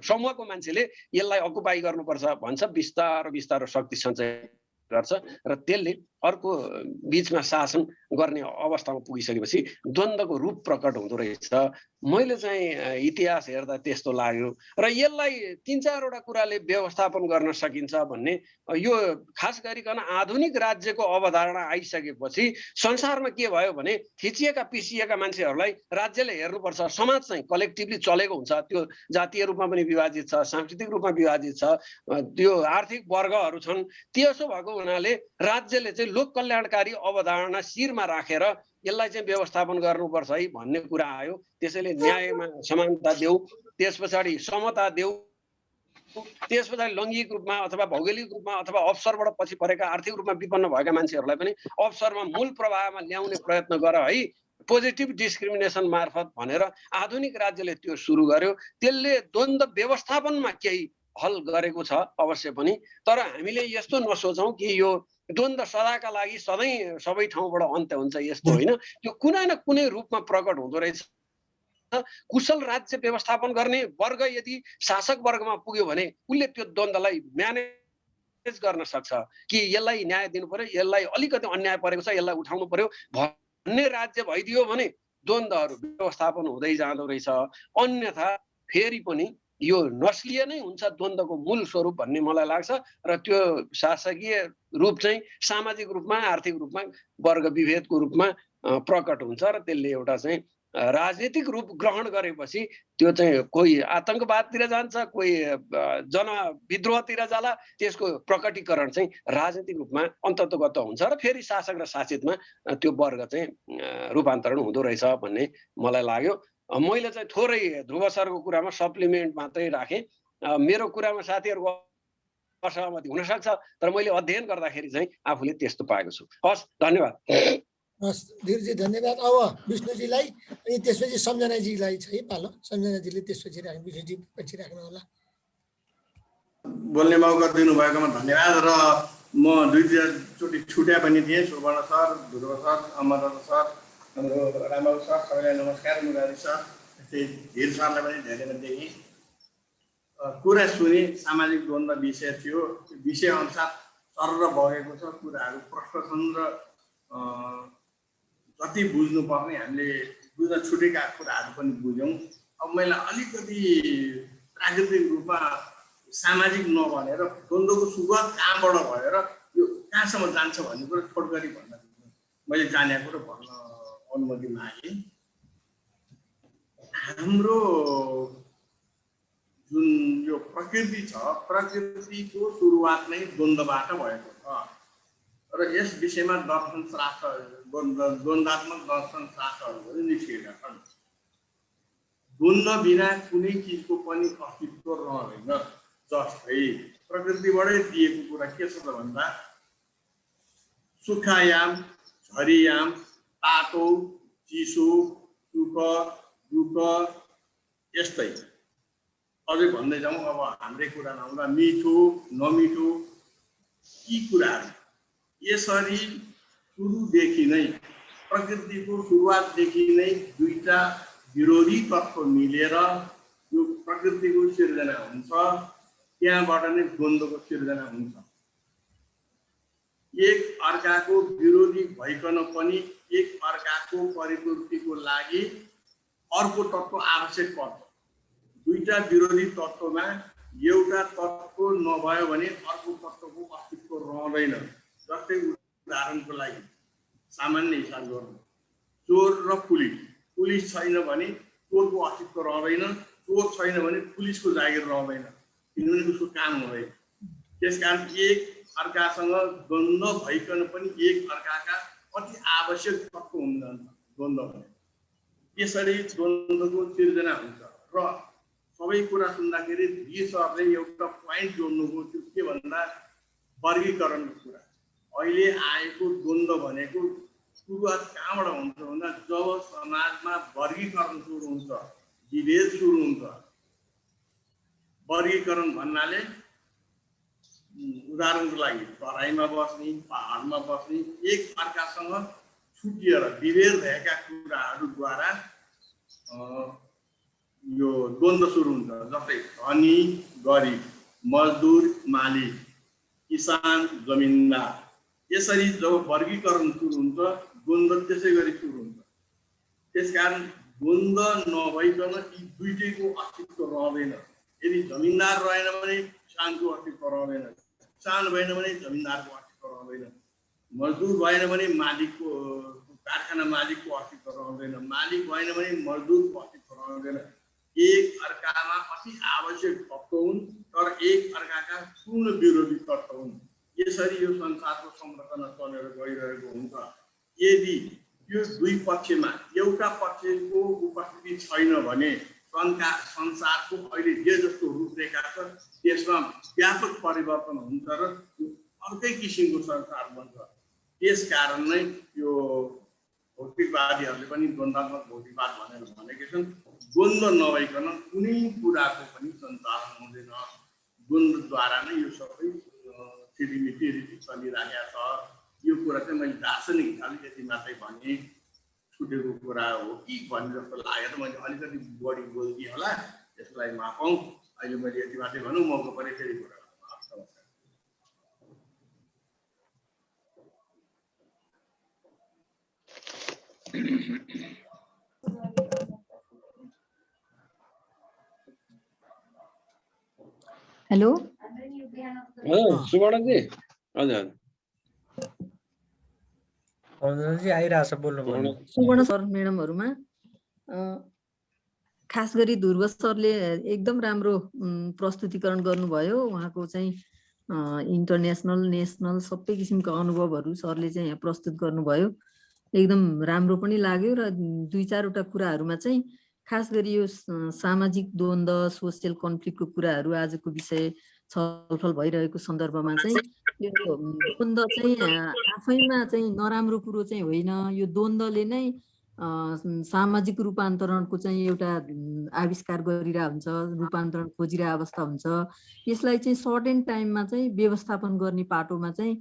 समूहको मान्छेले यसलाई अकुपाई गर्नुपर्छ भन्छ, बिस्तारो शक्ति सञ्चय गर्छ र त्यसले अर्को बीचमा शासन गर्ने अवस्थामा पुगिसकेपछि द्वन्द्वको रूप प्रकट हुँदो रहेछ। मैले चाहिँ इतिहास हेर्दा त्यस्तो लाग्यो र यसलाई 3-4 वटा कुराले व्यवस्थापन गर्न सकिन्छ भन्ने, यो खास गरिकन आधुनिक राज्यको अवधारणा आइसकेपछि संसारमा के भयो भने थिचिएका पिसिएका मान्छेहरूलाई राज्यले हेर्नुपर्छ। समाज चाहिँ कलेक्टिभली चलेको हुन्छ, त्यो जातीय रूपमा पनि विभाजित छ, सांस्कृतिक रूपमा विभाजित छ, त्यो आर्थिक वर्गहरू छन्। त्यसो भएको हुनाले राज्यले चाहिँ लोक कल्याणकारी अवधारणा शिरमा राखेर यसलाई चाहिँ व्यवस्थापन गर्नुपर्छ है भन्ने कुरा आयो। त्यसैले न्यायमा समानता देऊ, त्यस पछाडि समता देऊ, त्यस पछाडि लैङ्गिक रूपमा अथवा भौगोलिक रूपमा अथवा अवसरबाट पछि परेका आर्थिक रूपमा विपन्न भएका मान्छेहरूलाई पनि अवसरमा मूल प्रवाहमा ल्याउने प्रयत्न गर है, पोजिटिभ डिस्क्रिमिनेसन मार्फत भनेर आधुनिक राज्यले त्यो सुरु गर्यो। त्यसले द्वन्द्व व्यवस्थापनमा केही हल गरेको छ अवश्य पनि, तर हामीले यस्तो नसोचौँ कि यो द्वन्द्व सदाका लागि सधैँ सबै ठाउँबाट अन्त्य हुन्छ, यस्तो होइन। त्यो कुनै न कुनै रूपमा प्रकट हुँदो रहेछ। कुशल राज्य व्यवस्थापन गर्ने वर्ग यदि शासक वर्गमा पुग्यो भने उसले त्यो द्वन्द्वलाई म्यानेज गर्न सक्छ कि यसलाई न्याय दिनु पर्यो, यसलाई अलिकति अन्याय परेको छ, यसलाई उठाउनु पर्यो भन्ने राज्य भइदियो भने द्वन्द्वहरू व्यवस्थापन हुँदै जाँदो रहेछ। अन्यथा फेरि पनि यो नस्लीय नै हुन्छ द्वन्द्वको मूल स्वरूप भन्ने मलाई लाग्छ। र त्यो शासकीय रूप चाहिँ सामाजिक रूपमा, आर्थिक रूपमा, वर्ग विभेदको रूपमा प्रकट हुन्छ र त्यसले एउटा चाहिँ राजनीतिक रूप ग्रहण गरेपछि त्यो चाहिँ कोही आतंकवादतिर जान्छ, कोही जनविद्रोहतिर जाला। त्यसको प्रकटीकरण चाहिँ राजनीतिक रूपमा अन्ततगत हुन्छ र फेरि शासक र शासितमा त्यो वर्ग चाहिँ रूपान्तरण हुँदो रहेछ भन्ने मलाई लाग्यो। मैले चाहिँ थोरै ध्रुव सरको कुरामा सप्लिमेन्ट मात्रै राखेँ। मेरो कुरामा साथीहरूको असहमति हुनसक्छ, तर मैले अध्ययन गर्दाखेरि चाहिँ आफूले त्यस्तो पाएको छु। हस्, धन्यवाद। हस् धीरजी, धन्यवाद। अब विष्णुजीलाई अनि त्यसपछि सम्झनाजीलाई छ है पालो। सम्झनाजीले त्यसपछि राख्नु, विष्णुजी पछि राख्नु होला। बोल्ने मौका दिनुभएकोमा धन्यवाद। र म दुईचोटि छुट्या पनि थिएँ। सुवर्ण सर, ध्रुव सर, अमर सर, हाम्रो रामबाबु सर, सबैलाई नमस्कार। मुरारी सर, त्यस्तै धीर सरलाई पनि धेरै देखेँ। कुरा सुने, सामाजिक द्वन्द्व विषय थियो। त्यो विषय अनुसार सरर बगेको छ, कुराहरू प्रष्ट छन् र जति बुझ्नुपर्ने हामीले बुझ्न छुटेका कुराहरू पनि बुझ्यौँ। अब मैले अलिकति प्राकृतिक रूपमा सामाजिक नभनेर द्वन्द्वको सुरुवात कहाँबाट भएर यो कहाँसम्म जान्छ भन्ने कुरो छोटकरी भन्न मैले जानेको कुरो भन्न अनुमति मागेँ। हाम्रो जुन यो प्रकृति छ, प्रकृतिको सुरुवात नै द्वन्द्वबाट भएको छ र यस विषयमा दर्शन शास्त्र, द्वन्द्वात्मक दर्शन शास्त्रहरू पनि निस्केका छन्। द्वन्द्व बिना कुनै चिजको पनि अस्तित्व रहँदैन। जस्तै प्रकृतिबाटै दिएको कुरा के छ त भन्दा सुखायाम, झरीयाम, तातो, चिसो, सुख, दुःख, यस्तै अझै भन्दै जाउँ। अब हाम्रै कुरा नहुँदा मिठो, नमिठो, यी कुराहरू यसरी सुरुदेखि नै, प्रकृतिको सुरुवातदेखि नै दुईटा विरोधी तत्त्व मिलेर यो प्रकृतिको सिर्जना हुन्छ। त्यहाँबाट नै द्वन्द्वको सिर्जना हुन्छ। एक अर्काको विरोधी भइकन पनि एक अर्काको परिपूर्तिको लागि अर्को तत्त्व आवश्यक पर्छ। दुईटा विरोधी तत्त्वमा एउटा तत्त्व नभयो भने अर्को तत्त्वको अस्तित्व रहँदैन। जस्तै उदाहरणको लागि सामान्य हिसाब गर्नु, चोर र पुलिस। पुलिस छैन भने चोरको अस्तित्व रहँदैन, चोर छैन भने पुलिसको जागिर रहँदैन, किनभने उसको काम हुँदैन। त्यसकारण एक अर्कासँग द्वन्द्व भइकन पनि एक अर्काका अति आवश्यक तत्त्व हुन जान्छ द्वन्द्व भने। यसरी द्वन्द्वको सिर्जना हुन्छ। र सबै कुरा सुन्दाखेरि जी सरले एउटा पोइन्ट जोड्नुभयो, त्यो के भन्दा वर्गीकरणको कुरा। अहिले आएको द्वन्द्व भनेको सुरुवात कहाँबाट हुन्छ भन्दा जब समाजमा वर्गीकरण सुरु हुन्छ, विभेद सुरु हुन्छ। वर्गीकरण भन्नाले उदाहरणको लागि तराईमा बस्ने, पहाडमा बस्ने, एक अर्कासँग छुटिएर विभेद भएका कुराहरूद्वारा यो द्वन्द्व सुरु हुन्छ। जस्तै धनी गरिब, मजदुर मालिक, किसान जमिनदार। यसरी जब वर्गीकरण सुरु हुन्छ, द्वन्द्व त्यसै गरी सुरु हुन्छ। त्यसकारण द्वन्द्व नभइकन यी दुईटैको अस्तित्व रहँदैन। यदि जमिनदार रहेन भने किसानको अस्तित्व रहँदैन, किसान भएन भने जमिनदारको अस्तित्व रहँदैन, मजदुर भएन भने मालिकको, कारखाना मालिकको अस्तित्व रहँदैन, मालिक भएन भने मजदुरको अस्तित्व रहँदैन। एक अर्कामा अति आवश्यक तत्त्व हुन्, तर एक अर्काका पूर्ण विरोधी तत्त्व हुन्। यसरी यो संसारको संरचना चलेर गइरहेको हुन्छ। यदि यो दुई पक्षमा एउटा पक्षको उपस्थिति छैन भने संसारको अहिले जे जस्तो रूपरेखा छ यसमा व्यापक परिवर्तन हुन्छ र अर्कै किसिमको सरकार बन्छ। त्यस कारण नै यो भौतिकवादीहरूले पनि द्वन्द्वात्मक भौतिकवाद भनेर भनेका छन्। द्वन्द्व नभइकन कुनै कुराको पनि सञ्चालन हुँदैन। द्वन्द्वद्वारा नै यो सबै छिरिमिटी रीति चलिरहेको छ। यो कुरा चाहिँ मैले दार्शनिक हिसाबले यति मात्रै भने छुटेको कुरा हो कि भन्ने जस्तो लागेर मैले अलिकति बढी बोल्दिएँ होला, यसलाई माफौँ। अहिले मैले यति मात्रै भनौँ, मौका परे फेरि कुरा। हेलो सुवर्णजी, हजुर अर्जुनजी आइरहेछ, बोल्नु पर्ने। सुवर्ण सर म्याडमहरूमा खास गरी ध्रुव सरले एकदम राम्रो प्रस्तुतिकरण गर्नुभयो। उहाँको चाहिँ इन्टरनेसनल नेसनल सबै किसिमका अनुभवहरू सरले चाहिँ यहाँ प्रस्तुत गर्नुभयो। एकदम राम्रो पनि लाग्यो र दुई चारवटा कुराहरूमा चाहिँ खास गरी यो सामाजिक द्वन्द्व सोसियल कन्फ्लिक्टको कुराहरू आजको विषय छलफल भइरहेको सन्दर्भमा चाहिँ यो द्वन्द्व चाहिँ आफैमा चाहिँ नराम्रो कुरो चाहिँ होइन। यो द्वन्द्वले नै सामाजिक रूपान्तरणको चाहिँ एउटा आविष्कार गरिरहेको हुन्छ, रूपान्तरण खोजिरहेको अवस्था हुन्छ। यसलाई चाहिँ सर्टेन टाइममा चाहिँ व्यवस्थापन गर्ने पाटोमा चाहिँ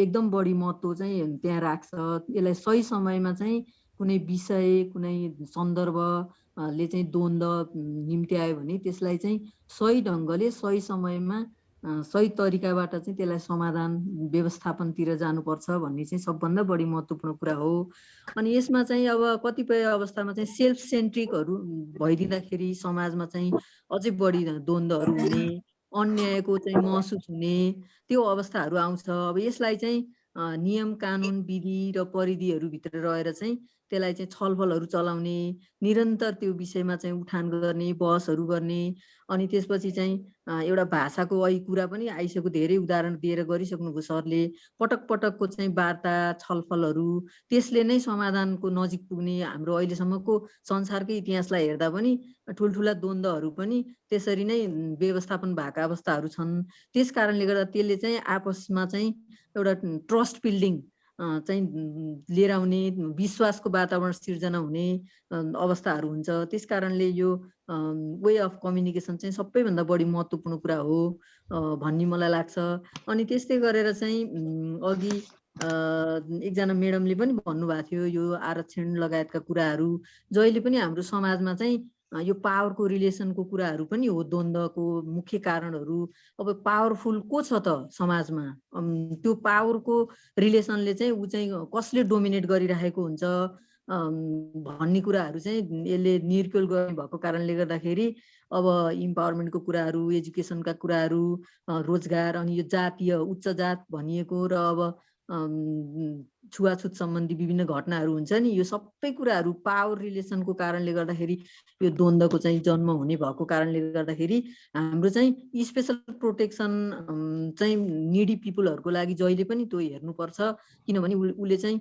एकदम बढी महत्त्व चाहिँ त्यहाँ राख्छ। यसलाई सही समयमा चाहिँ कुनै विषय कुनै सन्दर्भले चाहिँ द्वन्द्व निम्त्यायो भने त्यसलाई चाहिँ सही ढङ्गले सही समयमा सही तरिकाबाट चाहिँ त्यसलाई समाधान व्यवस्थापनतिर जानुपर्छ भन्ने चाहिँ सबभन्दा बढी महत्त्वपूर्ण कुरा हो। अनि यसमा चाहिँ अब कतिपय अवस्थामा चाहिँ सेल्फ सेन्ट्रिकहरू भइदिँदाखेरि समाजमा चाहिँ अझै बढी द्वन्द्वहरू हुने, अन्यायको चाहिँ महसुस हुने त्यो अवस्थाहरू आउँछ। अब यसलाई चाहिँ नियम कानुन विधि र परिधिहरूभित्र रहेर चाहिँ त्यसलाई चाहिँ छलफलहरू चलाउने, निरन्तर त्यो विषयमा चाहिँ उठान गर्ने, बहसहरू गर्ने। अनि त्यसपछि चाहिँ एउटा भाषाको अहिले कुरा पनि आइसक्यो, धेरै उदाहरण दिएर गरिसक्नुभयो सरले। पटक पटकको चाहिँ वार्ता छलफलहरू त्यसले नै समाधानको नजिक पुग्ने। हाम्रो अहिलेसम्मको संसारकै इतिहासलाई हेर्दा पनि ठुल्ठुला द्वन्द्वहरू पनि त्यसरी नै व्यवस्थापन भएका अवस्थाहरू छन्। त्यस कारणले गर्दा त्यसले चाहिँ आपसमा चाहिँ एउटा ट्रस्ट बिल्डिङ चाहिँ लिएर आउने, विश्वासको वातावरण सिर्जना हुने अवस्थाहरू हुन्छ। त्यस कारणले यो वे अफ कम्युनिकेसन चाहिँ सबैभन्दा बढी महत्त्वपूर्ण कुरा हो भन्ने मलाई लाग्छ। अनि त्यस्तै गरेर चाहिँ अघि एकजना म्याडमले पनि भन्नुभएको थियो यो आरक्षण लगायतका कुराहरू जहिले पनि हाम्रो समाजमा चाहिँ यो पावरको रिलेसनको कुराहरू पनि हो। द्वन्द्वको मुख्य कारणहरू अब पावरफुल को छ त समाजमा, त्यो पावरको रिलेसनले चाहिँ ऊ चाहिँ कसले डोमिनेट गरिरहेको हुन्छ भन्ने कुराहरू चाहिँ यसले निर्क्युल गर्ने भएको कारणले गर्दाखेरि अब इम्पावरमेन्टको कुराहरू, एजुकेसनका कुराहरू, रोजगार, अनि यो जातीय उच्च जात भनिएको र अब छुवाछुत सम्बन्धी विभिन्न घटनाहरू हुन्छ नि, यो सबै कुराहरू पावर रिलेसनको कारणले गर्दाखेरि यो द्वन्द्वको चाहिँ जन्म हुने भएको कारणले गर्दाखेरि हाम्रो चाहिँ स्पेसल प्रोटेक्सन चाहिँ निडी पिपुलहरूको लागि जहिले पनि त्यो हेर्नुपर्छ। किनभने उसले चाहिँ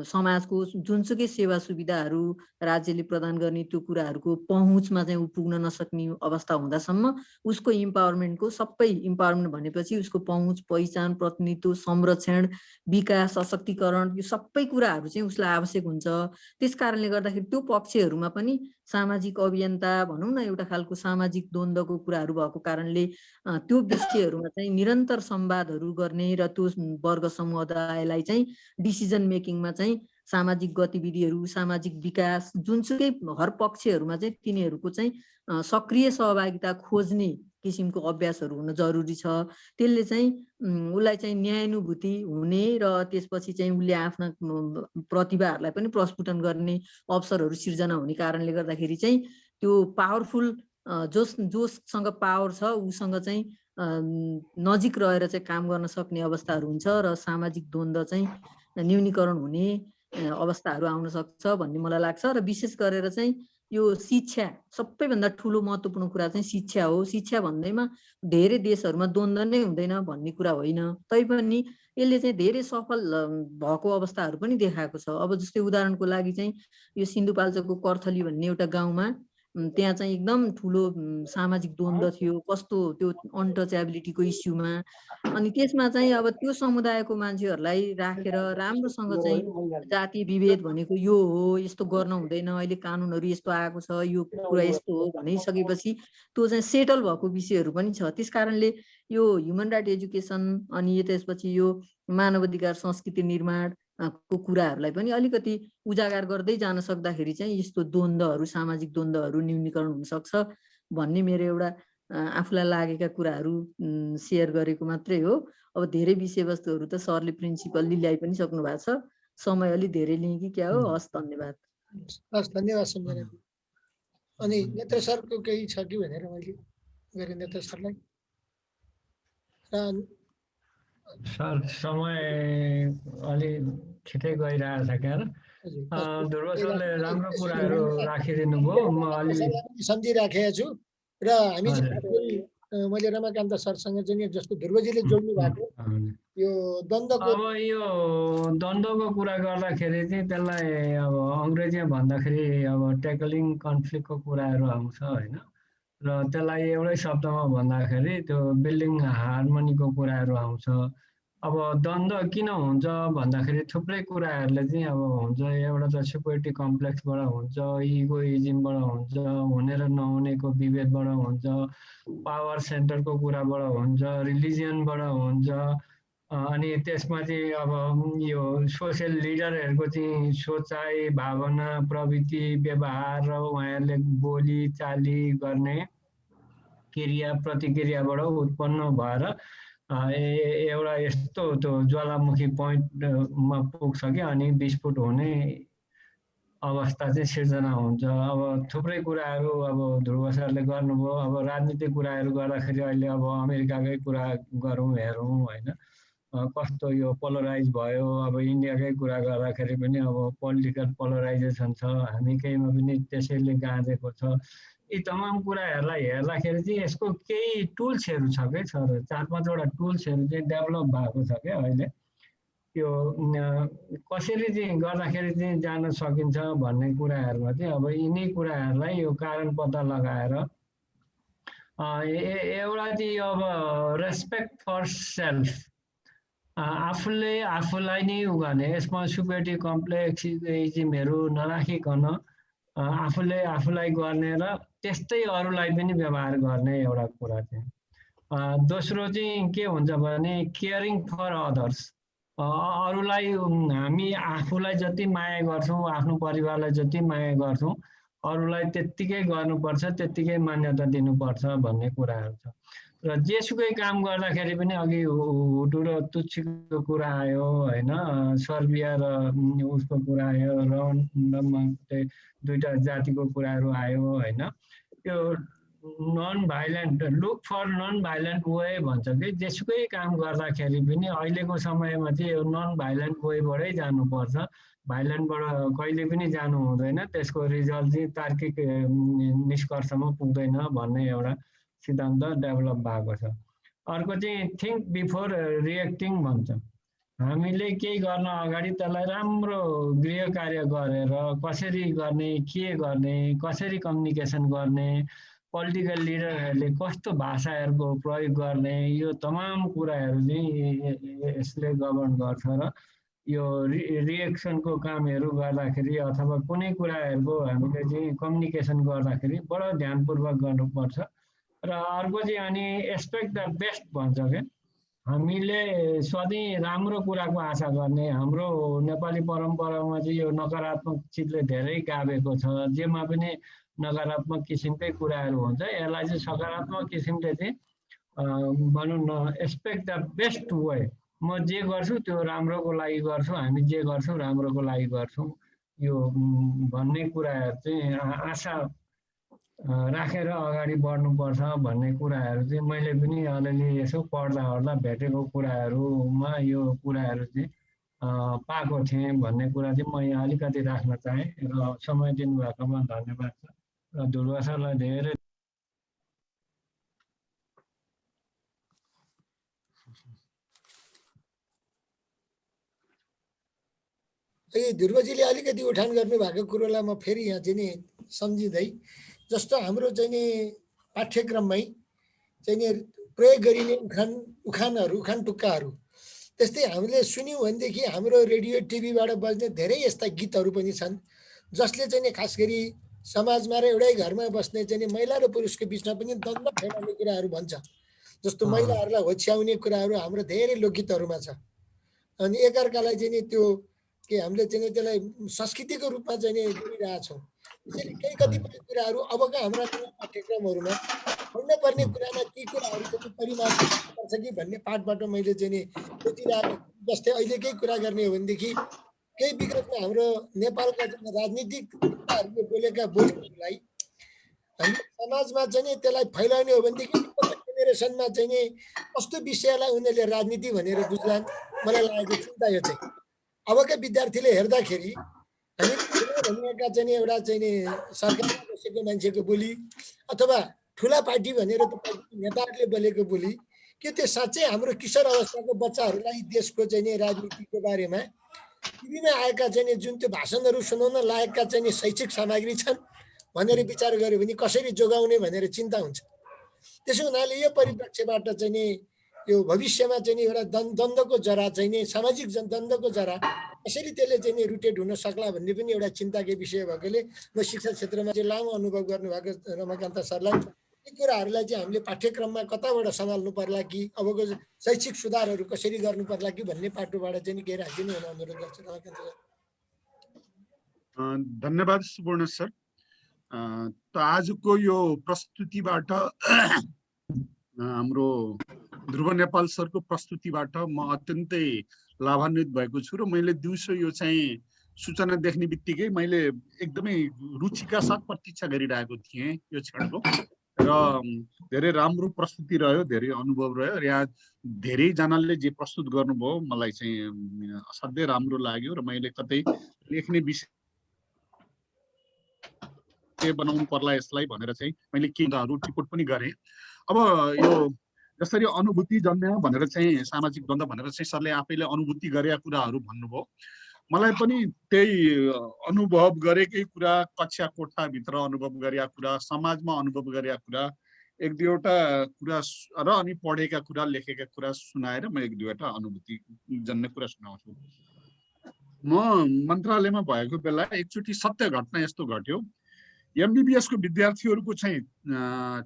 समाजको जुनसुकै सेवा सुविधाहरू राज्यले प्रदान गर्ने त्यो कुराहरूको पहुँचमा चाहिँ ऊ पुग्न नसक्ने अवस्था हुँदासम्म उसको इम्पावरमेन्टको सबै, इम्पावरमेन्ट भनेपछि उसको पहुँच, पहिचान, प्रतिनिधित्व, संरक्षण, विकास, सशक्तिकरण, यो सबै कुराहरू चाहिँ उसलाई आवश्यक हुन्छ। त्यस कारणले गर्दाखेरि त्यो पक्षहरूमा पनि सामाजिक अभियन्ता भनौँ न, एउटा खालको सामाजिक द्वन्द्वको कुराहरू भएको कारणले त्यो विषयहरूमा चाहिँ निरन्तर संवादहरू गर्ने र त्यो वर्ग समुदायलाई चाहिँ डिसिजन मेकिङमा चाहिँ सामाजिक गतिविधिहरू, सामाजिक विकास, जुनसुकै हर पक्षहरूमा चाहिँ तिनीहरूको चाहिँ सक्रिय सहभागिता खोज्ने किसिमको अभ्यासहरू हुन जरुरी छ। त्यसले चाहिँ उसलाई चाहिँ न्यायानुभूति हुने र त्यसपछि चाहिँ उसले आफ्ना प्रतिभाहरूलाई पनि प्रस्फुटन गर्ने अवसरहरू सिर्जना हुने कारणले गर्दाखेरि चाहिँ त्यो पावरफुल जोसँग पावर छ उसँग चाहिँ नजिक रहेर चाहिँ काम गर्न सक्ने अवस्थाहरू हुन्छ र सामाजिक द्वन्द्व चाहिँ न्यूनीकरण हुने अवस्थाहरू आउन सक्छ भन्ने मलाई लाग्छ। र विशेष गरेर चाहिँ यो शिक्षा सबैभन्दा ठुलो महत्त्वपूर्ण कुरा चाहिँ शिक्षा हो। शिक्षा भन्दैमा धेरै देशहरूमा द्वन्द्व नै हुँदैन भन्ने कुरा होइन, तैपनि यसले चाहिँ धेरै सफल भएको अवस्थाहरू पनि देखाएको छ। अब जस्तै उदाहरणको लागि चाहिँ यो सिन्धुपाल्चोकको कर्थली भन्ने एउटा गाउँमा त्यहाँ चाहिँ एकदम ठुलो सामाजिक द्वन्द्व थियो, कस्तो त्यो अनटचेबिलिटीको इस्युमा। अनि त्यसमा चाहिँ अब त्यो समुदायको मान्छेहरूलाई राखेर राम्रोसँग चाहिँ जाति विभेद भनेको यो हो, यस्तो गर्न हुँदैन, अहिले कानुनहरू यस्तो आएको छ, यो कुरा यस्तो हो भनिसकेपछि त्यो चाहिँ सेटल भएको विषयहरू पनि छ। त्यस कारणले यो ह्युमन राइट एजुकेसन अनि त्यसपछि यो मानवाधिकार संस्कृति निर्माण को कुराहरूलाई पनि अलिकति उजागर गर्दै जान सक्दाखेरि चाहिँ यस्तो द्वन्द्वहरू सामाजिक द्वन्द्वहरू न्यूनीकरण हुन सक्छ भन्ने मेरो एउटा आफूलाई लागेका कुराहरू सेयर गरेको मात्रै हो। अब धेरै विषयवस्तुहरू त सरले प्रिन्सिपल्ली ल्याइ पनि सक्नु भएको छ, समय अलि धेरै लिएँ कि क्या हो। हस्, धन्यवाद। हस्, धन्यवाद सम्झना। अनि नेत्र सरको केही छ कि भनेर मैले गरेँ नेत्र सरलाई। सर समय अलि छिटै गइरहेछ क्या। ध्रुव सरले राम्रो कुराहरू राखिदिनु भयो। म अलि सम्झिराखेको छु र हामी मैले रमाकान्त सरसँग चाहिँ जस्तो ध्रुवजीले जोड्नु भएको यो द्वन्द्वको, अब यो द्वन्द्वको कुरा गर्दाखेरि चाहिँ त्यसलाई अब अङ्ग्रेजीमा भन्दाखेरि अब ट्याकलिङ कन्फ्लिक्टको कुराहरू आउँछ होइन। र त्यसलाई एउटै शब्दमा भन्दाखेरि त्यो बिल्डिङ हार्मोनीको कुराहरू आउँछ। अब द्वन्द्व किन हुन्छ भन्दाखेरि थुप्रै कुराहरूले चाहिँ अब हुन्छ। एउटा त सिक्युरिटी कम्प्लेक्सबाट हुन्छ, इगोइजमबाट हुन्छ, हुने र नहुनेको विभेदबाट हुन्छ, पावर सेन्टरको कुराबाट हुन्छ, रिलिजियनबाट हुन्छ। अनि त्यसमा चाहिँ अब यो सोसियल लिडरहरूको चाहिँ सोचाइ, भावना, प्रवृत्ति, व्यवहार र उहाँहरूले बोली चाली गर्ने क्रिया प्रतिक्रियाबाट उत्पन्न भएर एउटा यस्तो त्यो ज्वालामुखी पोइन्टमा पुग्छ कि अनि विस्फोट हुने अवस्था चाहिँ सिर्जना हुन्छ। अब थुप्रै कुराहरू अब ध्रुव सरले गर्नुभयो। अब राजनीतिक कुराहरू गर्दाखेरि अहिले अब अमेरिकाकै कुरा गरौँ हेरौँ होइन, कस्तो यो पोलराइज भयो। अब इन्डियाकै कुरा गर्दाखेरि पनि अब पोलिटिकल पोलराइजेसन छ, हामी केहीमा पनि त्यसैले गाँजेको छ। यी तमाम कुराहरूलाई हेर्दाखेरि चाहिँ यसको केही टुल्सहरू छ क्या सर, 4-5वटा टुल्सहरू चाहिँ डेभलप भएको छ क्या अहिले। यो कसरी चाहिँ गर्दाखेरि चाहिँ जान सकिन्छ भन्ने कुराहरूमा चाहिँ अब यिनै कुराहरूलाई यो कारण पत्ता लगाएर एउटा चाहिँ अब रेस्पेक्ट फर सेल्फ, आफूले आफूलाई नै गर्ने, यसमा सुपेरिटी कम्प्लेक्सिजमहरू नराखिकन आफूले आफूलाई गर्ने र त्यस्तै अरूलाई पनि व्यवहार गर्ने एउटा कुरा चाहिँ। दोस्रो चाहिँ के हुन्छ भने केयरिङ फर अदर्स, अरूलाई हामी आफूलाई जति माया गर्छौँ, आफ्नो परिवारलाई जति माया गर्छौँ, अरूलाई त्यत्तिकै गर्नुपर्छ, त्यत्तिकै मान्यता दिनुपर्छ भन्ने कुराहरू छ। र जेसुकै काम गर्दाखेरि पनि अघि हुटु र तुच्छीको कुरा आयो होइन, सर्बिया र उसको कुरा आयो, रवान्डामा दुईटा जातिको कुराहरू आयो होइन। त्यो non violent, look for non violent way भन्छ कि जेसुकै काम गर्दाखेरि पनि अहिलेको समयमा चाहिँ यो नन भाइलेन्ट वेबाटै जानुपर्छ, भाइलेन्टबाट कहिले पनि जानु हुँदैन, त्यसको रिजल्ट चाहिँ तार्किक निष्कर्षमा पुग्दैन भन्ने एउटा सिद्धान्त डेभलप भएको छ। अर्को चाहिँ थिङ्क बिफोर रिएक्टिङ भन्छ। हामीले केही गर्न अगाडि त्यसलाई राम्रो गृह कार्य गरेर कसरी गर्ने, के गर्ने, कसरी कम्युनिकेसन गर्ने, पोलिटिकल लिडरहरूले कस्तो भाषाहरूको प्रयोग गर्ने, यो तमाम कुराहरू चाहिँ यसले गभर्न गर्छ। र यो रिएक्सनको कामहरू गर्दाखेरि अथवा कुनै कुराहरूको हामीले चाहिँ कम्युनिकेसन गर्दाखेरि बडो ध्यानपूर्वक गर्नुपर्छ। र अर्को चाहिँ अनि एक्सपेक्ट द बेस्ट भन्छ क्या, हामीले सधैँ राम्रो कुराको आशा गर्ने। हाम्रो नेपाली परम्परामा चाहिँ यो नकारात्मक चिजले धेरै गाभेको छ, जेमा पनि नकारात्मक किसिमकै कुराहरू हुन्छ। यसलाई चाहिँ सकारात्मक किसिमले चाहिँ भनौँ न, एक्सपेक्ट द बेस्ट वे, म जे गर्छु त्यो राम्रोको लागि गर्छु, हामी जे गर्छौँ राम्रोको लागि गर्छौँ, यो भन्ने कुराहरू चाहिँ आशा राखेर अगाडि बढ्नुपर्छ भन्ने कुराहरू चाहिँ मैले पनि अलिअलि यसो पढ्दा ओर्दा भेटेको कुराहरूमा यो कुराहरू चाहिँ पाएको थिएँ भन्ने कुरा चाहिँ म यहाँ अलिकति राख्न चाहेँ। र समय दिनुभएकोमा धन्यवाद छ। र ध्रुव सरलाई धेरै ध्रुवजीले अलिकति उठान गर्नुभएको कुरोलाई म फेरि यहाँ चाहिँ नि सम्झिँदै जस्तो हाम्रो चाहिँ नि पाठ्यक्रममै चाहिँ नि प्रयोग गरिने उखान टुक्काहरू त्यस्तै हामीले सुन्यौँ भनेदेखि हाम्रो रेडियो टिभीबाट बज्ने धेरै यस्ता गीतहरू पनि छन् जसले चाहिँ नि खास गरी समाजमा र एउटै घरमा बस्ने चाहिँ नि महिला र पुरुषको बिचमा पनि द्वन्द्व फैलाउने कुराहरू भन्छ जस्तो महिलाहरूलाई होछ्याउने कुराहरू हाम्रो धेरै लोकगीतहरूमा छ अनि एकअर्कालाई चाहिँ नि त्यो के हामीले चाहिँ नि त्यसलाई संस्कृतिको रूपमा चाहिँ नि लिइरहेछौँ त्यसैले केही कतिपय कुराहरू अबका हाम्रा पाठ्यक्रमहरूमा भन्नुपर्ने कुरामा ती कुराहरू चाहिँ परिमार्जन गर्नुपर्छ कि भन्ने पाठबाट मैले चाहिँ नि सोचिरहेको जस्तै अहिलेकै कुरा गर्ने हो भनेदेखि केही विगतमा हाम्रो नेपालका राजनीतिक नेताहरूले बोलेका बोलीहरूलाई हामी समाजमा चाहिँ नि त्यसलाई फैलाउने हो भनेदेखि जेनेरेसनमा चाहिँ नि कस्तो विषयलाई उनीहरूले राजनीति भनेर बुझ्लान् मलाई लागेको चिन्ता यो चाहिँ अबका विद्यार्थीले हेर्दाखेरि हामी भनेका चाहिँ एउटा चाहिँ नि सरकारमा बसेको मान्छेको बोली अथवा ठुला पार्टी भनेर नेताहरूले बोलेको बोली के त्यो साँच्चै हाम्रो किशोर अवस्थाको बच्चाहरूलाई देशको चाहिँ नि राजनीतिको बारेमा टिभीमा आएका चाहिँ नि जुन त्यो भाषणहरू सुनाउन लायकका चाहिँ नि शैक्षिक सामग्री छन् भनेर विचार गर्यो भने कसरी जोगाउने भनेर चिन्ता हुन्छ त्यसो हुनाले यो परिप्रेक्ष्यबाट चाहिँ नि यो भविष्यमा चाहिँ नि एउटा द्वन्द्वको जरा चाहिँ नि सामाजिक द्वन्द्वको जरा कसरी त्यसले चाहिँ नि रुटेड हुन सक्ला भन्ने पनि एउटा चिन्ताको विषय भएकोले म शिक्षा क्षेत्रमा चाहिँ लामो अनुभव गर्नुभएको रमाकान्त सरलाई यी कुराहरूलाई चाहिँ हामीले पाठ्यक्रममा कताबाट सम्हाल्नु पर्ला कि अबको शैक्षिक सुधारहरू कसरी गर्नु पर्ला कि भन्ने पाटोबाट चाहिँ नि केही राखिदिनु हुन अनुरोध गर्छु रमाकान्त सर। धन्यवाद सुवर्ण सर। त आजको यो प्रस्तुतिबाट हाम्रो ध्रुव नेपाल सरको प्रस्तुतिबाट म अत्यन्तै लाभान्वित भएको छु र मैले दिउँसो यो चाहिँ सूचना देख्ने बित्तिकै मैले एकदमै रुचिका साथ प्रतीक्षा गरिरहेको थिएँ यो क्षणको र धेरै राम्रो प्रस्तुति रह्यो, धेरै अनुभव रह्यो र यहाँ धेरैजनाले जे प्रस्तुत गर्नुभयो मलाई चाहिँ असाध्यै राम्रो लाग्यो र मैले कतै लेख्ने विषय बनाउनु पर्ला यसलाई भनेर चाहिँ मैले केही कुराहरू टिप्पणी पनि गरेँ। अब यो जसरी अनुभूति जन्म्या भनेर चाहिँ सामाजिक द्वन्द्व भनेर चाहिँ सरले आफैले अनुभूति गरेका कुराहरू भन्नुभयो, मलाई पनि त्यही अनुभव गरेकै कुरा, कक्षा कोठाभित्र अनुभव गरेका कुरा, समाजमा अनुभव गरेका कुरा, एक दुईवटा कुरा र अनि पढेका कुरा, लेखेका कुरा सुनाएर म एक दुईवटा अनुभूति जन्ने कुरा सुनाउँछु। म मन्त्रालयमा भएको बेला एकचोटि सत्य घटना यस्तो घट्यो। एमबीबीएसको विद्यार्थीहरूको चाहिँ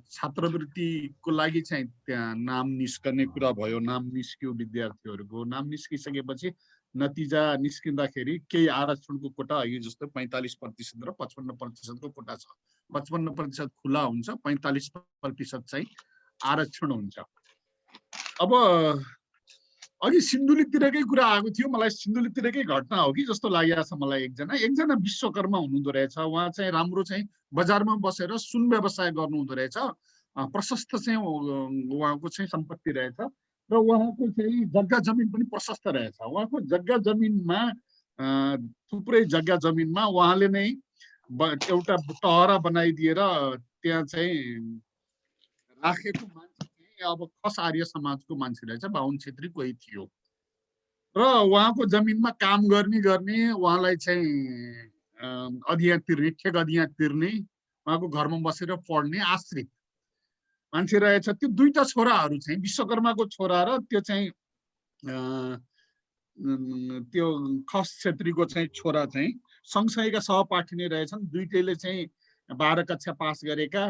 छात्रवृत्तिको लागि चाहिँ त्यहाँ नाम निस्कने कुरा भयो। नाम निस्क्यो विद्यार्थीहरूको। नाम निस्किसकेपछि नतिजा निस्किँदाखेरि केही आरक्षणको कोटा अघि जस्तो 45% र 55% कोटा छ। 55% खुला हुन्छ, 45% चाहिँ आरक्षण हुन्छ। अब अघि सिन्धुलीतिरकै कुरा आएको थियो, मलाई सिन्धुलीतिरकै घटना हो कि जस्तो लागिरहेको छ मलाई। एकजना विश्वकर्मा हुनुहुँदो रहेछ, उहाँ चाहिँ राम्रो चाहिँ बजारमा बसेर सुन व्यवसाय गर्नुहुँदो रहेछ। प्रशस्त चाहिँ उहाँको चाहिँ सम्पत्ति रहेछ र उहाँको चाहिँ जग्गा जमिन पनि प्रशस्त रहेछ। उहाँको जग्गा जमिनमा थुप्रै जग्गा जमिनमा उहाँले नै एउटा टहरा बनाइदिएर त्यहाँ चाहिँ राखेको मान्छे चाहिँ अब खस आर्य समाजको मान्छे रहेछ, बाहुन छेत्री कोही थियो र उहाँको जमिनमा काम गर्ने उहाँलाई चाहिँ अधिया तिर्ने, ठेक अधिया तिर्ने, उहाँको घरमा बसेर पढ्ने आश्रित मान्छे रहेछ। त्यो दुईटा छोराहरू चाहिँ विश्वकर्माको छोरा र त्यो चाहिँ त्यो खस छेत्रीको चाहिँ छोरा चाहिँ सँगसँगैका सहपाठी नै रहेछन्। दुईटैले चाहिँ 12 कक्षा पास गरेका।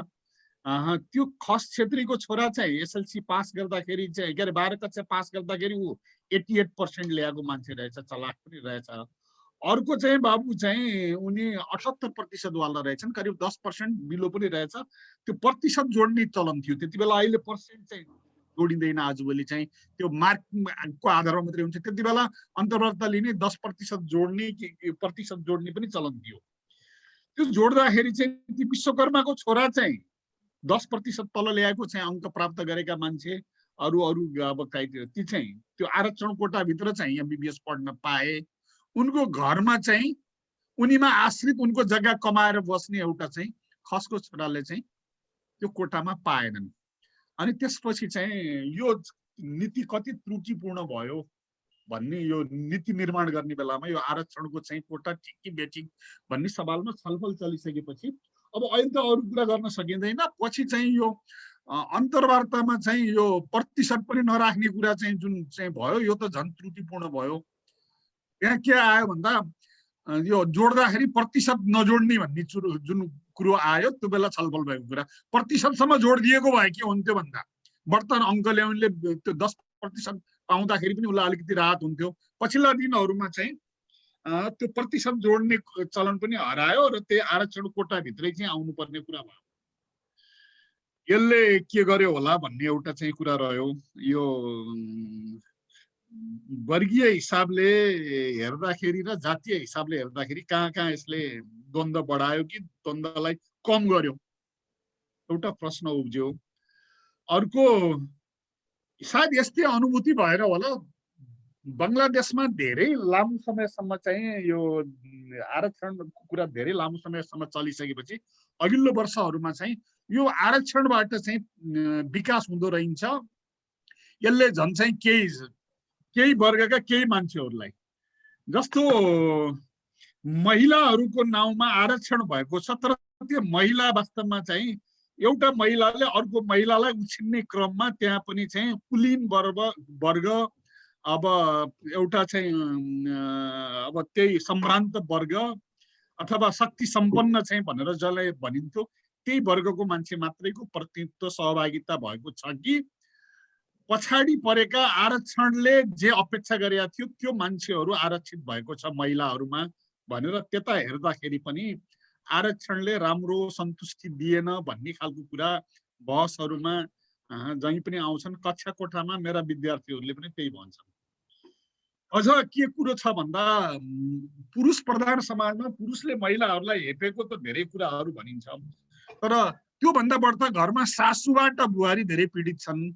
त्यो खस छेत्रीको छोरा चाहिँ एसएलसी पास गर्दाखेरि चाहिँ के अरे 12 कक्षा पास गर्दाखेरि ऊ 88% ल्याएको मान्छे रहेछ, चलाक पनि रहेछ। अर्को चाहिँ बाबु चाहिँ उनी 78% वाला रहेछन्, करिब 10% बिलो पनि रहेछ। त्यो प्रतिशत जोड्ने चलन थियो त्यति बेला। अहिले पर्सेन्ट चाहिँ जोडिँदैन, आजभोलि चाहिँ त्यो मार्कको आधारमा मात्रै हुन्छ। त्यति बेला अन्तर्वार्ता लिने 10% जोड्ने प्रतिशत जोड्ने पनि चलन थियो। त्यो जोड्दाखेरि चाहिँ ती विश्वकर्माको छोरा चाहिँ 10% तल ल्याएको चाहिँ अङ्क प्राप्त गरेका मान्छे, अरू अब क्राइटेरिया ती चाहिँ त्यो आरक्षण कोटाभित्र चाहिँ एमबीबीएस पढ्न पाए। उनको घरमा चाहिँ उनीमा आश्रित उनको जग्गा कमाएर बस्ने एउटा चाहिँ खसको छोराले चाहिँ त्यो कोटामा पाएनन्। अनि त्यसपछि चाहिँ यो नीति कति त्रुटिपूर्ण भयो भन्ने, यो नीति निर्माण गर्ने बेलामा यो आरक्षणको चाहिँ कोटा ठिक कि बेठिक भन्ने सवालमा छलफल चलिसकेपछि अब अहिले त अरू कुरा गर्न सकिँदैन। पछि चाहिँ यो अन्तर्वार्तामा चाहिँ यो प्रतिशत पनि नराख्ने कुरा चाहिँ जुन चाहिँ भयो यो त झन् त्रुटिपूर्ण भयो। यहाँ के आयो भन्दा यो जोड्दाखेरि प्रतिशत नजोड्ने भन्ने जुन कुरो आयो त्यो बेला छलफल भएको कुरा। प्रतिशतसम्म जोड दिएको भए के हुन्थ्यो भन्दा वर्तमान अङ्क ल्याउनेले त्यो 10% पाउँदाखेरि पनि उसलाई अलिकति राहत हुन्थ्यो। पछिल्ला दिनहरूमा चाहिँ त्यो प्रतिशत जोड्ने चलन पनि हरायो र त्यही आरक्षण कोटाभित्रै चाहिँ आउनुपर्ने कुरा भयो। यसले के गर्यो होला भन्ने एउटा चाहिँ कुरा रह्यो। यो वर्गीय हिसाबले हेर्दाखेरि र जातीय हिसाबले हेर्दाखेरि कहाँ कहाँ यसले द्वन्द्व बढायो कि द्वन्द्वलाई कम गर्यो, एउटा प्रश्न उब्ज्यो। अर्को सायद यस्तै अनुभूति भएर होला बङ्गलादेशमा धेरै लामो समयसम्म चाहिँ यो आरक्षणको कुरा धेरै लामो समयसम्म चलिसकेपछि अघिल्लो वर्षहरूमा चाहिँ यो आरक्षणबाट चाहिँ विकास हुँदो रहन्छ। यसले झन् चाहिँ केही वर्गका केही मान्छेहरूलाई जस्तो महिलाहरूको नाउँमा आरक्षण भएको छ, तर त्यो महिला वास्तवमा चाहिँ एउटा महिलाले अर्को महिलालाई उछिन्ने क्रममा त्यहाँ पनि चाहिँ कुलीन वर्ग अब एउटा चाहिँ अब त्यही सम्भ्रान्त वर्ग अथवा शक्ति सम्पन्न चाहिँ भनेर जसलाई भनिन्थ्यो त्यही वर्गको मान्छे मात्रैको प्रतिनिधित्व सहभागिता भएको छ कि पछाडि परेका आरक्षणले जे अपेक्षा गरेका थियो त्यो मान्छेहरू आरक्षित भएको छ महिलाहरूमा भनेर त्यता हेर्दाखेरि पनि आरक्षणले राम्रो सन्तुष्टि दिएन भन्ने खालको कुरा बहसहरूमा जहीँ पनि आउँछन्। कक्षा कोठामा मेरा विद्यार्थीहरूले पनि त्यही भन्छन्। अझ के कुरो छ भन्दा पुरुष प्रधान समाजमा पुरुषले महिलाहरूलाई हेपेको त धेरै कुराहरू भनिन्छ, तर त्योभन्दा बढ्ता घरमा सासूबाट बुहारी धेरै पीडित छन्,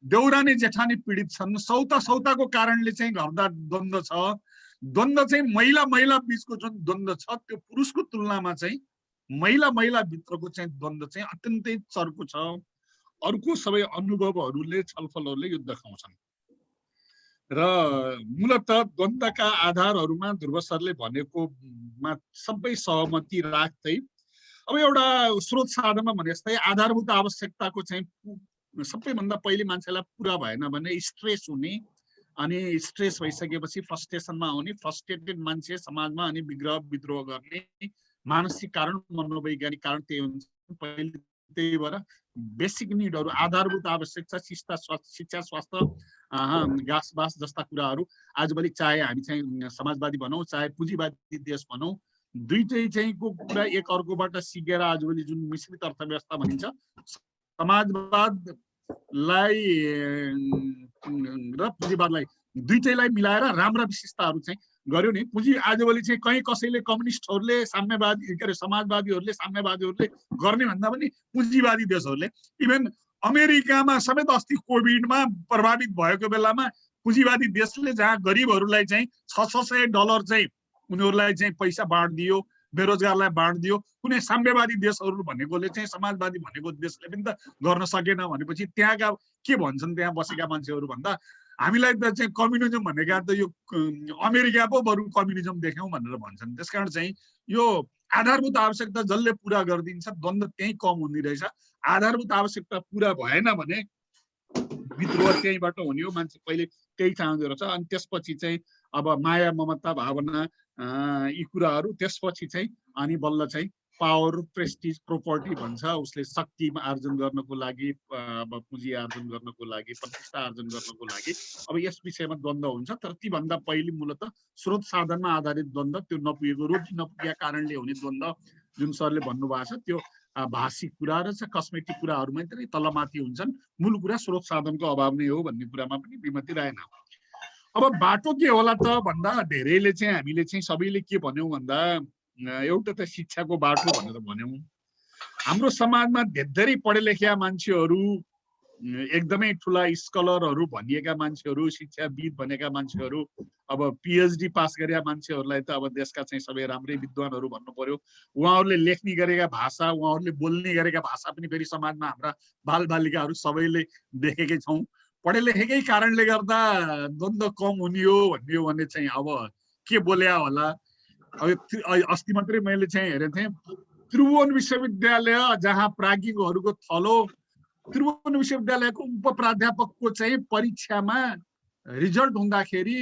देउरानी जेठानी पीडित छन्, सौताको कारणले चाहिँ घरदा द्वन्द्व छ। द्वन्द्व चाहिँ महिला बीचको जुन द्वन्द्व छ त्यो पुरुषको तुलनामा चाहिँ महिला भित्रको चाहिँ द्वन्द्व चाहिँ अत्यन्तै चर्को छ। अर्को सबै अनुभवहरूले छलफलहरूले यो देखाउँछन् र मूलत द्वन्द्वका आधारहरूमा ध्रुव सरले भनेकोमा सबै सहमति राख्दै अब एउटा स्रोत साधनमा भने जस्तै आधारभूत आवश्यकताको चाहिँ सबैभन्दा पहिले मान्छेलाई पुरा भएन भने स्ट्रेस हुने, अनि स्ट्रेस भइसकेपछि फ्रस्ट्रेसनमा आउने, फ्रस्ट्रेटेड मान्छे समाजमा अनि विग्रह विद्रोह गर्ने मानसिक कारण मनोवैज्ञानिक कारण त्यही हुन्छ। पहिले त्यही भएर बेसिक निडहरू आधारभूत आवश्यकता शिक्षा स्वास्थ्य घाँस बास जस्ता कुराहरू आजभोलि चाहे हामी चाहिँ समाजवादी भनौँ चाहे पुँजीवादी देश भनौँ दुईटै चाहिँ को कुरा एक अर्कोबाट सिकेर आजभोलि जुन मिश्रित अर्थव्यवस्था भनिन्छ समाजवादलाई र पुँजीवादलाई दुईटैलाई मिलाएर राम्रा विशेषताहरू चाहिँ गर्यो नि। पुँजी आजभोलि चाहिँ कहीँ कसैले कम्युनिस्टहरूले साम्यवादी के अरे समाजवादीहरूले साम्यवादीहरूले गर्ने भन्दा पनि पुँजीवादी देशहरूले इभन अमेरिकामा समेत अस्ति कोभिडमा प्रभावित भएको बेलामा पुँजीवादी देशले जहाँ गरिबहरूलाई चाहिँ $600 चाहिँ उनीहरूलाई चाहिँ पैसा बाँडिदियो, बेरोजगारलाई बाँडिदियो, कुनै साम्यवादी देशहरू भनेकोले चाहिँ समाजवादी भनेको देशले पनि त गर्न सकेन भनेपछि त्यहाँका के भन्छन् त्यहाँ बसेका मान्छेहरू भन्दा हामीलाई त चाहिँ कम्युनिजम भनेका त यो अमेरिका पो बरु कम्युनिजम देख्यौँ भनेर भन्छन्। त्यसकारण चाहिँ यो आधारभूत आवश्यकता जसले पुरा गरिदिन्छ द्वन्द्व त्यहीँ कम हुने रहेछ। आधारभूत आवश्यकता पुरा भएन भने विद्रोह त्यहीँबाट हुने हो, मान्छे पहिले त्यही चाहँदो रहेछ। अनि त्यसपछि चाहिँ अब माया ममता भावना यी कुराहरू त्यसपछि चाहिँ अनि बल्ल चाहिँ पावर प्रेस्टिज प्रोपर्टी भन्छ उसले शक्ति आर्जन गर्नको लागि अब पुँजी आर्जन गर्नको लागि प्रतिष्ठा आर्जन गर्नको लागि अब यस विषयमा द्वन्द्व हुन्छ। तर तीभन्दा पहिले मूलत स्रोत साधनमा आधारित द्वन्द्व त्यो नपुगेको रोटी नपुगेका कारणले हुने द्वन्द्व जुन सरले भन्नुभएको छ त्यो भाषिक कुरा र कस्मेटिक कुराहरू मात्रै तलमाथि हुन्छन्। मूल कुरा स्रोत साधनको अभाव नै हो भन्ने कुरामा पनि विमति रहेन। अब बाटो के होला त भन्दा धेरैले चाहिँ हामीले चाहिँ सबैले के भन्यौँ भन्दा एउटा त शिक्षाको बाटो भनेर भन्यौँ। हाम्रो समाजमा धेरै पढे लेखेका मान्छेहरू एकदमै ठुला स्कलरहरू भनिएका मान्छेहरू शिक्षाविद भनेका मान्छेहरू अब पिएचडी पास गरेका मान्छेहरूलाई त अब देशका चाहिँ सबै राम्रै विद्वानहरू भन्नु पर्यो। उहाँहरूले लेख्ने गरेका भाषा उहाँहरूले बोल्ने गरेका भाषा पनि फेरि समाजमा हाम्रा बालबालिकाहरू सबैले देखेकै छौँ। पढे लेखेकै कारणले गर्दा द्वन्द्व कम हुने हो भन्ने हो भने चाहिँ अब के बोल्या होला। अब अस्ति मात्रै मैले चाहिँ हेरेको थिएँ त्रिभुवन विश्वविद्यालय जहाँ प्राज्ञिकहरूको थलो, त्रिभुवन विश्वविद्यालयको उपप्राध्यापकको चाहिँ परीक्षामा रिजल्ट हुँदाखेरि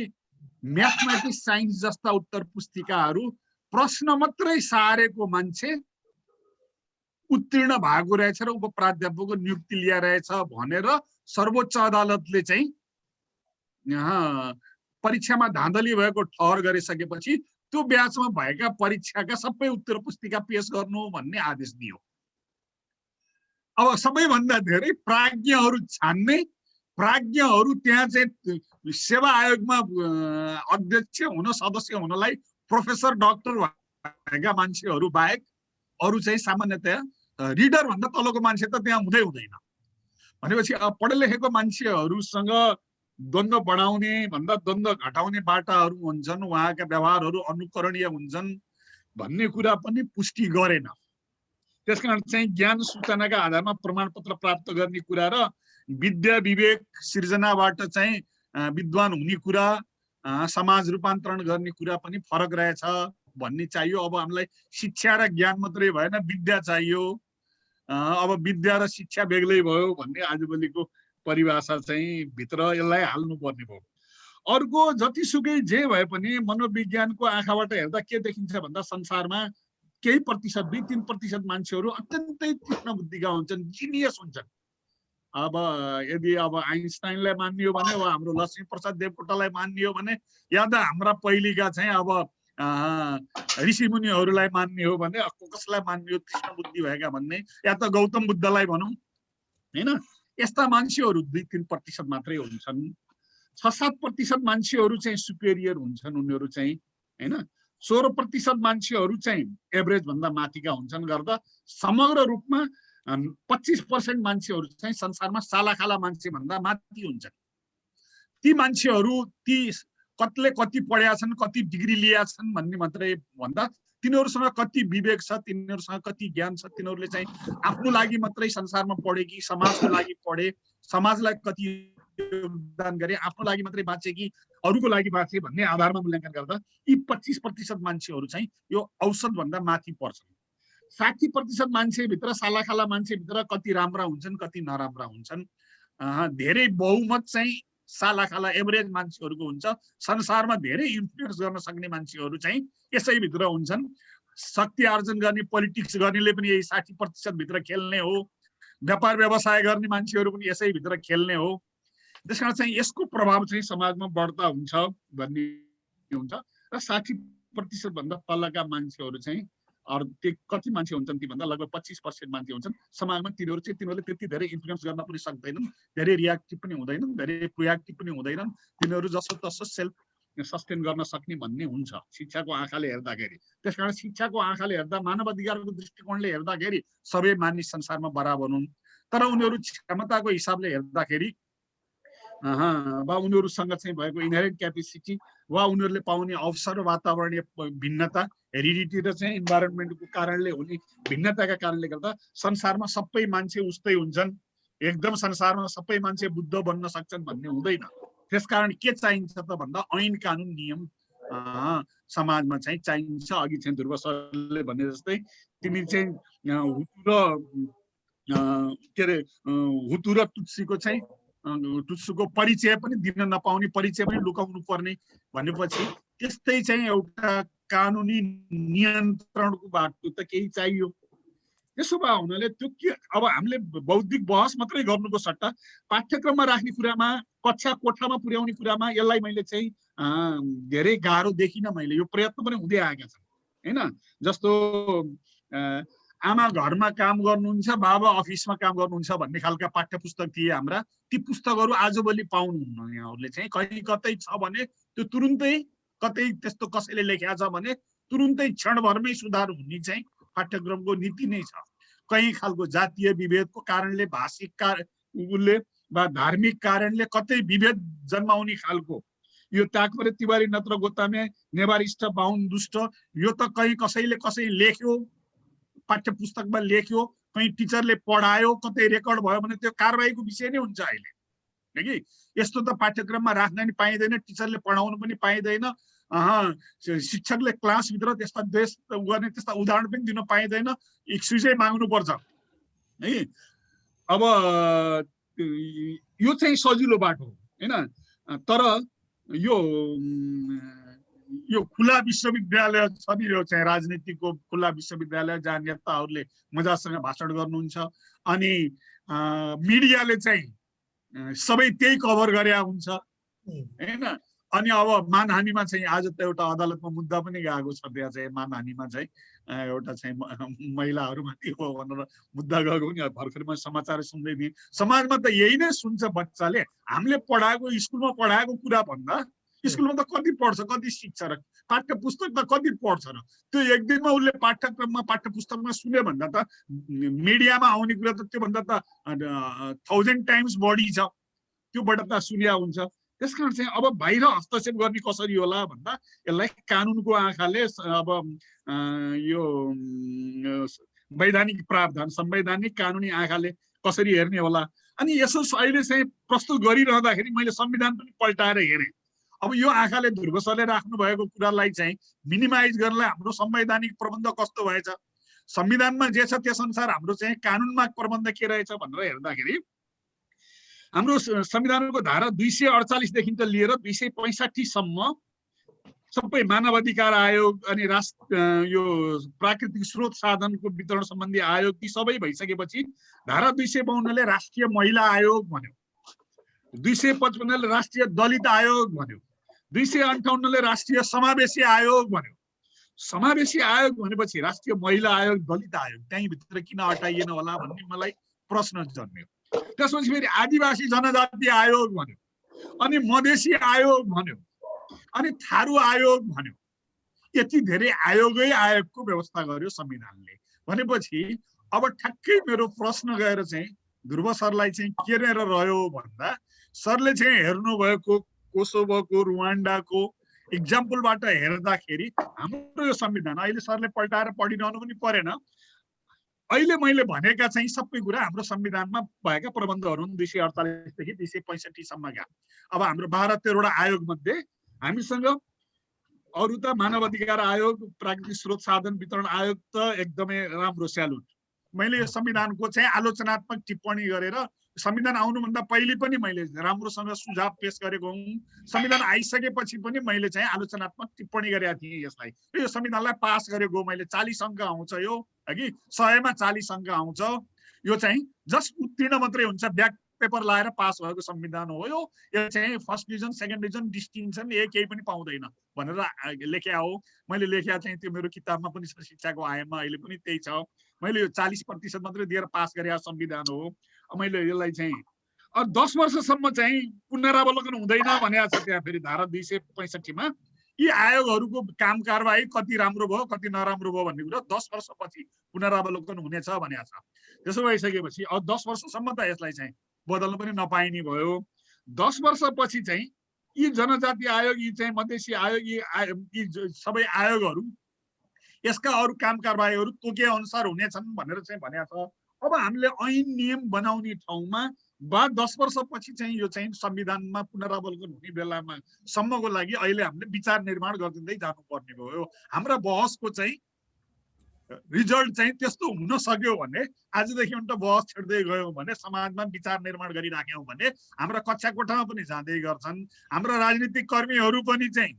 म्याथमेटिक्स साइन्स जस्ता उत्तर पुस्तिकाहरू प्रश्न मात्रै सारेको मान्छे उत्तीर्ण भएको रहेछ र उपप्राध्यापकको नियुक्ति लिएर रहेछ भनेर सर्वोच्च अदालतले चाहिँ यहाँ परीक्षामा धाँधली भएको ठहर गरिसकेपछि त्यो ब्याचमा भएका परीक्षाका सबै उत्तर पुस्तिका पेश गर्नु भन्ने आदेश दियो। अब सबैभन्दा धेरै प्राज्ञहरू छान्ने, प्राज्ञहरू त्यहाँ चाहिँ सेवा आयोगमा अध्यक्ष हुन, सदस्य हुनलाई प्रोफेसर डाक्टर भएका मान्छेहरू बाहेक अरू चाहिँ सामान्यतया रिडर भन्दा तलको मान्छे त त्यहाँ हुँदैन। भनेपछि पढे लेखेको मान्छेहरूसँग द्वन्द्व बढाउने भन्दा द्वन्द्व घटाउने बाटाहरू हुन्छन्, उहाँका व्यवहारहरू अनुकरणीय हुन्छन् भन्ने कुरा पनि पुष्टि गरेन। त्यसकारण चाहिँ ज्ञान सूचनाका आधारमा प्रमाणपत्र प्राप्त गर्ने कुरा र विद्या विवेक सिर्जनाबाट चाहिँ विद्वान हुने कुरा, समाज रूपान्तरण गर्ने कुरा पनि फरक रहेछ भन्ने चाहियो। अब हामीलाई शिक्षा र ज्ञान मात्रै भएन, विद्या चाहियो। अब विद्या र शिक्षा बेग्लै भयो भन्ने आजभोलिको परिभाषा चाहिँ भित्र यसलाई हाल्नुपर्ने भयो। अर्को जतिसुकै जे भए पनि मनोविज्ञानको आँखाबाट हेर्दा के देखिन्छ भन्दा संसारमा केही प्रतिशत 2-3% मान्छेहरू अत्यन्तै तीक्ष्ण बुद्धिका हुन्छन्, जिनियस हुन्छन्। अब यदि अब आइन्स्टाइनलाई मान्ने हो भने, हाम्रो लक्ष्मीप्रसाद देवकोटालाई मान्ने हो भने, या त हाम्रा पहिलेका चाहिँ अब ऋषिमुनिहरूलाई मान्ने हो भने कसलाई मान्ने हो तीक्ष्ण बुद्धि भएका भन्ने, या त गौतम बुद्धलाई भनौँ हैन। यस्ता मान्छेहरू 2-3% मात्रै हुन्छन्। 6-7% मान्छेहरू चाहिँ सुपेरियर हुन्छन्, उनीहरू चाहिँ हैन। 16% मान्छेहरू चाहिँ एभरेज भन्दा माथिका हुन्छन् गर्दा समग्र रूपमा 25% मान्छेहरू चाहिँ संसारमा सालाखाला मान्छे भन्दा माथि हुन्छन्। ती मान्छेहरू ती कतिले कति पढेका छन्, कति डिग्री लिएका छन् भन्ने मात्रै भन्दा तिनीहरूसँग कति विवेक छ, तिनीहरूसँग कति ज्ञान छ, तिनीहरूले चाहिँ आफ्नो लागि मात्रै संसारमा पढे कि समाजको लागि पढे, समाजलाई कति योगदान गरे, आफ्नो लागि मात्रै बाँचे कि अरूको लागि बाँचे भन्ने आधारमा मूल्याङ्कन गर्दा यी 25% मान्छेहरू चाहिँ यो औसत भन्दा माथि पर्छन्। 60% मान्छेभित्र, सालाखाला मान्छेभित्र कति राम्रा हुन्छन्, कति नराम्रा हुन्छन्। धेरै बहुमत चाहिँ सालाखाला एभरेज मान्छेहरूको हुन्छ। संसारमा धेरै इन्फ्लुएन्स गर्न सक्ने मान्छेहरू चाहिँ यसैभित्र हुन्छन्। शक्ति आर्जन गर्ने, पोलिटिक्स गर्नेले पनि यही 60% भित्र खेल्ने हो। व्यापार व्यवसाय गर्ने मान्छेहरू पनि यसैभित्र खेल्ने हो। त्यसकारण चाहिँ यसको प्रभाव चाहिँ समाजमा बढ्ता हुन्छ भन्ने हुन्छ। र 60% भन्दा तलका मान्छेहरू चाहिँ त्यो कति मान्छे हुन्छन् ती भन्दा लगभग 25% मान्छे हुन्छन् समाजमा। तिनीहरूले त्यति धेरै इन्फ्लुएन्स गर्न पनि सक्दैनन्, धेरै रियाक्टिभ पनि हुँदैनन्, धेरै प्रोएक्टिभ पनि हुँदैनन्। तिनीहरू जसो तसो सेल्फ सस्टेन गर्न सक्ने भन्ने हुन्छ शिक्षाको आँखाले हेर्दाखेरि। त्यसकारण शिक्षाको आँखाले हेर्दा, मानव अधिकारको दृष्टिकोणले हेर्दाखेरि सबै मानिस संसारमा बराबर हुन्। तर उनीहरू क्षमताको हिसाबले हेर्दाखेरि वा उनीहरूसँग चाहिँ भएको इनहेरेन्ट क्यापेसिटी वा उनीहरूले पाउने अवसर, वातावरणीय भिन्नता, हेरिडिटी र चाहिँ इन्भाइरोन्मेन्टको कारणले हुने भिन्नताका कारणले गर्दा संसारमा सबै मान्छे उस्तै हुन्छन्, एकदम संसारमा सबै मान्छे बुद्ध बन्न सक्छन् भन्ने हुँदैन। त्यसकारण के चाहिन्छ त भन्दा ऐन कानुन नियम समाजमा चाहिँ चाहिन्छ। अघि चाहिँ ध्रुव सरले भने जस्तै तिमी चाहिँ हुतु र तुत्सीको चाहिँ टुत्सुको परिचय पनि दिन नपाउने, परिचय पनि लुकाउनु पर्ने भनेपछि त्यस्तै चाहिँ एउटा कानुनी नियन्त्रणको बाटो त केही चाहियो। त्यसो भए हुनाले त्यो के, अब हामीले बौद्धिक बहस मात्रै गर्नुको सट्टा पाठ्यक्रममा राख्ने कुरामा, कक्षा कोठामा पुर्याउने कुरामा यसलाई मैले चाहिँ धेरै गाह्रो देखिनँ। मैले यो प्रयत्न पनि हुँदै आएका छन् हैन। जस्तो आमा घरमा काम गर्नुहुन्छ, बाबा अफिसमा काम गर्नुहुन्छ भन्ने खालका पाठ्य पुस्तक थिए हाम्रा। ती पुस्तकहरू आजभोलि पाउनुहुन्न यहाँहरूले चाहिँ। कहीँ कतै छ भने त्यो तुरुन्तै, कतै त्यस्तो कसैले लेखेको छ भने तुरुन्तै क्षणभरमै सुधार हुने चाहिँ पाठ्यक्रमको नीति नै छ। कहीँ खालको जातीय विभेदको कारणले, भाषिक उसले वा धार्मिक कारणले कतै विभेद जन्माउने खालको यो ताकपरे तिवारी नत्र गोतामे नेवारिष्ट बाहुन दुष्ट, यो त कहीँ कसैले लेख्यो, पाठ्य पुस्तकमा लेख्यो, कहीँ टिचरले पढायो, कतै रेकर्ड भयो भने त्यो कारबाहीको विषय नै हुन्छ अहिले कि। यस्तो त पाठ्यक्रममा राख्न नि पाइँदैन, टिचरले पढाउनु पनि पाइँदैन, शिक्षकले क्लासभित्र त्यस्ता देश गर्ने त्यस्ता उदाहरण पनि दिन पाइँदैन, एक्सक्युजै माग्नुपर्छ है। अब यो चाहिँ सजिलो बाटो हो होइन, तर यो खुला विश्वविद्यालय छ नि, यो चाहिँ राजनीतिको खुला विश्वविद्यालय जहाँ नेताहरूले मजासँग भाषण गर्नुहुन्छ अनि मिडियाले चाहिँ सबै त्यही कभर गरे हुन्छ होइन। अनि अब मानहानिमा चाहिँ आज त एउटा अदालतमा मुद्दा पनि गएको छ, त्यहाँ चाहिँ मानहानिमा चाहिँ एउटा चाहिँ महिलाहरूमाथि हो भनेर मुद्दा गएको पनि भर्खर म समाचार सुन्दै थिएँ। समाजमा त यही नै सुन्छ बच्चाले, हामीले पढाएको स्कुलमा पढाएको कुरा भन्दा स्कुलमा त कति पढ्छ, कति सिक्छ र पाठ्य पुस्तक त कति पढ्छ र त्यो एक दिनमा उसले पाठ्यक्रममा पाठ्य पुस्तकमा सुन्यो भन्दा त मिडियामा आउने कुरा त त्योभन्दा त 1000 टाइम्स बढी छ, त्योबाट त सुन्या हुन्छ। त्यसकारण चाहिँ अब बाहिर हस्तक्षेप गर्ने कसरी होला भन्दा यसलाई कानुनको आँखाले अब यो वैधानिक प्रावधान संवैधानिक कानुनी आँखाले कसरी हेर्ने होला। अनि यसो अहिले चाहिँ प्रस्तुत गरिरहँदाखेरि मैले संविधान पनि पल्टाएर हेरेँ। अब यो आँखाले ध्रुव सरले राख्नु भएको कुरालाई चाहिँ मिनिमाइज गर्नलाई हाम्रो संवैधानिक प्रबन्ध कस्तो भएछ, संविधानमा जे छ त्यस अनुसार हाम्रो चाहिँ कानुनमा प्रबन्ध के रहेछ भनेर हेर्दाखेरि हाम्रो संविधानको धारा 248 देखि त लिएर 265 सम्म सबै मानवाधिकार आयोग अनि यो प्राकृतिक स्रोत साधनको वितरण सम्बन्धी आयोग ती सबै भइसकेपछि धारा 252 ले राष्ट्रिय महिला आयोग भन्यो, 255 ले राष्ट्रिय दलित आयोग भन्यो, 258 ले राष्ट्रिय समावेशी आयोग भन्यो। समावेशी आयोग भनेपछि राष्ट्रिय महिला आयोग दलित आयोग त्यही भित्र किन हटाइएन होला भन्ने मलाई प्रश्न जन्मियो। त्यसपछि फेरि आदिवासी जनजाति आयोग भन्यो, अनि मधेसी आयोग भन्यो, अनि थारू आयोग भन्यो। यति धेरै आयोगको व्यवस्था गर्यो संविधानले भनेपछि अब ठ्याक्कै मेरो प्रश्न गएर चाहिँ ध्रुव सरलाई चाहिँ के रह्यो भन्दा सरले चाहिँ हेर्नु भएको कोसोभोको रुवान्डाको इक्जाम्पलबाट हेर्दाखेरि हाम्रो यो संविधान अहिले सरले पल्टाएर पढिरहनु पनि परेन। अहिले मैले भनेका चाहिँ सबै कुरा हाम्रो संविधानमा भएका प्रबन्धहरू 248 देखि 265 सम्मका। अब हाम्रो 12-13वटा आयोग मध्ये हामीसँग अरु त मानवाधिकार आयोग, प्राकृतिक स्रोत साधन वितरण आयोग त एकदमै राम्रो, स्यालुट। मैले यो संविधानको चाहिँ आलोचनात्मक टिप्पणी गरेर संविधान आउनुभन्दा पहिले पनि मैले राम्रोसँग सुझाव पेश गरेको हुँ, संविधान आइसकेपछि पनि मैले चाहिँ आलोचनात्मक टिप्पणी गरेका थिएँ यसलाई। यो संविधानलाई पास गरेको मैले 40 अङ्क आउँछ, यो अघि 100 मा 40 अङ्क आउँछ। यो चाहिँ जस्ट उत्तीर्ण मात्रै हुन्छ, ब्याक पेपर लाएर पास भएको संविधान हो यो। यो चाहिँ first division, second division, distinction केही पनि पाउँदैन भनेर लेख्या हो। मैले लेख्या चाहिँ त्यो मेरो किताबमा पनि छ, शिक्षाको आयाममा अहिले पनि त्यही छ। मैले यो 40% मात्रै दिएर पास गरेको संविधान हो। मैले यसलाई चाहिँ 10 वर्षसम्म चाहिँ पुनरावलोकन हुँदैन भनेको छ त्यहाँ फेरि धारा 265 मा। यी आयोगहरूको काम कारबाही कति राम्रो भयो कति नराम्रो भयो भन्ने कुरा 10 वर्षपछि पुनरावलोकन हुनेछ भनेको छ। त्यसो भइसकेपछि अब 10 वर्षसम्म त यसलाई चाहिँ बदल्न पनि नपाइने भयो। 10 वर्षपछि चाहिँ यी जनजाति आयोग, यी चाहिँ मधेसी आयोग, यी सबै आयोगहरू यसका अरू काम कारबाहीहरू तोके अनुसार हुनेछन् भनेर चाहिँ भनेको छ। अब हामीले ऐन नियम बनाउने ठाउँमा 10 वर्षपछि चाहिँ यो चाहिँ संविधानमा पुनरावलोकन हुने बेलामा सम्मको लागि अहिले हामीले विचार निर्माण गरिदिँदै जानुपर्ने भयो। हाम्रा बहसको चाहिँ रिजल्ट चाहिँ त्यस्तो हुन सक्यो भने आजदेखि उल्टा बहस छिर्दै गयौँ भने समाजमा विचार निर्माण गरिराख्यौँ भने हाम्रा कक्षा कोठामा पनि जाँदै गर्छन्, हाम्रा राजनीतिक कर्मीहरू पनि चाहिँ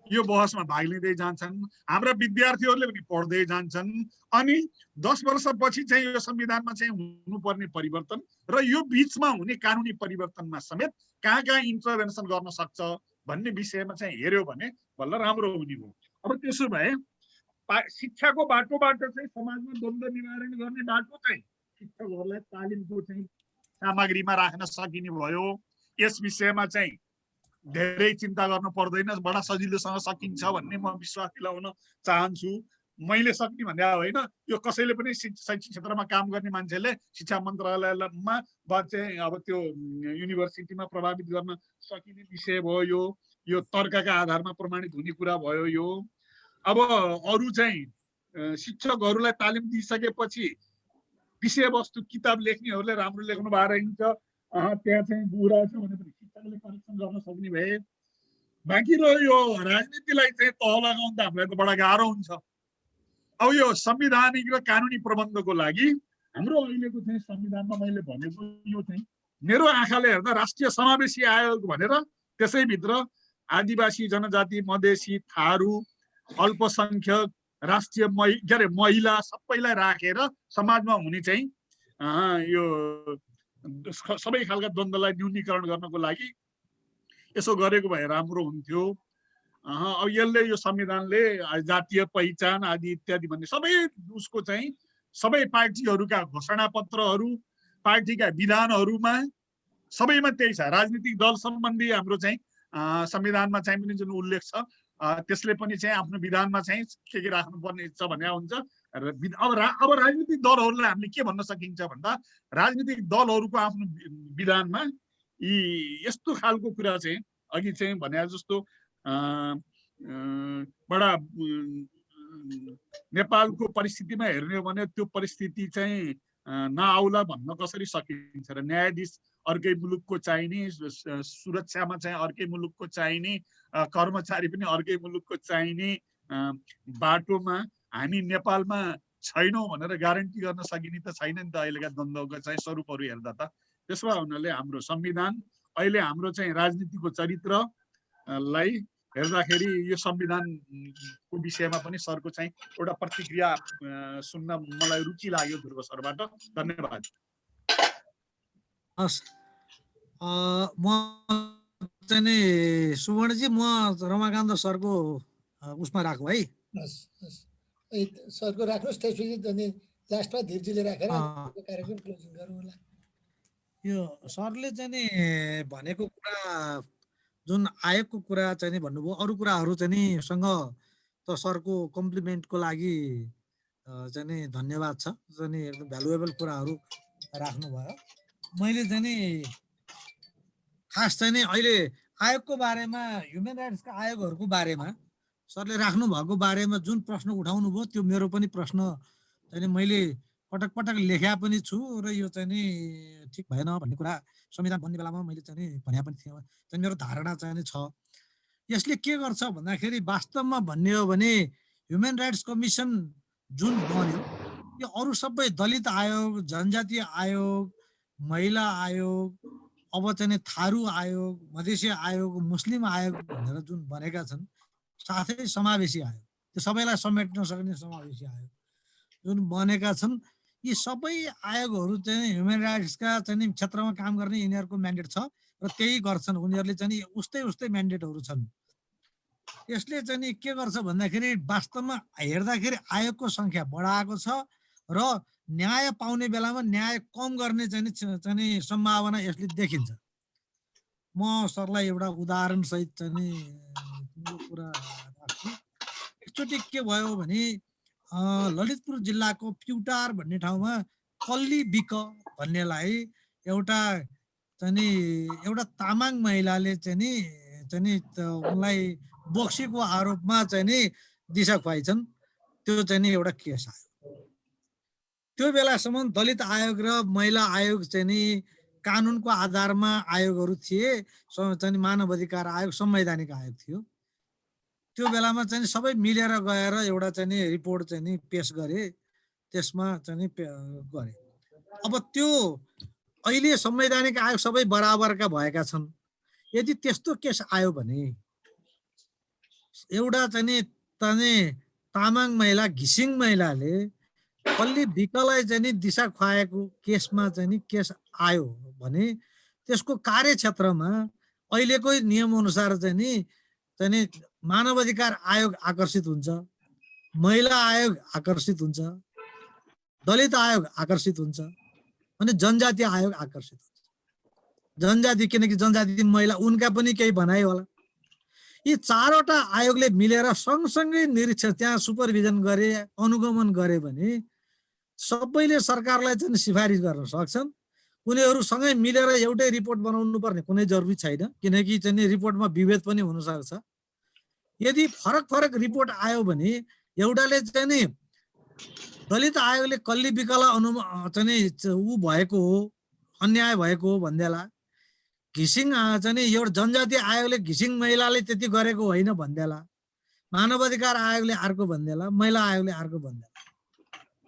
यो बहसमा भाग लिँदै जान्छन्, हाम्रा विद्यार्थीहरूले पनि पढ्दै जान्छन्। अनि 10 वर्षपछि चाहिँ यो संविधानमा चाहिँ हुनुपर्ने परिवर्तन र यो बीचमा हुने कानुनी परिवर्तनमा समेत कहाँ कहाँ इन्टरभेन्सन गर्न सक्छ भन्ने विषयमा चाहिँ हेर्यो भने बल्ल राम्रो हुने हो। अब त्यसो भए शिक्षाको बाटोबाट चाहिँ समाजमा द्वन्द्व निवारण गर्ने बाटो चाहिँ शिक्षकहरूलाई तालिमको चाहिँ सामग्रीमा राख्न सकिने भयो। यस विषयमा चाहिँ धेरै चिन्ता गर्नु पर्दैन, बडा सजिलोसँग सकिन्छ भन्ने म विश्वास दिलाउन चाहन्छु। मैले सक्ने भन्ने होइन, यो कसैले पनि शैक्षिक क्षेत्रमा काम गर्ने मान्छेले शिक्षा मन्त्रालयमा वा चाहिँ अब त्यो युनिभर्सिटीमा प्रभावित गर्न सकिने विषय भयो। यो तर्कका आधारमा प्रमाणित हुने कुरा भयो। यो अब अरू चाहिँ शिक्षकहरूलाई तालिम दिइसकेपछि विषयवस्तु किताब लेख्नेहरूले राम्रो लेख्नु भएको रहन्छ, त्यहाँ चाहिँ बुरा छ भने पनि शिक्षकले करेक्सन गर्न सक्ने भए। बाँकी रह्यो यो राजनीतिलाई चाहिँ तह लगाउन त हामीलाई त बडा गाह्रो हुन्छ। अब यो संवैधानिक र कानुनी प्रबन्धको लागि हाम्रो अहिलेको चाहिँ संविधानमा मैले भनेको यो चाहिँ मेरो आँखाले हेर्दा राष्ट्रिय समावेशी आयोग भनेर त्यसैभित्र आदिवासी जनजाति, मधेसी, थारू, अल्पसंख्यक, राष्ट्रिय महिला सबैलाई राखेर समाजमा हुने चाहिँ यो सबै खालका द्वन्द्वलाई न्यूनीकरण गर्नको लागि यसो गरेको भए राम्रो हुन्थ्यो। अब यसले यो संविधानले जातीय पहिचान आदि इत्यादि भन्ने सबै उसको चाहिँ सबै पार्टीहरूका घोषणा पत्रहरू, पार्टीका विधानहरूमा सबैमा त्यही छ। राजनीतिक दल सम्बन्धी हाम्रो चाहिँ संविधानमा चाहिँ पनि जुन उल्लेख छ त्यसले पनि चाहिँ आफ्नो विधानमा चाहिँ के राख्नुपर्ने छ भन्ने हुन्छ। अब राजनीतिक दलहरूलाई हामीले के भन्न सकिन्छ भन्दा राजनीतिक दलहरूको आफ्नो विधानमा यी यस्तो खालको कुरा चाहिँ अघि चाहिँ भने जस्तो बडा नेपालको परिस्थितिमा हेर्ने हो भने त्यो परिस्थिति चाहिँ नआउला भन्न कसरी सकिन्छ र न्यायाधीश अर्कै मुलुकको चाहिने, सुरक्षामा चाहिँ अर्कै मुलुकको चाहिने, कर्मचारी पनि अर्कै मुलुकको चाहिने बाटोमा हामी नेपालमा छैनौँ भनेर ग्यारेन्टी गर्न सकिने त छैन नि त अहिलेका द्वन्द्वका चाहिँ स्वरूपहरू हेर्दा त। त्यसो हुनाले हाम्रो संविधान अहिले हाम्रो चाहिँ राजनीतिको चरित्रलाई हेर्दाखेरि यो संविधानको विषयमा पनि सरको चाहिँ एउटा प्रतिक्रिया सुन्न मलाई रुचि लाग्यो ध्रुव सरबाट। धन्यवाद। हस्, म चाहिँ नि सुवर्णजी म रमाकान्त सरको उसमा राखौँ है। सरको राख्नुहोस्, त्यसपछि अनि लास्टमा धीरजीले राखेर कार्यक्रम क्लोजिङ गरौँ होला। यो सरले चाहिँ नि भनेको कुरा जुन आयोगको कुरा चाहिँ नि भन्नुभयो, अरू कुराहरू चाहिँ नि सँग त सरको कम्प्लिमेन्टको लागि चाहिँ नि धन्यवाद छ। चाहिँ नि एकदम भ्यालुएबल कुराहरू राख्नुभयो। मैले चाहिँ नि खास चाहिँ नि अहिले आयोगको बारेमा, ह्युमन राइट्सका आयोगहरूको बारेमा सरले राख्नु भएको बारेमा जुन प्रश्न उठाउनु भयो त्यो मेरो पनि प्रश्न चाहिँ मैले पटक पटक लेख्या पनि छु र यो चाहिँ नि ठिक भएन भन्ने कुरा संविधान बन्ने बेलामा मैले चाहिँ नि भने पनि थिएँ। चाहिँ मेरो धारणा चाहिँ छ यसले के गर्छ भन्दाखेरि वास्तवमा भन्ने हो भने ह्युमन राइट्स कमिसन जुन बन्यो यो अरू सबै दलित आयोग, जनजातीय आयोग, महिला आयोग, अब चाहिँ थारू आयोग, मधेसी आयोग, मुस्लिम आयोग भनेर जुन बनेका छन्, साथै समावेशी आयोग, त्यो सबैलाई समेट्न सक्ने समावेशी आयोग जुन बनेका छन्, यी सबै आयोगहरू चाहिँ ह्युमन राइट्सका चाहिँ क्षेत्रमा काम गर्ने यिनीहरूको म्यान्डेट छ र त्यही गर्छन्। उनीहरूले चाहिँ उस्तै म्यान्डेटहरू छन्। यसले चाहिँ के गर्छ भन्दाखेरि वास्तवमा हेर्दाखेरि आयोगको सङ्ख्या बढाएको छ र न्याय पाउने बेलामा न्याय कम गर्ने चाहिँ सम्भावना यसले देखिन्छ। म सरलाई एउटा उदाहरण सहित चाहिँ कुरा राख्छु। एकचोटि के भयो भने ललितपुर जिल्लाको प्युटार भन्ने ठाउँमा कल्ली बिक भन्नेलाई एउटा तामाङ महिलाले चाहिँ उनलाई बोक्सीको आरोपमा चाहिँ दिशा खुवाइछन्। त्यो चाहिँ एउटा केस आयो। त्यो बेलासम्म दलित आयोग र महिला आयोग चाहिँ कानुनको आधारमा आयोगहरू थिए। चाहिँ मानव अधिकार आयोग संवैधानिक आयोग थियो। त्यो बेलामा चाहिँ सबै मिलेर गएर एउटा चाहिँ रिपोर्ट चाहिँ पेश गरे, त्यसमा चाहिँ गरे। अब त्यो अहिले संवैधानिक आयोग सबै बराबरका भएका छन्। यदि त्यस्तो केस आयो भने एउटा चाहिँ तामाङ महिला, घिसिङ महिलाले कल्ली बिकलाई चाहिँ दिशा खुवाएको केसमा चाहिँ केस आयो भने त्यसको कार्यक्षेत्रमा अहिलेको नियम अनुसार चाहिँ मानव अधिकार आयोग आकर्षित हुन्छ, महिला आयोग आकर्षित हुन्छ, दलित आयोग आकर्षित हुन्छ अनि जनजातीय आयोग आकर्षित हुन्छ। जनजाति किनकि जनजाति महिला उनका पनि केही भनाइ होला। यी चारवटा आयोगले मिलेर सँगसँगै निरीक्षण त्यहाँ सुपरभिजन गरे, अनुगमन गरे भने सबैले सरकारलाई चाहिँ सिफारिस गर्न सक्छन्। उनीहरू सँगै मिलेर एउटै रिपोर्ट बनाउनु पर्ने कुनै जरुरी छैन, किनकि चाहिँ रिपोर्टमा विभेद पनि हुन सक्छ। यदि फरक फरक रिपोर्ट आयो भने एउटाले चाहिँ दलित आयोगले कल्ली बिकला ऊ भएको हो, अन्याय भएको हो भन्देला, घिसिङ चाहिँ नि एउटा जनजाति आयोगले घिसिङ महिलाले त्यति गरेको होइन भन्देला, मानव अधिकार आयोगले अर्को भन्देला, महिला आयोगले अर्को भन्देला।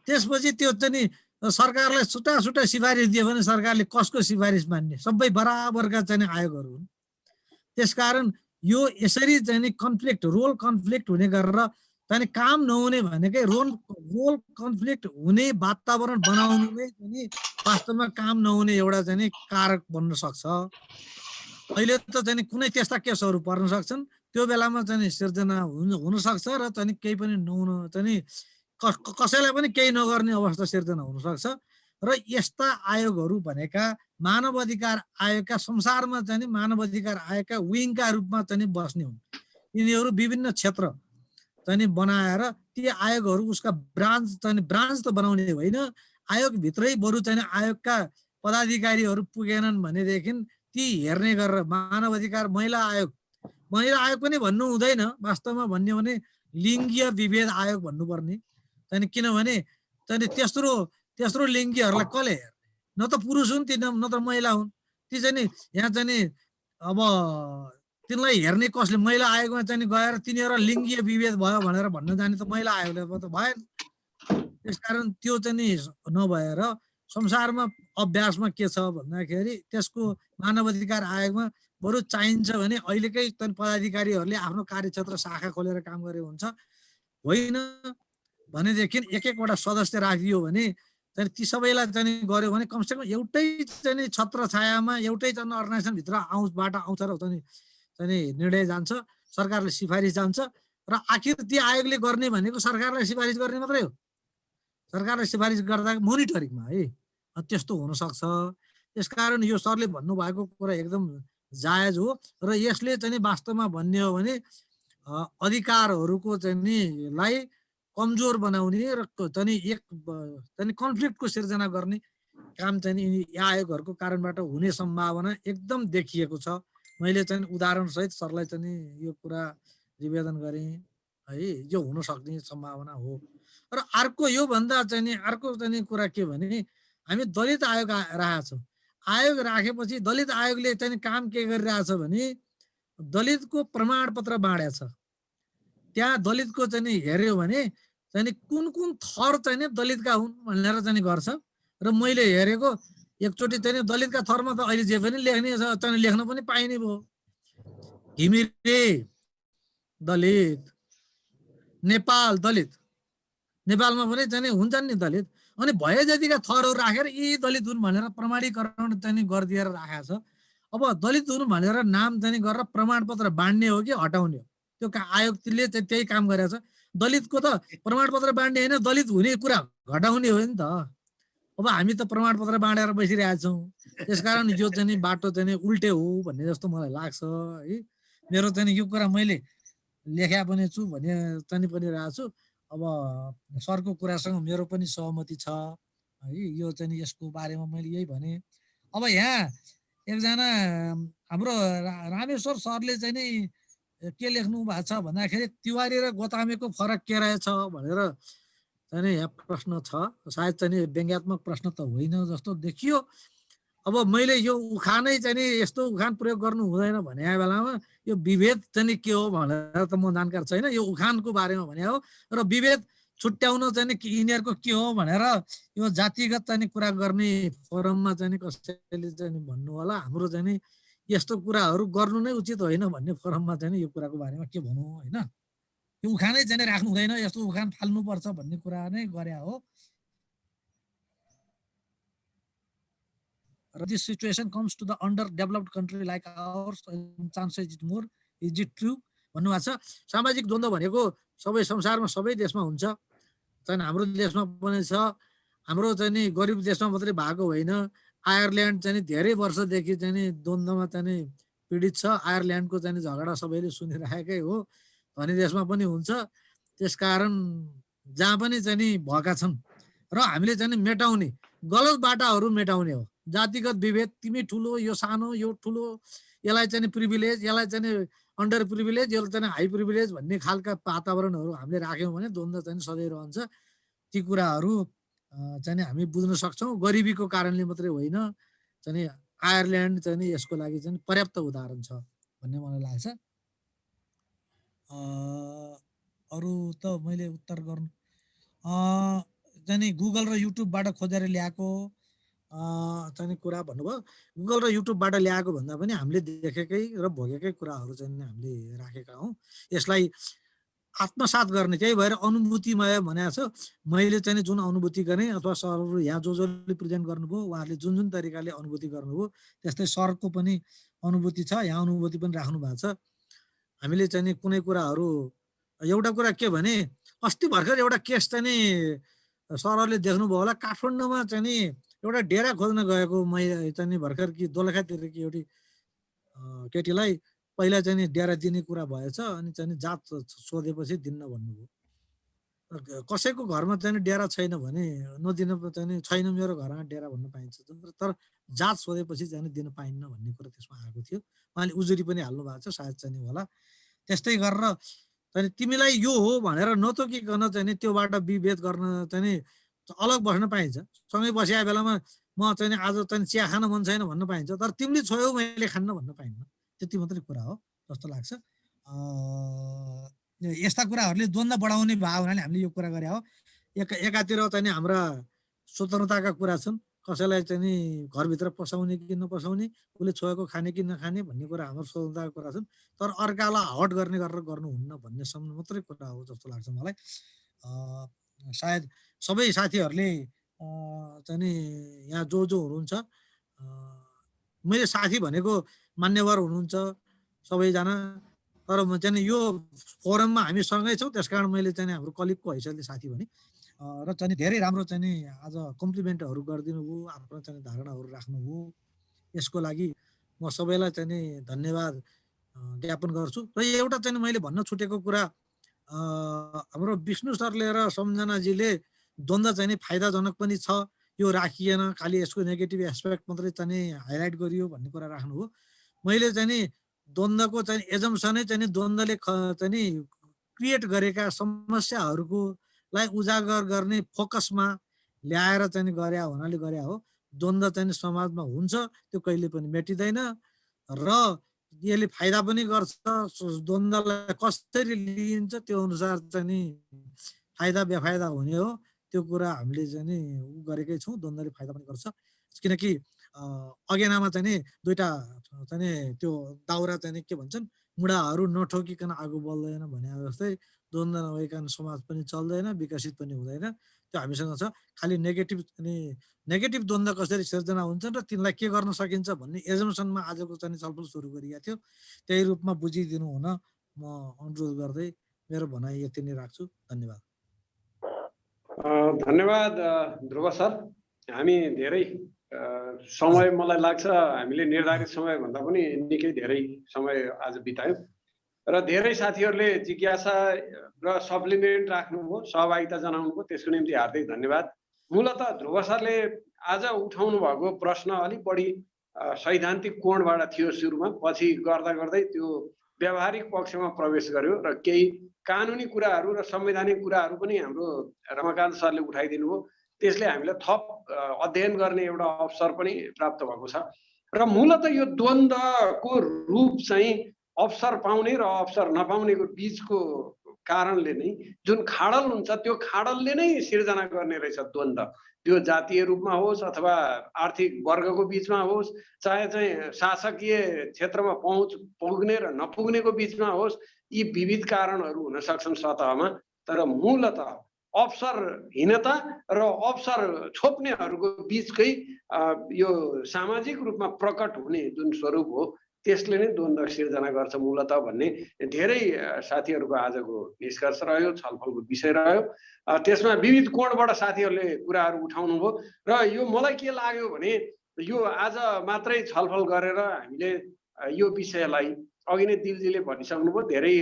त्यसपछि त्यो चाहिँ नि सरकारलाई छुट्टा छुट्टा सिफारिस दियो भने सरकारले कसको सिफारिस मान्ने? सबै बराबरका चाहिँ नि आयोगहरू हुन्। त्यसकारण यो यसरी चाहिँ नि कन्फ्लिक्ट, रोल कन्फ्लिक्ट हुने गरेर चाहिँ काम नहुने भनेकै रोल कन्फ्लिक्ट हुने वातावरण बनाउनु नै चाहिँ वास्तवमा काम नहुने एउटा चाहिँ नि कारक बन्न सक्छ। अहिले त चाहिँ कुनै त्यस्ता केसहरू पर्न सक्छन्, त्यो बेलामा चाहिँ सिर्जना हुन सक्छ र चाहिँ केही पनि नहुन चाहिँ कसैलाई पनि केही नगर्ने अवस्था सिर्जना हुन सक्छ। र यस्ता आयोगहरू भनेका मानव अधिकार आयोगका संसारमा चाहिँ मानव अधिकार आयोगका विङका रूपमा चाहिँ बस्ने हुन्। यिनीहरू विभिन्न क्षेत्र चाहिँ बनाएर ती आयोगहरू उसका ब्रान्च त बनाउने होइन, आयोगभित्रै बरु चाहिँ आयोगका पदाधिकारीहरू पुगेनन् भनेदेखि ती हेर्ने गरेर मानव अधिकार महिला आयोग पनि भन्नु हुँदैन, वास्तवमा भन्यो भने लिङ्गीय विभेद आयोग भन्नुपर्ने। चाहिँ किनभने चाहिँ तेस्रो लिङ्गीहरूलाई कसले हेर्ने? न त पुरुष हुन् ती, न त महिला हुन् ती। चाहिँ यहाँ चाहिँ अब तिनलाई हेर्ने कसले? महिला आयोगमा चाहिँ गएर तिनीहरू लिङ्गीय विभेद भयो भनेर भन्न जाने त महिला आयोगले त भएन। त्यसकारण त्यो चाहिँ नभएर संसारमा अभ्यासमा के छ भन्दाखेरि त्यसको मानव अधिकार आयोगमा बरु चाहिन्छ भने अहिलेकै पदाधिकारीहरूले आफ्नो कार्यक्षेत्र शाखा खोलेर काम गरे हुन्छ। होइन भनेदेखि एक एकवटा सदस्य राखिदियो भने चाहिँ ती सबैलाई चाहिँ गर्यो भने कमसेकम एउटै चाहिँ छत्र छायामा एउटै चाहिँ अर्गनाइजेसनभित्र आउँछ र चाहिँ निर्णय जान्छ, सरकारले सिफारिस जान्छ। र आखिर ती आयोगले गर्ने भनेको सरकारलाई सिफारिस गर्ने मात्रै हो। सरकारले सिफारिस गर्दा मोनिटरिङमा है त्यस्तो हुनसक्छ। त्यसकारण यो सरले भन्नुभएको कुरा एकदम जायज हो र यसले चाहिँ वास्तवमा भन्ने हो भने अधिकारहरूको चाहिँ लाई कमजोर बनाउने र चाहिँ कन्फ्लिक्टको सिर्जना गर्ने काम चाहिँ यी आयोगहरूको कारणबाट हुने सम्भावना एकदम देखिएको छ। मैले चाहिँ उदाहरण सहित सरलाई चाहिँ यो कुरा निवेदन गरेँ है, यो हुन सक्ने सम्भावना हो। र अर्को यो भन्दा चाहिँ अर्को चाहिँ कुरा के भने हामी दलित आयोग राखेछौँ। आयोग राखेपछि दलित आयोगले चाहिँ काम के गरिरहेछ भने दलितको प्रमाणपत्र बाँडेछ। त्यहाँ दलितको चाहिँ हेर्यो भने चाहिँ कुन कुन थर चाहिँ दलितका हुन् भनेर चाहिँ गर्छ। र मैले हेरेको एकचोटि चाहिँ दलितका थरमा त अहिले जे पनि लेख्ने चाहिँ लेख्न पनि पाइने भयो। घिमिरे दलित, नेपाल दलित, नेपालमा पनि चाहिँ हुन्छन् नि दलित। अनि भए जतिका थरहरू राखेर यी दलित हुन् भनेर प्रमाणीकरण चाहिँ गरिदिएर राखेको छ। अब दलित हुन् भनेर नाम चाहिँ गरेर प्रमाणपत्र बाँड्ने हो कि हटाउने हो? त्यो आयोगले चाहिँ त्यही काम गरेको छ। दलितको त प्रमाणपत्र बाँड्ने होइन, दलित हुने कुरा घटाउने हो नि त। अब हामी त प्रमाणपत्र बाँडेर बसिरहेका छौँ। त्यसकारण यो चाहिँ बाटो चाहिँ उल्टे हो भन्ने जस्तो मलाई लाग्छ है। मेरो चाहिँ यो कुरा मैले लेखा पनि छु भने चाहिँ पनि रहेको छु। अब सरको कुरासँग मेरो पनि सहमति छ है। यो चाहिँ यसको बारेमा मैले यही भने। अब यहाँ एकजना हाम्रो रामेश्वर सरले चाहिँ नि के लेख्नु भएको छ भन्दाखेरि तिवारी र गोतामेको फरक के रहेछ भनेर चाहिँ यहाँ प्रश्न छ। सायद चाहिँ व्यङ्ग्यात्मक प्रश्न त होइन जस्तो देखियो। अब मैले यो उखानै चाहिँ यस्तो उखान प्रयोग गर्नु हुँदैन भने बेलामा यो विभेद चाहिँ के हो भनेर त म जानकार छैन। यो उखानको बारेमा भने हो र विभेद छुट्याउन चाहिँ यिनीहरूको के हो भनेर यो जातिगत चाहिँ कुरा गर्ने फोरममा चाहिँ कसैले चाहिँ भन्नु होला। हाम्रो चाहिँ यस्तो कुराहरू गर्नु नै उचित होइन भन्ने फोरममा चाहिँ यो कुराको बारेमा के भनौँ होइन। यो उखानै चाहिँ राख्नु हुँदैन, यस्तो उखान फाल्नुपर्छ भन्ने कुरा नै गरे हो। This situation comes to the underdeveloped country like ours, chances is more. Is it true? भन्नुभएको छ। सामाजिक द्वन्द्व भनेको सबै संसारमा सबै देशमा हुन्छ। चाहिँ हाम्रो देशमा पनि छ। हाम्रो चाहिँ नि गरिब देशमा मात्रै भएको होइन। आयरल्यान्ड चाहिँ धेरै वर्षदेखि चाहिँ द्वन्द्वमा चाहिँ पीडित छ। आयरल्यान्डको चाहिँ झगडा सबैले सुनिरहेकै हो। धनी देशमा पनि हुन्छ। त्यसकारण जहाँ पनि चाहिँ नि भएका छन् र हामीले चाहिँ मेटाउने गलत बाटाहरू मेटाउने हो। जातिगत विभेद, तिमी ठुलो यो सानो यो ठुलो, यसलाई चाहिँ प्रिभिलेज, यसलाई चाहिँ अन्डर प्रिभिलेज, यसलाई चाहिँ हाई प्रिभिलेज भन्ने खालका वातावरणहरू हामीले राख्यौँ भने द्वन्द्व चाहिँ सधैँ रहन्छ। ती कुराहरू चाहिँ हामी बुझ्न सक्छौँ। गरिबीको कारणले मात्रै होइन, चाहिँ आयरल्यान्ड चाहिँ नि यसको लागि चाहिँ पर्याप्त उदाहरण छ भन्ने मलाई लाग्छ। अरू त मैले उत्तर गर्नु चाहिँ नि गुगल र युट्युबबाट खोजेर ल्याएको चाहिँ नि कुरा भन्नुभयो। गुगल र युट्युबबाट ल्याएको भन्दा पनि हामीले देखेकै र भोगेकै कुराहरू चाहिँ हामीले राखेका हौँ। यसलाई आत्मसात गर्ने, त्यही भएर अनुभूतिमय भनेको छ। मैले चाहिँ जुन अनुभूति गरेँ अथवा सरहरू यहाँ जसले प्रेजेन्ट गर्नुभयो उहाँहरूले जुन जुन तरिकाले अनुभूति गर्नुभयो त्यस्तै सरको पनि अनुभूति छ, यहाँ अनुभूति पनि राख्नु भएको छ। हामीले चाहिँ कुनै कुराहरू, एउटा कुरा के भने अस्ति भर्खर एउटा केस चाहिँ नि सरहरूले देख्नुभयो होला, काठमाडौँमा चाहिँ नि एउटा डेरा खोज्न गएको मैले चाहिँ नि भर्खर कि दोलखातिरकी एउटी केटीलाई पहिला चाहिँ नि डेरा दिने कुरा भएछ, अनि चाहिँ नि जात सोधेपछि दिन्न भन्नुभयो। कसैको घरमा चाहिँ डेरा छैन भने नदिन चाहिँ नि छैन मेरो घरमा डेरा भन्न पाइन्छ, तर जात सोधेपछि चाहिँ दिन पाइन्न भन्ने कुरा त्यसमा आएको थियो। उहाँले उजुरी पनि हाल्नु भएको छ, सायद चाहिँ होला। त्यस्तै गरेर चाहिँ तिमीलाई यो हो भनेर नतोकिकन चाहिँ त्योबाट विभेद गर्न चाहिँ नि अलग बस्न पाइन्छ। सँगै बसिया बेलामा म चाहिँ नि आज चाहिँ चिया खान मन छैन भन्न पाइन्छ, तर तिमीले छोयौ मैले खान्न भन्न पाइन्न। त्यति मात्रै कुरा हो जस्तो लाग्छ। यस्ता कुराहरूले द्वन्द्व बढाउने भयो हुनाले हामीले यो कुरा गरे हो। एकातिर चाहिँ हाम्रा स्वतन्त्रताका कुरा छन्, कसैलाई चाहिँ नि घरभित्र पसाउने कि नपसाउने, उसले छोएको खाने कि नखाने भन्ने कुरा हाम्रो स्वतन्त्रताका कुरा छन्। तर अर्कालाई हट गर्ने गरेर गर्नुहुन्न भन्नेसम्म मात्रै कुरा हो जस्तो लाग्छ मलाई। सायद सबै साथीहरूले चाहिँ नि यहाँ जो हुनुहुन्छ, मैले साथी भनेको मान्यवर हुनुहुन्छ सबैजना, तर म चाहिँ यो फोरममा हामी सँगै छौँ, त्यसकारण मैले चाहिँ हाम्रो कलिगको हैसियतले साथी भने। र चाहिँ धेरै राम्रो चाहिँ नि आज कम्प्लिमेन्टहरू गरिदिनु भयो, आफ्नो चाहिँ धारणाहरू राख्नुभयो, यसको लागि म सबैलाई चाहिँ नि धन्यवाद ज्ञापन गर्छु। र एउटा चाहिँ मैले भन्न छुटेको कुरा, हाम्रो विष्णु सरले र सम्झनाजीले द्वन्द्व चाहिँ नि फाइदाजनक पनि छ, यो राखिएन, खालि यसको नेगेटिभ एस्पेक्ट मात्रै चाहिँ नि हाइलाइट गरियो भन्ने कुरा राख्नुभयो। मैले चाहिँ नि द्वन्द्वको चाहिँ एजम्सनै चाहिँ नि द्वन्द्वले चाहिँ नि क्रिएट गरेका समस्याहरूको लाई उजागर गर्ने फोकसमा ल्याएर चाहिँ गरे हुनाले गरे हो। द्वन्द्व चाहिँ समाजमा हुन्छ, त्यो कहिले पनि मेटिँदैन र यसले फाइदा पनि गर्छ। द्वन्द्वलाई कसरी लिइन्छ त्यो अनुसार चाहिँ नि फाइदा बेफाइदा हुने हो, त्यो कुरा हामीले चाहिँ नि गरेकै छौँ। द्वन्द्वले फाइदा पनि गर्छ, किनकि अगेनामा चाहिँ नि दुईटा चाहिँ नि त्यो दाउरा चाहिँ नि के भन्छन्, मुढाहरू नठोकिकन आगो बल्दैन भने जस्तै द्वन्द्व नभइकन समाज पनि चल्दैन, विकसित पनि हुँदैन। त्यो हामीसँग छ। खालि नेगेटिभ अनि नेगेटिभ द्वन्द्व कसरी सिर्जना हुन्छन् र तिनलाई के गर्न सकिन्छ भन्ने एजम्सनमा आजको चाहिँ छलफल सुरु गरिएको थियो। त्यही रूपमा बुझिदिनु हुन म अनुरोध गर्दै मेरो भनाइ यति नै राख्छु। धन्यवाद। धन्यवाद ध्रुव सर। हामी धेरै समय, मलाई लाग्छ हामीले निर्धारित समयभन्दा पनि निकै धेरै समय आज बितायौँ र धेरै साथीहरूले जिज्ञासा र सप्लिमेन्ट राख्नुभयो, सहभागिता जनाउनुभयो, त्यसको निम्ति हार्दिक धन्यवाद। मूलतः ध्रुव सरले आज उठाउनु भएको प्रश्न अलिक बढी सैद्धान्तिक कोणबाट थियो सुरुमा, पछि गर्दा गर्दै त्यो व्यावहारिक पक्षमा प्रवेश गर्यो र केही कानुनी कुराहरू र संवैधानिक कुराहरू पनि हाम्रो रमाकान्त सरले उठाइदिनु भयो। त्यसले हामीलाई थप अध्ययन गर्ने एउटा अवसर पनि प्राप्त भएको छ। र मूलतः यो द्वन्द्वको रूप चाहिँ अवसर पाउने र अवसर नपाउनेको बीचको कारणले नै जुन खाडल हुन्छ, त्यो खाडलले नै सिर्जना गर्ने रहेछ द्वन्द्व। त्यो जातीय रूपमा होस् अथवा आर्थिक वर्गको बीचमा होस्, चाहे चाहिँ शासकीय क्षेत्रमा पहुँच पुग्ने र नपुग्नेको बीचमा होस्, यी विविध कारणहरू हुन सक्छन् सतहमा। तर मूलतः अवसरहीनता र अवसर छोप्नेहरूको बीचकै यो सामाजिक रूपमा प्रकट हुने जुन स्वरूप हो, त्यसले नै द्वन्द्व सिर्जना गर्छ मूलतः भन्ने धेरै साथीहरूको आजको निष्कर्ष रह्यो, छलफलको विषय रह्यो। त्यसमा विविध कोणबाट साथीहरूले कुराहरू उठाउनु भयो र यो मलाई के लाग्यो भने यो आज मात्रै छलफल गरेर हामीले यो विषयलाई, अघि नै दिलजीले भनिसक्नुभयो, धेरै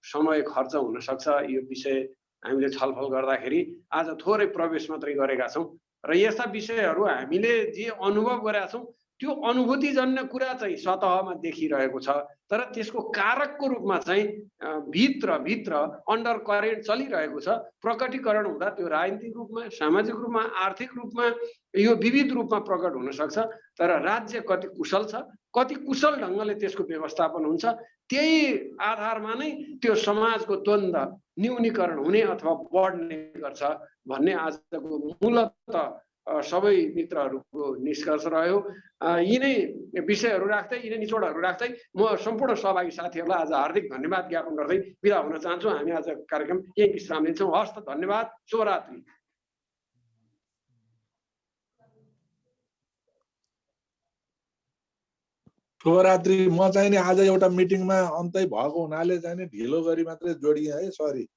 समय खर्च हुन सक्छ यो विषय हामीले छलफल गर्दाखेरि। आज थोरै प्रवेश मात्रै गरेका छौँ र यस्ता विषयहरू हामीले जे अनुभव गरेका छौँ त्यो अनुभूतिजन्य कुरा चाहिँ सतहमा देखिरहेको छ, तर त्यसको कारकको रूपमा चाहिँ भित्र अन्डर करेन्ट चलिरहेको छ। प्रकटीकरण हुँदा त्यो राजनीतिक रूपमा, सामाजिक रूपमा, आर्थिक रूपमा, यो विविध रूपमा प्रकट हुन सक्छ। तर राज्य कति कुशल छ, कति कुशल ढङ्गले त्यसको व्यवस्थापन हुन्छ, त्यही आधारमा नै त्यो समाजको द्वन्द्व न्यूनीकरण हुने अथवा बढ्ने गर्छ भन्ने आजको मूलत सबै मित्रहरूको निष्कर्ष रह्यो। यिनै विषयहरू राख्दै, यिनै निचोडहरू राख्दै म सम्पूर्ण सहभागी साथीहरूलाई आज हार्दिक धन्यवाद ज्ञापन गर्दै बिदा हुन चाहन्छु। हामी आज कार्यक्रम यही विश्राम लिन्छौँ। हस् त, धन्यवाद, शुभरात्रि। शुभरात्रि। म चाहिँ नि आज एउटा मिटिङमा अन्तै भएको हुनाले चाहिँ नि ढिलो गरी मात्रै जोडिएँ है, सरी।